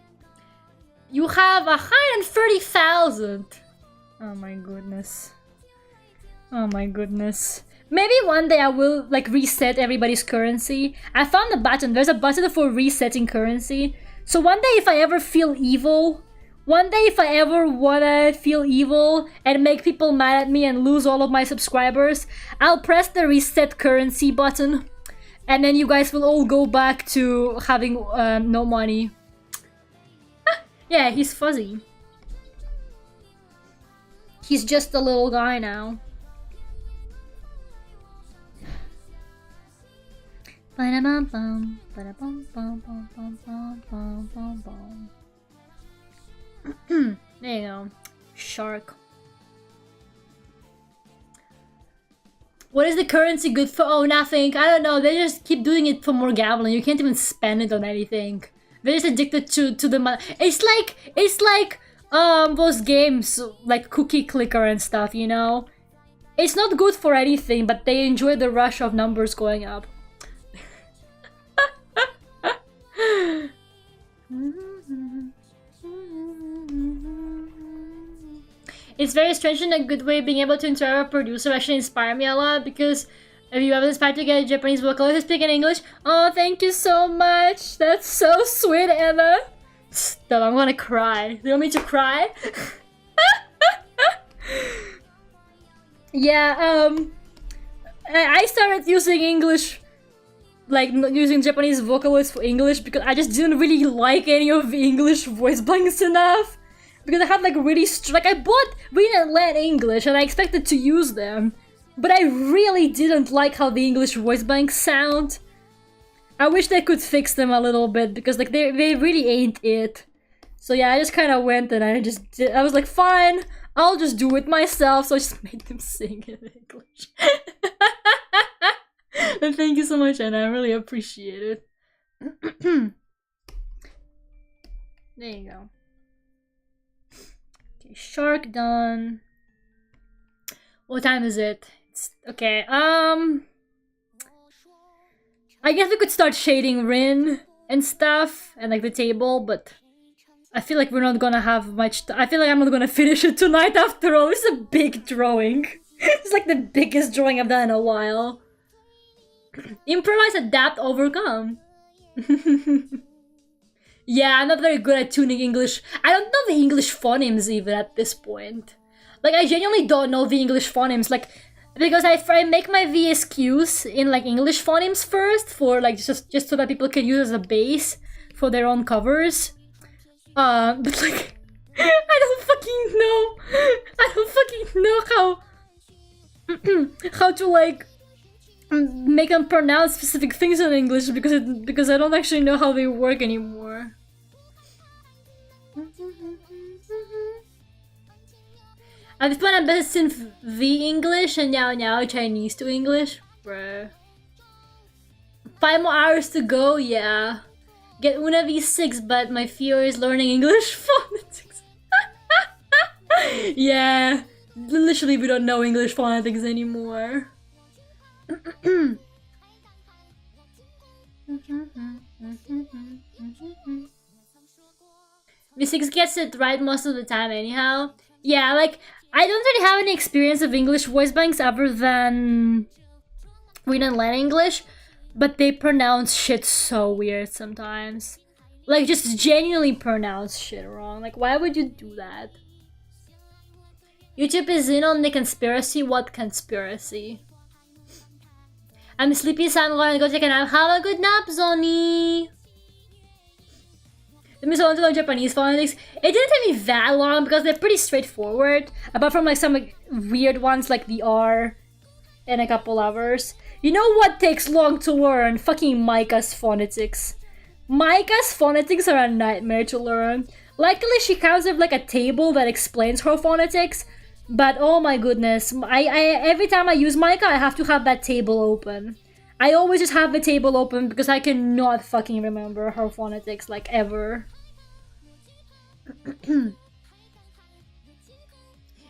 You have 130,000. Oh my goodness. Oh my goodness. Maybe one day I will like reset everybody's currency. I found a button. There's a button for resetting currency. So one day if I ever feel evil, one day if I ever wanna feel evil and make people mad at me and lose all of my subscribers, I'll press the reset currency button. And then you guys will all go back to having no money. Yeah, he's fuzzy. He's just a little guy now. There you go. Shark. What is the currency good for? Oh, nothing. I don't know. They just keep doing it for more gambling. You can't even spend it on anything. They're just addicted to the money. It's like those games like Cookie Clicker and stuff, you know? It's not good for anything, but they enjoy the rush of numbers going up. It's very strange in a good way. Being able to interact with a producer actually inspired me a lot, because if you ever inspired to get a Japanese vocalist to speak in English, oh, thank you so much. That's so sweet, Emma. Stop, I'm gonna cry. Do you want me to cry? Yeah, I started using English, like using Japanese vocalists for English, because I just didn't really like any of the English voice banks enough. Because I had like really like I bought Read and Learn English and I expected to use them, but I really didn't like how the English voice banks sound. I wish they could fix them a little bit, because like they really ain't it. So yeah, I just kind of went and I was like, fine, I'll just do it myself. So I just made them sing in English. And thank you so much, Anna. I really appreciate it. There you go. Okay, shark done. What time is it? It's okay. I guess we could start shading Rin and stuff and like the table, but I feel like we're not gonna have much. I feel like I'm not gonna finish it tonight after all. This is a big drawing. It's like the biggest drawing I've done in a while. Improvise, adapt, overcome. Yeah, I'm not very good at tuning English. I don't know the English phonemes even at this point. Like, I genuinely don't know the English phonemes. Like, because I make my VSQs in like English phonemes first for like just so that people can use as a base for their own covers. But like, I don't fucking know. I don't fucking know how to like make them pronounce specific things in English because I don't actually know how they work anymore. At this point, I'm better since V English and now Chinese to English, bruh. 5 more hours to go, yeah. Get Una V6, but my fear is learning English phonetics. Yeah, literally we don't know English phonetics anymore. V6 gets it right most of the time anyhow. Yeah, like, I don't really have any experience of English voice banks other than Read and Learn English, but they pronounce shit so weird sometimes. Like, just genuinely pronounce shit wrong. Like, why would you do that? YouTube is in on the conspiracy. What conspiracy? I'm sleepy, so I'm gonna go take a nap. Have a good nap, Zoni! Let me so to learn Japanese phonetics. It didn't take me that long because they're pretty straightforward. Apart from like some like, weird ones like the R and a couple others. You know what takes long to learn? Fucking Micah's phonetics. Micah's phonetics are a nightmare to learn. Luckily she comes with like a table that explains her phonetics. But oh my goodness, I every time I use Micah I have to have that table open. I always just have the table open because I cannot fucking remember her phonetics, like, ever. Gumi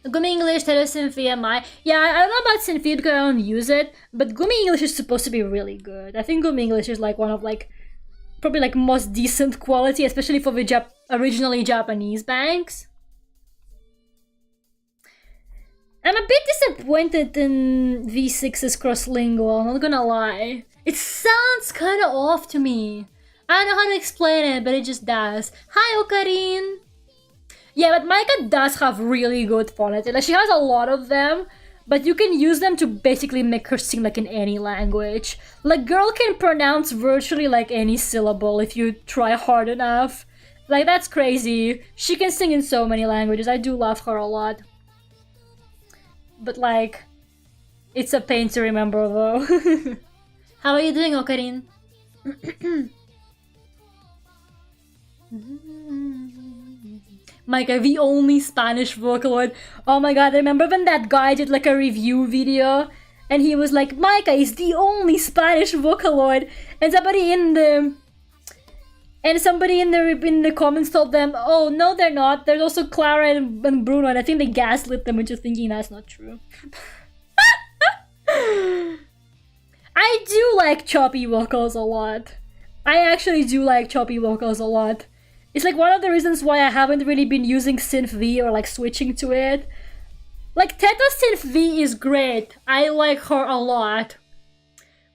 English, Tero Synthia, Mai. Yeah, I don't know about Synthia because I don't use it, but Gumi English is supposed to be really good. I think Gumi English is like one of like, probably like most decent quality, especially for the originally Japanese banks. I'm a bit disappointed in V6's cross-lingual, I'm not gonna lie. It sounds kinda off to me. I don't know how to explain it, but it just does. Hi, Ocarine! Yeah, but Micah does have really good phonetics. Like, she has a lot of them, but you can use them to basically make her sing like in any language. Like, girl can pronounce virtually like any syllable if you try hard enough. Like, that's crazy. She can sing in so many languages. I do love her a lot. But like, it's a pain to remember though. How are you doing, Ocarine? Micah, the only Spanish Vocaloid. Oh my god, I remember when that guy did like a review video and he was like, Micah is the only Spanish Vocaloid, and somebody in the comments told them, oh no they're not, there's also Clara and Bruno, and I think they gaslit them into thinking that's not true. I do like choppy vocals a lot. I actually do like choppy vocals a lot. It's like one of the reasons why I haven't really been using Synth V or like switching to it. Like, Teta Synth V is great, I like her a lot.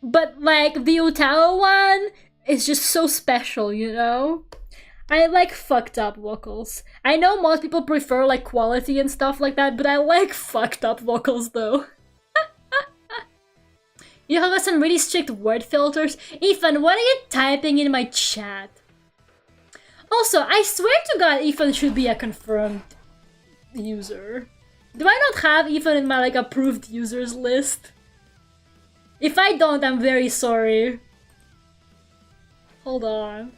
But like, the Utao one is just so special, you know? I like fucked up vocals. I know most people prefer like quality and stuff like that, but I like fucked up vocals though. You have some really strict word filters. Ethan, what are you typing in my chat? Also, I swear to god Ethan should be a confirmed user. Do I not have Ethan in my like approved users list? If I don't, I'm very sorry. Hold on.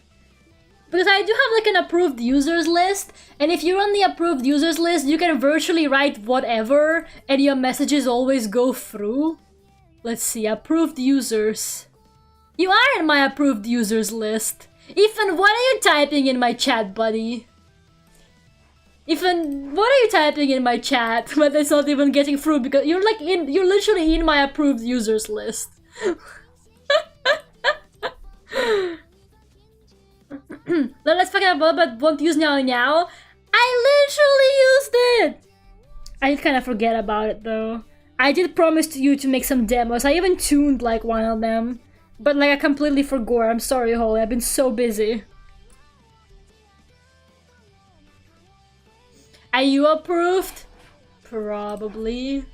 Because I do have like an approved users list, and if you're on the approved users list, you can virtually write whatever, and your messages always go through. Let's see, approved users. You are in my approved users list. Ethan, what are you typing in my chat, buddy? Ethan, what are you typing in my chat? But it's not even getting through because you're like you're literally in my approved users list. Let's forget about won't use now. I literally used it! I kind of forget about it though. I did promise to you to make some demos. I even tuned like one of them. But like I completely forgot. I'm sorry, Holly. I've been so busy. Are you approved? Probably.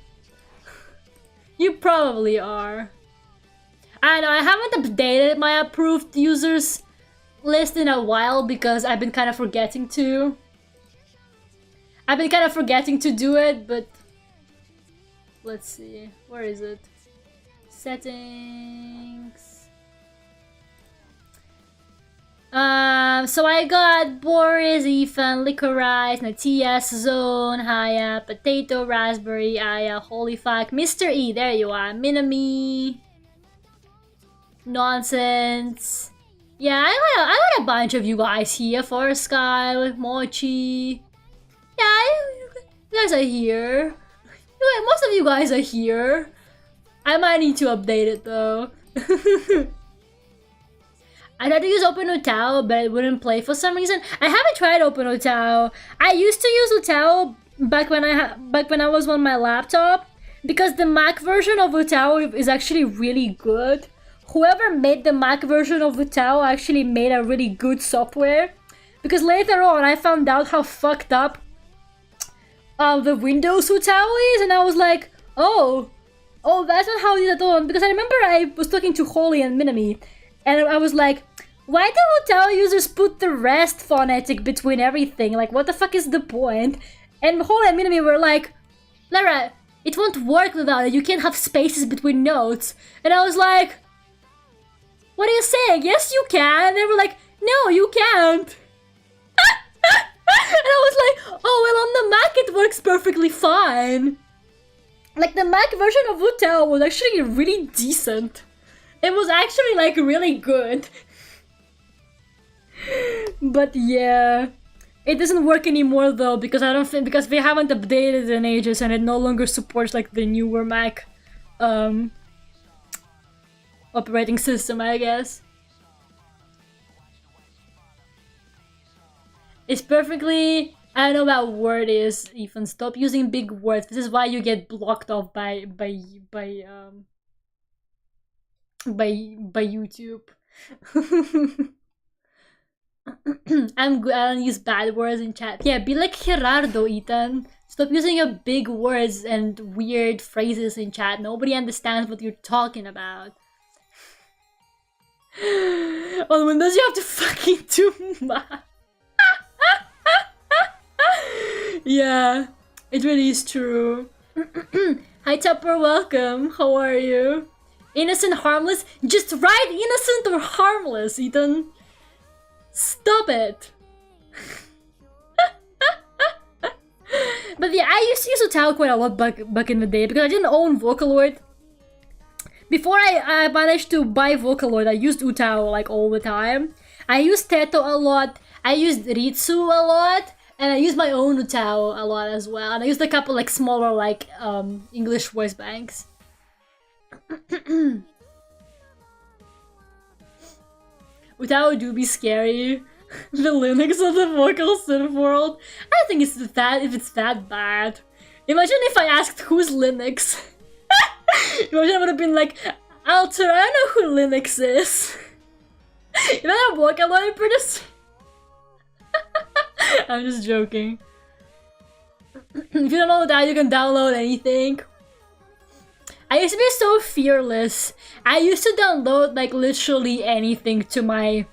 You probably are. I know, I haven't updated my approved users list in a while because I've been kind of forgetting to. I've been kind of forgetting to do it, but... Let's see. Where is it? Settings... So I got Boris, Ethan, Licorice, Natias, Zone, Haya, Potato, Raspberry, Aya, Holy Fuck, Mr. E, there you are, Minami, Nonsense. Yeah, I got a bunch of you guys here, for Sky, Mochi. Yeah, you guys are here. Most of you guys are here. I might need to update it though. I tried to use OpenOtao, but it wouldn't play for some reason. I haven't tried OpenOtao. I used to use Otao back when I was on my laptop, because the Mac version of Otao is actually really good. Whoever made the Mac version of Otao actually made a really good software. Because later on, I found out how fucked up the Windows Otao is, and I was like, oh, that's not how it is at all. Because I remember I was talking to Holly and Minami, and I was like, why do Otao users put the rest phonetic between everything? Like, what the fuck is the point? And Holly and Minami were like, Lera, it won't work without it. You can't have spaces between notes. And I was like, what are you saying? Yes, you can. And they were like, no, you can't. And I was like, oh, well, on the Mac it works perfectly fine. Like, the Mac version of Otao was actually really decent. It was actually, like, really good. But yeah, it doesn't work anymore though, because I don't think, because they haven't updated it in ages and it no longer supports like the newer Mac operating system, I guess. It's perfectly... I don't know what word is, Ethan. Stop using big words. This is why you get blocked off by YouTube. I'm good. I don't use bad words in chat. Yeah, be like Gerardo, Ethan. Stop using your big words and weird phrases in chat. Nobody understands what you're talking about. On Windows, you have to fucking do math. Yeah, it really is true. Hi Tupper, welcome. How are you? Innocent, harmless? Just write innocent or harmless, Ethan. Stop it. But yeah, I used to use Otao quite a lot back in the day because I didn't own Vocaloid. Before I managed to buy Vocaloid, I used Otao like all the time. I used Teto a lot, I used Ritsu a lot, and I used my own Otao a lot as well. And I used a couple like smaller like English voice banks. Otao do be scary. The Linux of the vocal synth world. I don't think it's that bad. Imagine if I asked who's Linux. Imagine I would have been like, Alter, I don't know who Linux is. You know that Vocaloid producer? I'm just joking. If you don't know that, you can download anything. I used to be so fearless. I used to download like literally anything to my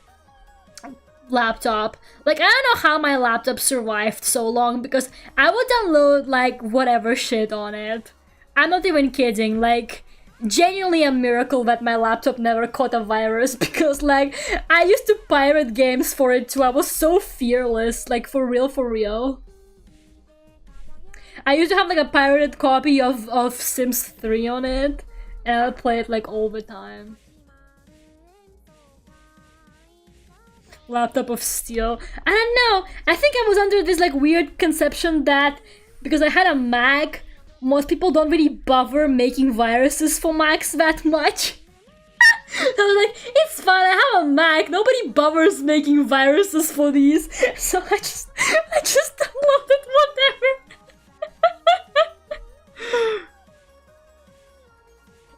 laptop. Like, I don't know how my laptop survived so long because I would download like whatever shit on it. I'm not even kidding, like genuinely a miracle that my laptop never caught a virus because like I used to pirate games for it too. I was so fearless, like for real. I used to have like a pirated copy of Sims 3 on it, and I would play it like all the time. Laptop of steel. I don't know. I think I was under this like weird conception that because I had a Mac, most people don't really bother making viruses for Macs that much. I was like, it's fine, I have a Mac, nobody bothers making viruses for these. So I just downloaded whatever.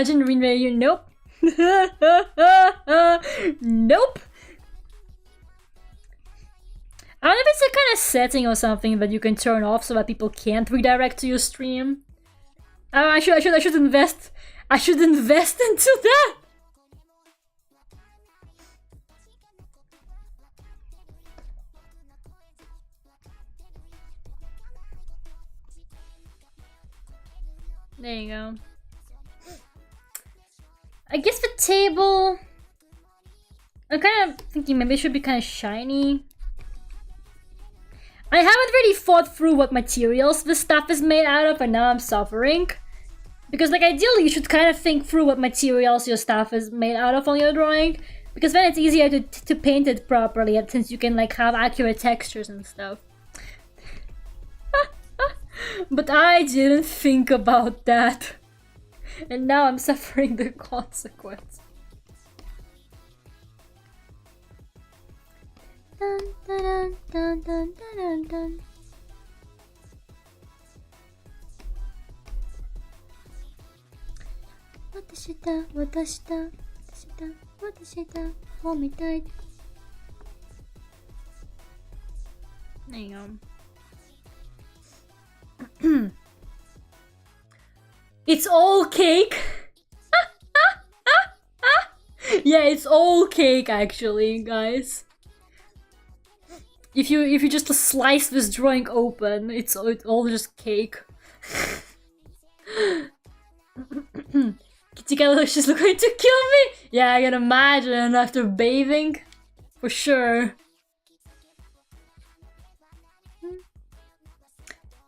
Imagine Rinrei, nope. Nope. I don't know if it's a kind of setting or something that you can turn off so that people can't redirect to your stream. I should invest. I should invest into that. There you go. I guess the table... I'm kind of thinking maybe it should be kind of shiny. I haven't really thought through what materials this stuff is made out of, and now I'm suffering. Because, like, ideally you should kind of think through what materials your stuff is made out of on your drawing. Because then it's easier to paint it properly, since you can, like, have accurate textures and stuff. But I didn't think about that. And now I'm suffering the consequence. Dun, dun, dun, dun, dun, dun. There you go. It's all cake. Yeah, it's all cake actually, guys. If you just slice this drawing open, it's all just cake. Kitty she's going to kill me. Yeah, I can imagine after bathing, for sure.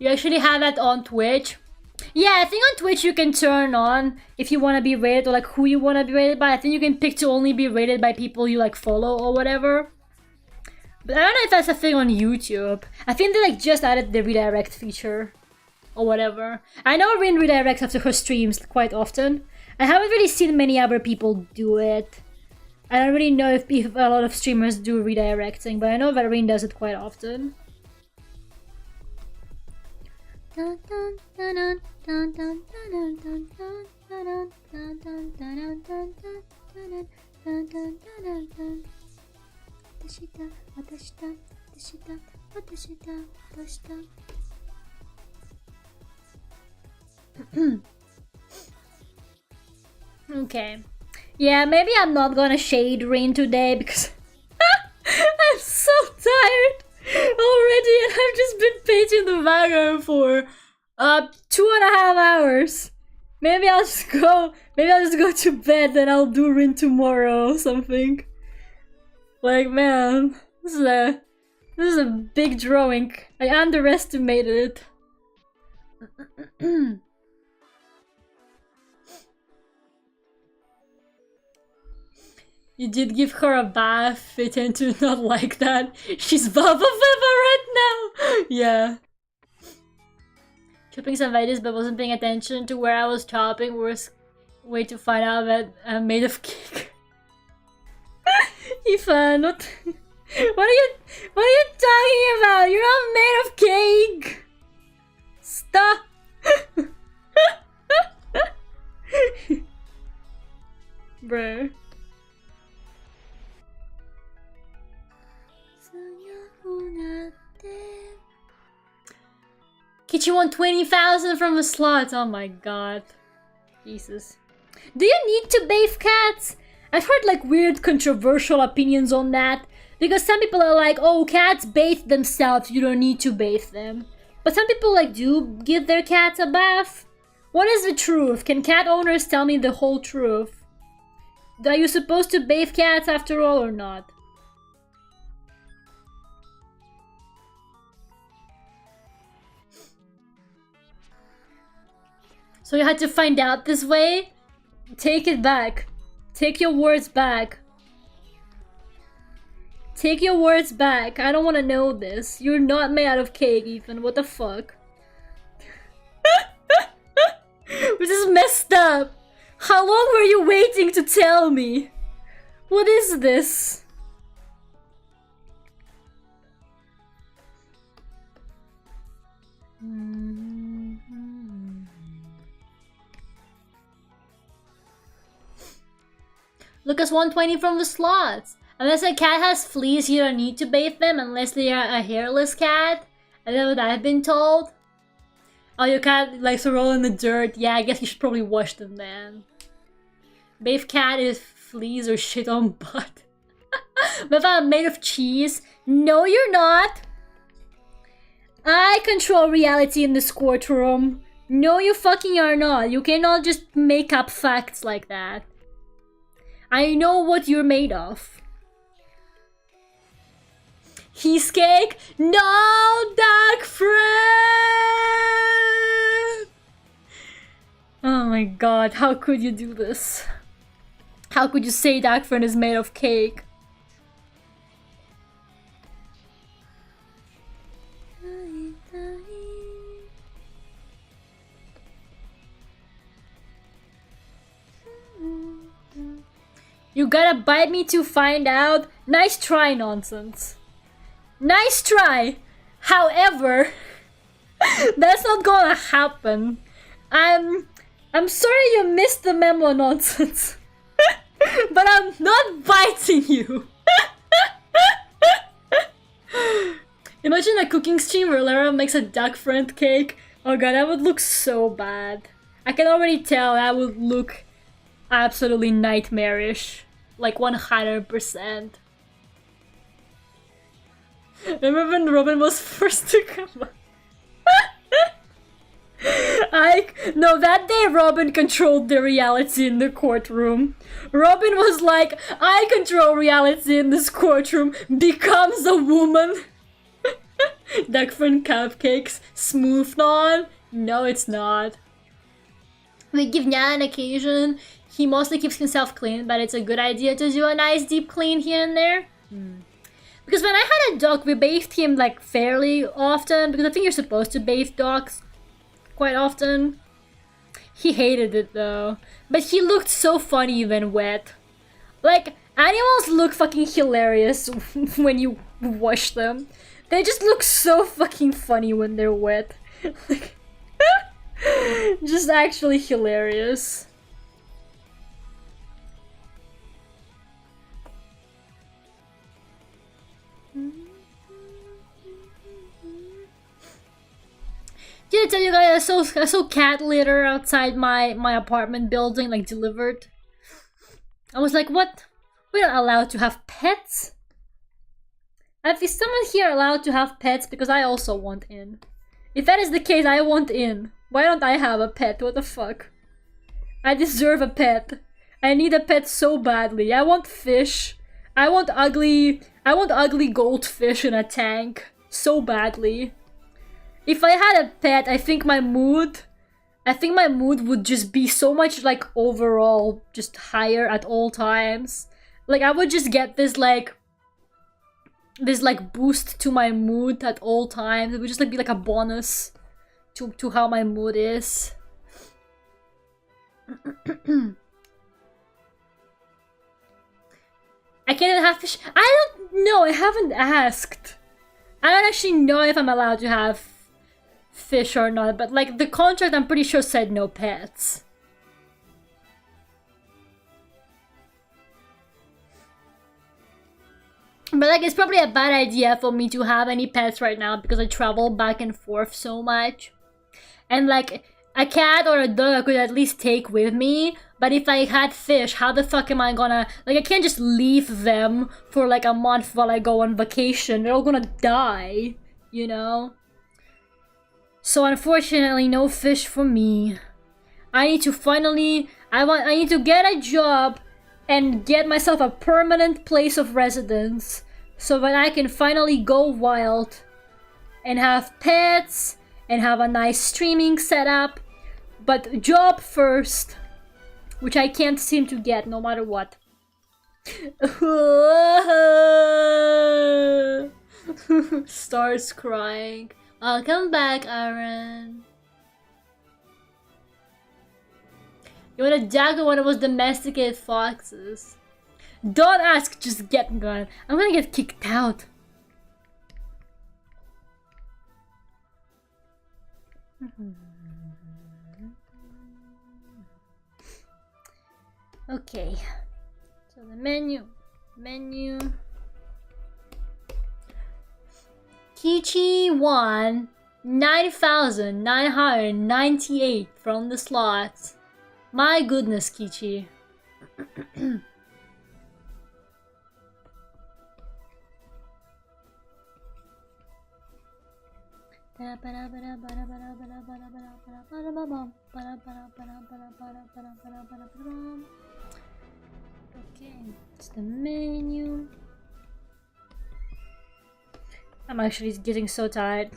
You actually have that on Twitch? Yeah, I think on Twitch you can turn on if you want to be rated, or like who you want to be rated by. I think you can pick to only be rated by people you like follow or whatever. But I don't know if that's a thing on YouTube. I think they like just added the redirect feature or whatever. I know Rin redirects after her streams quite often. I haven't really seen many other people do it. I don't really know if a lot of streamers do redirecting, but I know that Rin does it quite often. Okay. Yeah, maybe I'm not gonna shade Rain today because I'm so tired already and I've just been painting the background for 2.5 hours. Maybe I'll just go to bed and I'll do Rin tomorrow or something. Like, man, this is a big drawing. I underestimated it. You did give her a bath. They tend to not like that. She's Baba Feva right now. Yeah. Chopping some veggies but wasn't paying attention to where I was chopping. Worst way to find out that I'm made of cake. Ethan, what are you talking about? You're not made of cake. Stop. Bro. Kichi won 20,000 from the slot. Oh my god. Jesus. Do you need to bathe cats? I've heard like weird controversial opinions on that. Because some people are like, oh, cats bathe themselves, you don't need to bathe them. But some people like do give their cats a bath. What is the truth? Can cat owners tell me the whole truth? Are you supposed to bathe cats after all or not? So you had to find out this way? Take it back. Take your words back. Take your words back. I don't want to know this. You're not made out of cake, Ethan. What the fuck? This is messed up. How long were you waiting to tell me? What is this? Lucas 120 from the slots. Unless a cat has fleas, you don't need to bathe them unless they are a hairless cat. I know what I've been told. Oh, your cat likes to roll in the dirt. Yeah, I guess you should probably wash them then. Bathe cat is fleas or shit on butt. But I'm made of cheese. No, you're not. I control reality in this courtroom. No, you fucking are not. You cannot just make up facts like that. I know what you're made of. He's cake? No, Dark Friend! Oh my god, how could you do this? How could you say Dark Friend is made of cake? You gotta bite me to find out? Nice try, nonsense. Nice try! However, that's not gonna happen. I'm sorry you missed the memo, nonsense. But I'm not biting you. Imagine a cooking stream where Lera makes a duck friend cake. Oh god, that would look so bad. I can already tell that would look absolutely nightmarish. Like 100%. Remember when Robin was first to come up? No, that day Robin controlled the reality in the courtroom. Robin was like, I control reality in this courtroom, becomes a woman. Duck friend cupcakes, smooth on? No, it's not. We give Nya an occasion. He mostly keeps himself clean, but it's a good idea to do a nice deep clean here and there. Because when I had a dog, we bathed him like fairly often, because I think you're supposed to bathe dogs quite often. He hated it though, but he looked so funny when wet. Like, animals look fucking hilarious when you wash them. They just look so fucking funny when they're wet. Like, just actually hilarious. Did I tell you guys I saw cat litter outside my apartment building, like delivered? I was like, what? We're not allowed to have pets? Is someone here allowed to have pets? Because I also want in. If that is the case, I want in. Why don't I have a pet? What the fuck? I deserve a pet. I need a pet so badly. I want fish. I want ugly goldfish in a tank so badly. If I had a pet, I think my mood would just be so much like overall just higher at all times. Like I would just get this boost to my mood at all times. It would just like be like a bonus to how my mood is. I can't even have fish. I don't know. I haven't asked. I don't actually know if I'm allowed to have fish or not, but like the contract I'm pretty sure said no pets. But like it's probably a bad idea for me to have any pets right now because I travel back and forth so much. And like a cat or a dog I could at least take with me, but if I had fish, how the fuck am I gonna, like I can't just leave them for like a month while I go on vacation. They're all gonna die, you know? So unfortunately, no fish for me. I need to finally, I need to get a job and get myself a permanent place of residence so that I can finally go wild and have pets and have a nice streaming setup. But job first, which I can't seem to get no matter what. Starts crying. Welcome back, Aaron. You want a dog or one of those domesticated foxes? Don't ask, just get gone. I'm gonna get kicked out. Okay. So the menu. Kichi won 9,998 from the slots. My goodness, Kichi. Okay, it's the menu. I'm actually getting so tired.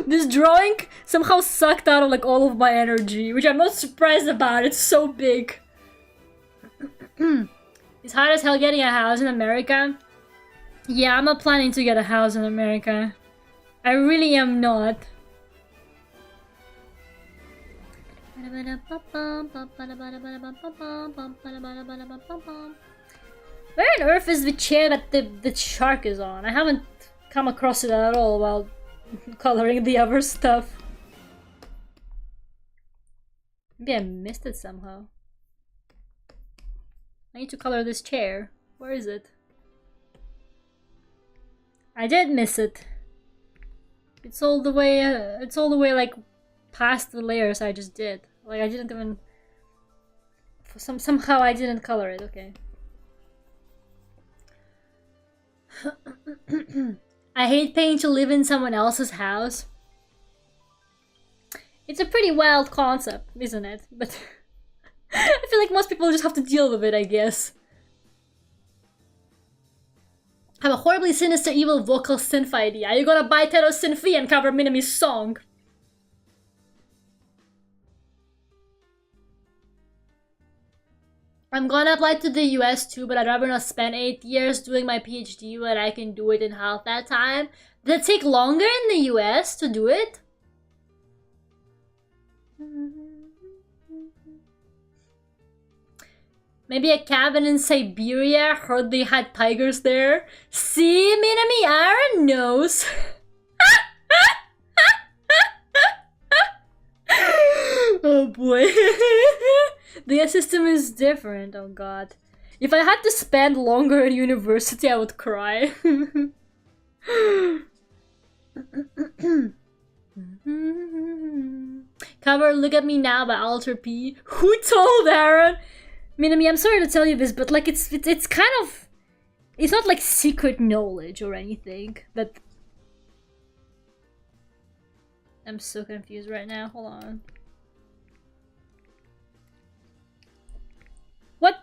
This drawing somehow sucked out of like all of my energy, which I'm not surprised about. It's so big. It's hard as hell getting a house in America. Yeah, I'm not planning to get a house in America. I really am not. Where on earth is the chair that the shark is on? I haven't come across it at all while coloring the other stuff. Maybe I missed it somehow. I need to color this chair. Where is it? I did miss it. It's all the way like past the layers I just did. Like I didn't even somehow I didn't color it. Okay. I hate paying to live in someone else's house. It's a pretty wild concept, isn't it? But I feel like most people just have to deal with it, I guess. I have a horribly sinister evil vocal synth idea. Are you gonna buy Tero Synthi and cover Minami's song? I'm gonna apply to the US too, but I'd rather not spend 8 years doing my PhD when I can do it in half that time. Does it take longer in the US to do it? Maybe a cabin in Siberia. Heard they had tigers there. See, Minami, Aaron knows. Oh boy. The system is different. Oh god. If I had to spend longer at university, I would cry. Cover Look at Me Now by Alter P. Who told Aaron? Minami, I'm sorry to tell you this, but like it's kind of, it's not like secret knowledge or anything. That I'm so confused right now. Hold on. What?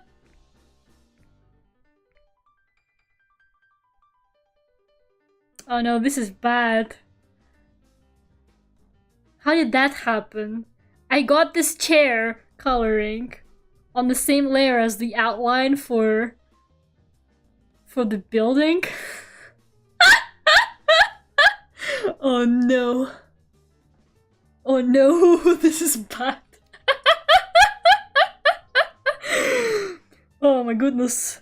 Oh no, this is bad. How did that happen? I got this chair coloring on the same layer as the outline for the building. Oh no. Oh no, this is bad. Oh my goodness.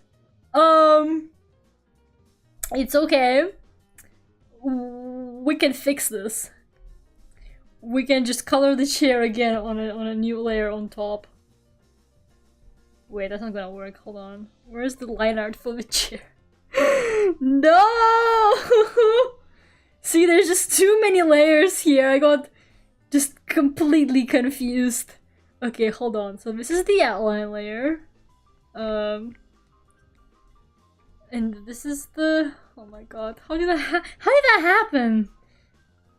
It's okay. We can fix this. We can just color the chair again on a new layer on top. Wait, that's not gonna work. Hold on. Where's the line art for the chair? No! See, there's just too many layers here. I got just completely confused. Okay, hold on. So this is the outline layer. And this is the... Oh my god. How did that happen?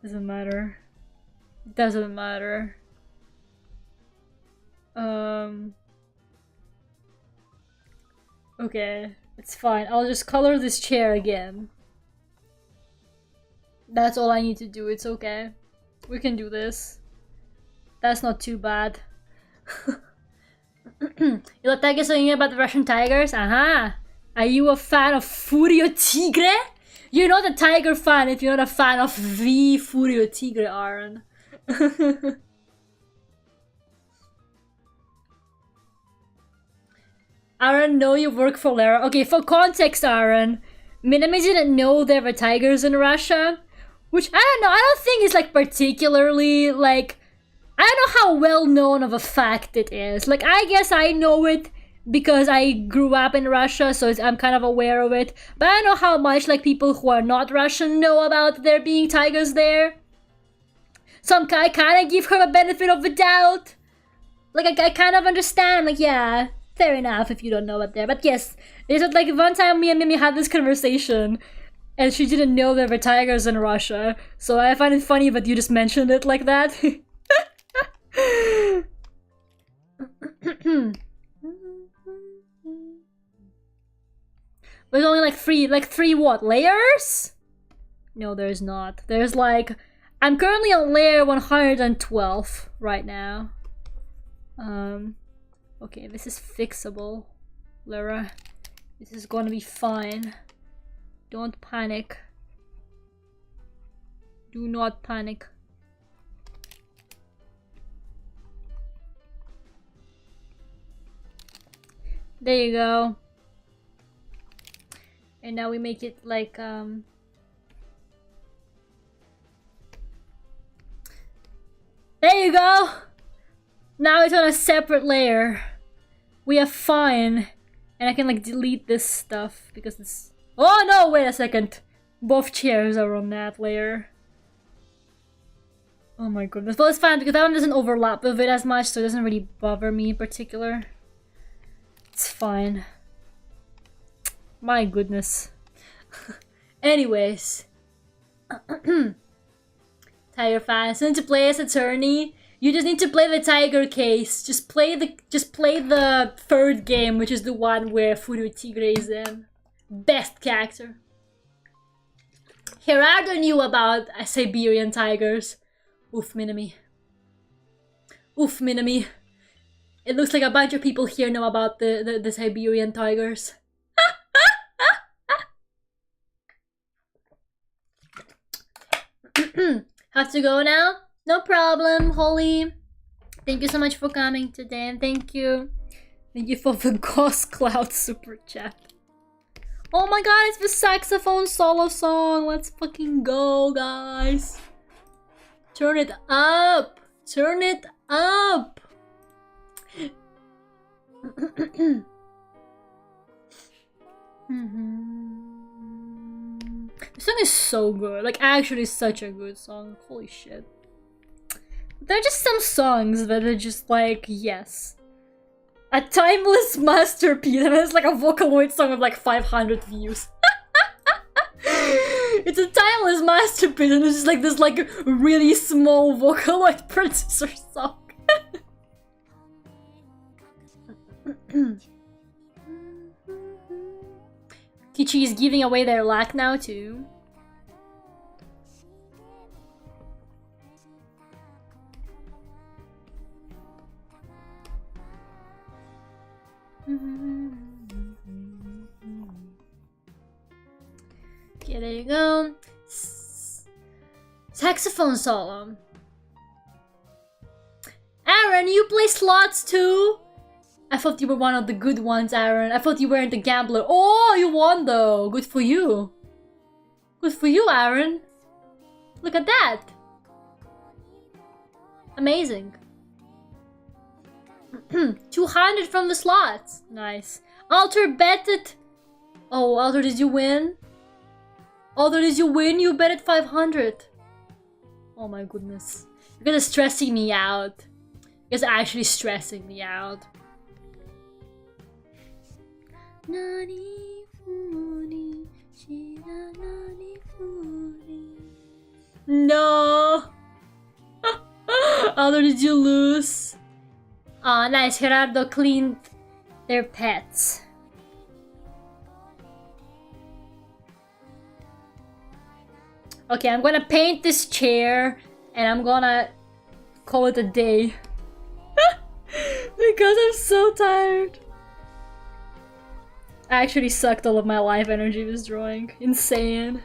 Doesn't matter. Doesn't matter. Okay, it's fine. I'll just color this chair again. That's all I need to do. It's okay. We can do this. That's not too bad. You know, tell you something about the Russian tigers? Aha! Are you a fan of Furio Tigre? You're not a tiger fan if you're not a fan of the Furio Tigre, Aaron. Aaron, know you work for Lera. Okay, for context, Aaron, Minami didn't know there were tigers in Russia, which I don't know. I don't think it's like particularly like, I don't know how well known of a fact it is. Like, I guess I know it. because I grew up in Russia, so I'm kind of aware of it. But I don't know how much like people who are not Russian know about there being tigers there. So I kind of give her a benefit of the doubt. Like I kind of understand. I'm like, yeah, fair enough if you don't know about there. But yes, it's like one time me and Mimi had this conversation, and she didn't know there were tigers in Russia. So I find it funny that you just mentioned it like that. There's only like three what, layers? No, there's not. There's like, I'm currently on layer 112 right now. Okay, this is fixable, Lera. This is gonna be fine. Don't panic. Do not panic. There you go. And now we make it like, there you go! Now it's on a separate layer. We are fine. And I can like delete this stuff because it's... Oh no, wait a second. Both chairs are on that layer. Oh my goodness. Well, it's fine because that one doesn't overlap with it as much, so it doesn't really bother me in particular. It's fine. My goodness. Anyways. Tiger fans, need to play as attorney. You just need to play the tiger case. Just play the third game, which is the one where Furu Tigre is in. Best character. Gerardo knew about Siberian tigers. Oof, Minami. Oof, Minami. It looks like a bunch of people here know about the Siberian tigers. Have to go now? No problem, Holly. Thank you so much for coming today, and thank you. Thank you for the Ghost Cloud super chat. Oh my god, it's the saxophone solo song. Let's fucking go, guys. Turn it up. Turn it up. This song is so good. Like, actually such a good song. Holy shit. There are just some songs that are just like, yes. A timeless masterpiece. And it's like a Vocaloid song with like 500 views. It's a timeless masterpiece and it's just like this like really small Vocaloid producer song. Kichi is giving away their luck now too. Okay, there you go. Saxophone solo. Aaron, you play slots too? I thought you were one of the good ones, Aaron. I thought you weren't the gambler. Oh, you won though. Good for you. Good for you, Aaron. Look at that. Amazing. 200 from the slots. Nice. Alter betted. Oh, Alter, did you win? Alter, did you win? You betted 500. Oh my goodness. You're gonna stressing me out. You're actually stressing me out. No. Alter, did you lose? Oh, nice. Gerardo cleaned their pets. Okay, I'm gonna paint this chair and I'm gonna call it a day. Because I'm so tired. I actually sucked all of my life energy this drawing. Insane.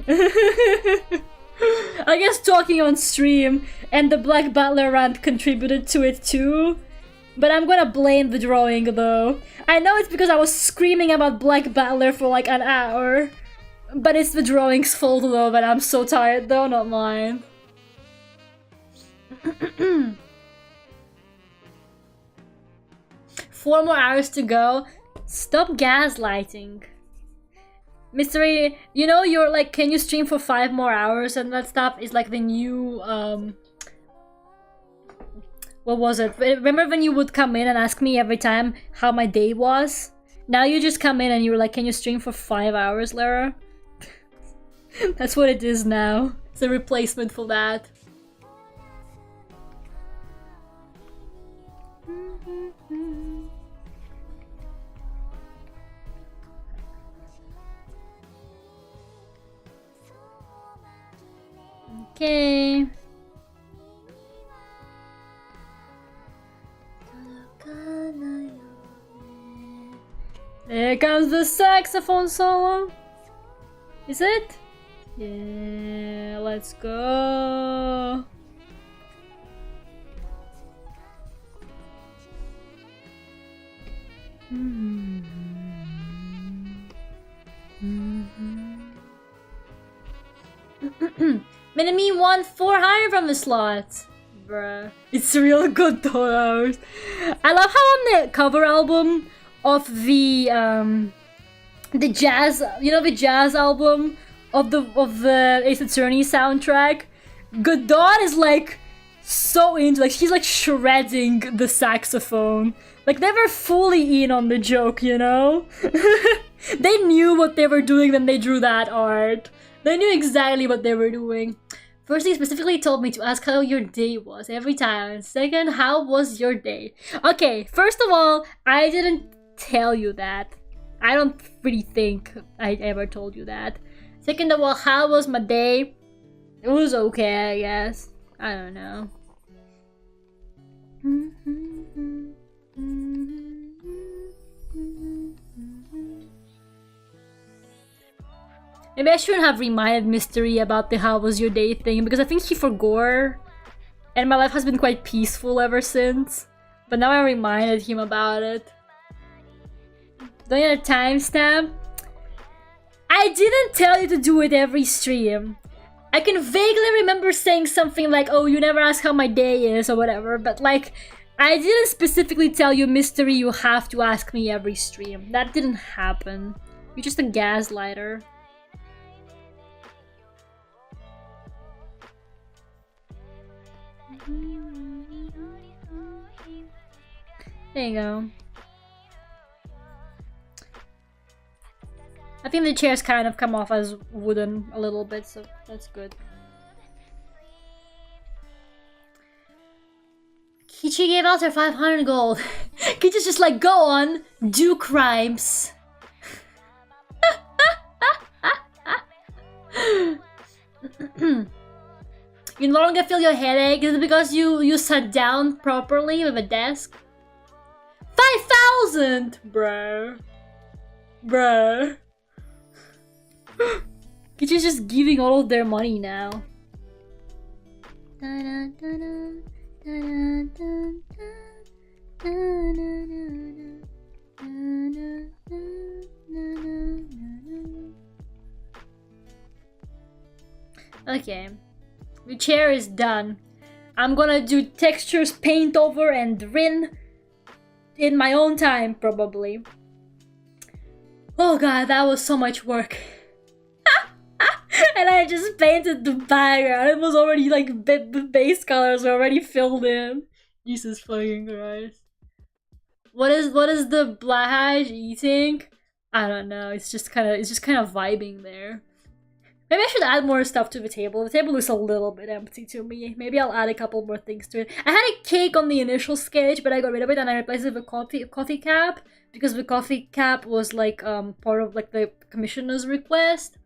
I guess talking on stream and the Black Butler rant contributed to it too. But I'm gonna blame the drawing though. I know it's because I was screaming about Black Butler for like an hour. But it's the drawing's fault though, but I'm so tired though, not mine. 4 more hours to go. Stop gaslighting. Mystery, you know, you're like, can you stream for 5 more hours and that stuff is like the new, what was it? Remember when you would come in and ask me every time how my day was? Now you just come in and you're like, can you stream for 5 hours, Lera? That's what it is now. It's a replacement for that. Okay. There comes the saxophone solo. Is it? Yeah, let's go. Minimi won 400 from the slots. Bruh. It's real good though. I love how on the cover album of the jazz, you know, the jazz album of the Ace Attorney soundtrack, Godot is like so into, like she's like shredding the saxophone. Like they were fully in on the joke, you know? They knew what they were doing when they drew that art. They knew exactly what they were doing. First, he specifically told me to ask how your day was every time. And second, how was your day? Okay, first of all, I didn't tell you that. I don't really think I ever told you that. Second of all, how was my day? It was okay, I guess. I don't know. Maybe I shouldn't have reminded Mystery about the how was your day thing, because I think he forgot. And my life has been quite peaceful ever since. But now I reminded him about it. Don't you need a timestamp? I didn't tell you to do it every stream. I can vaguely remember saying something like, oh, you never ask how my day is or whatever, but like, I didn't specifically tell you, Mystery, you have to ask me every stream. That didn't happen. You're just a gaslighter. There you go. I think the chairs kind of come off as wooden a little bit, so that's good. Kichi gave out her 500 gold. Kichi's just like, go on, do crimes. You no longer feel your headache? Is it because you sat down properly with a desk? 5,000! Bro. Bro. Kichi's just giving all of their money now. Okay. The chair is done. I'm gonna do textures, paint over, and rin in my own time, probably. Oh god, that was so much work. And I just painted the background. It was already like the base colors were already filled in. Jesus fucking Christ. What is the Blahaj eating? I don't know. It's just kind of vibing there. Maybe I should add more stuff to the table. The table looks a little bit empty to me. Maybe I'll add a couple more things to it. I had a cake on the initial sketch, but I got rid of it and I replaced it with a coffee cap, because the coffee cap was like part of like the commissioner's request.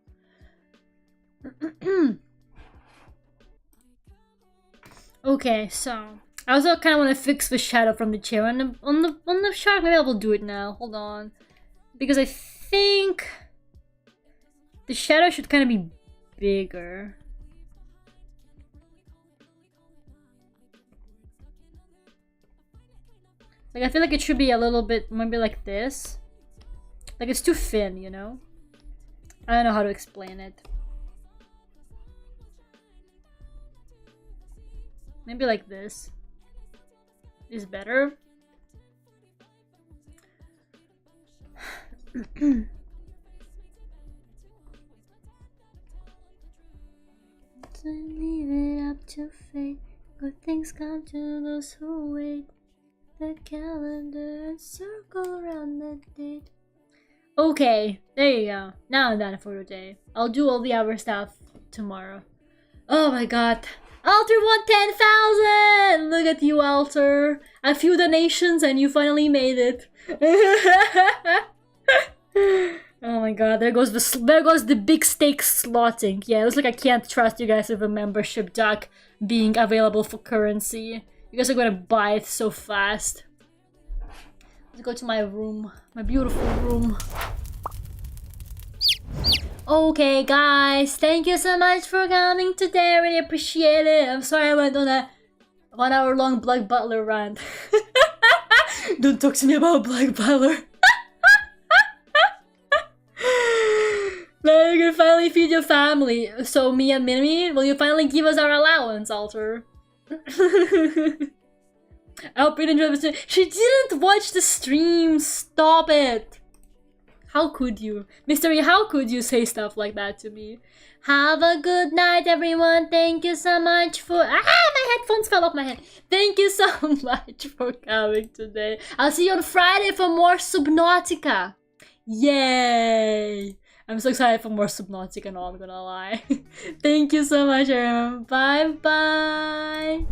Okay, so I also kind of want to fix the shadow from the chair on the shark. Maybe I will do it now. Hold on, because I think the shadow should kind of be bigger. Like I feel like it should be a little bit maybe like this. Like it's too thin, you know? I don't know how to explain it. Maybe like this is better. Leave it up to fate. Good things come to those who wait. The calendar and circle around the date. Okay, there you go. Now I'm done for today. I'll do all the other stuff tomorrow. Oh my god. Alter won 10,000! Look at you, Alter. A few donations and you finally made it. Oh my god, there goes the big stakes slotting. Yeah, it looks like I can't trust you guys with a membership duck being available for currency. You guys are gonna buy it so fast. Let's go to my room. My beautiful room. Okay, guys, thank you so much for coming today. I really appreciate it. I'm sorry I went on a 1 hour long Black Butler rant. Don't talk to me about Black Butler. Now you can finally feed your family. So me and Mimi, will you finally give us our allowance, Alter? I hope you enjoyed this. She didn't watch the stream. Stop it. How could you? Mystery, how could you say stuff like that to me? Have a good night, everyone. Thank you so much for... Ah, my headphones fell off my head. Thank you so much for coming today. I'll see you on Friday for more Subnautica. Yay. I'm so excited for more Subnautica, no, I'm gonna lie. Thank you so much, everyone. Bye-bye.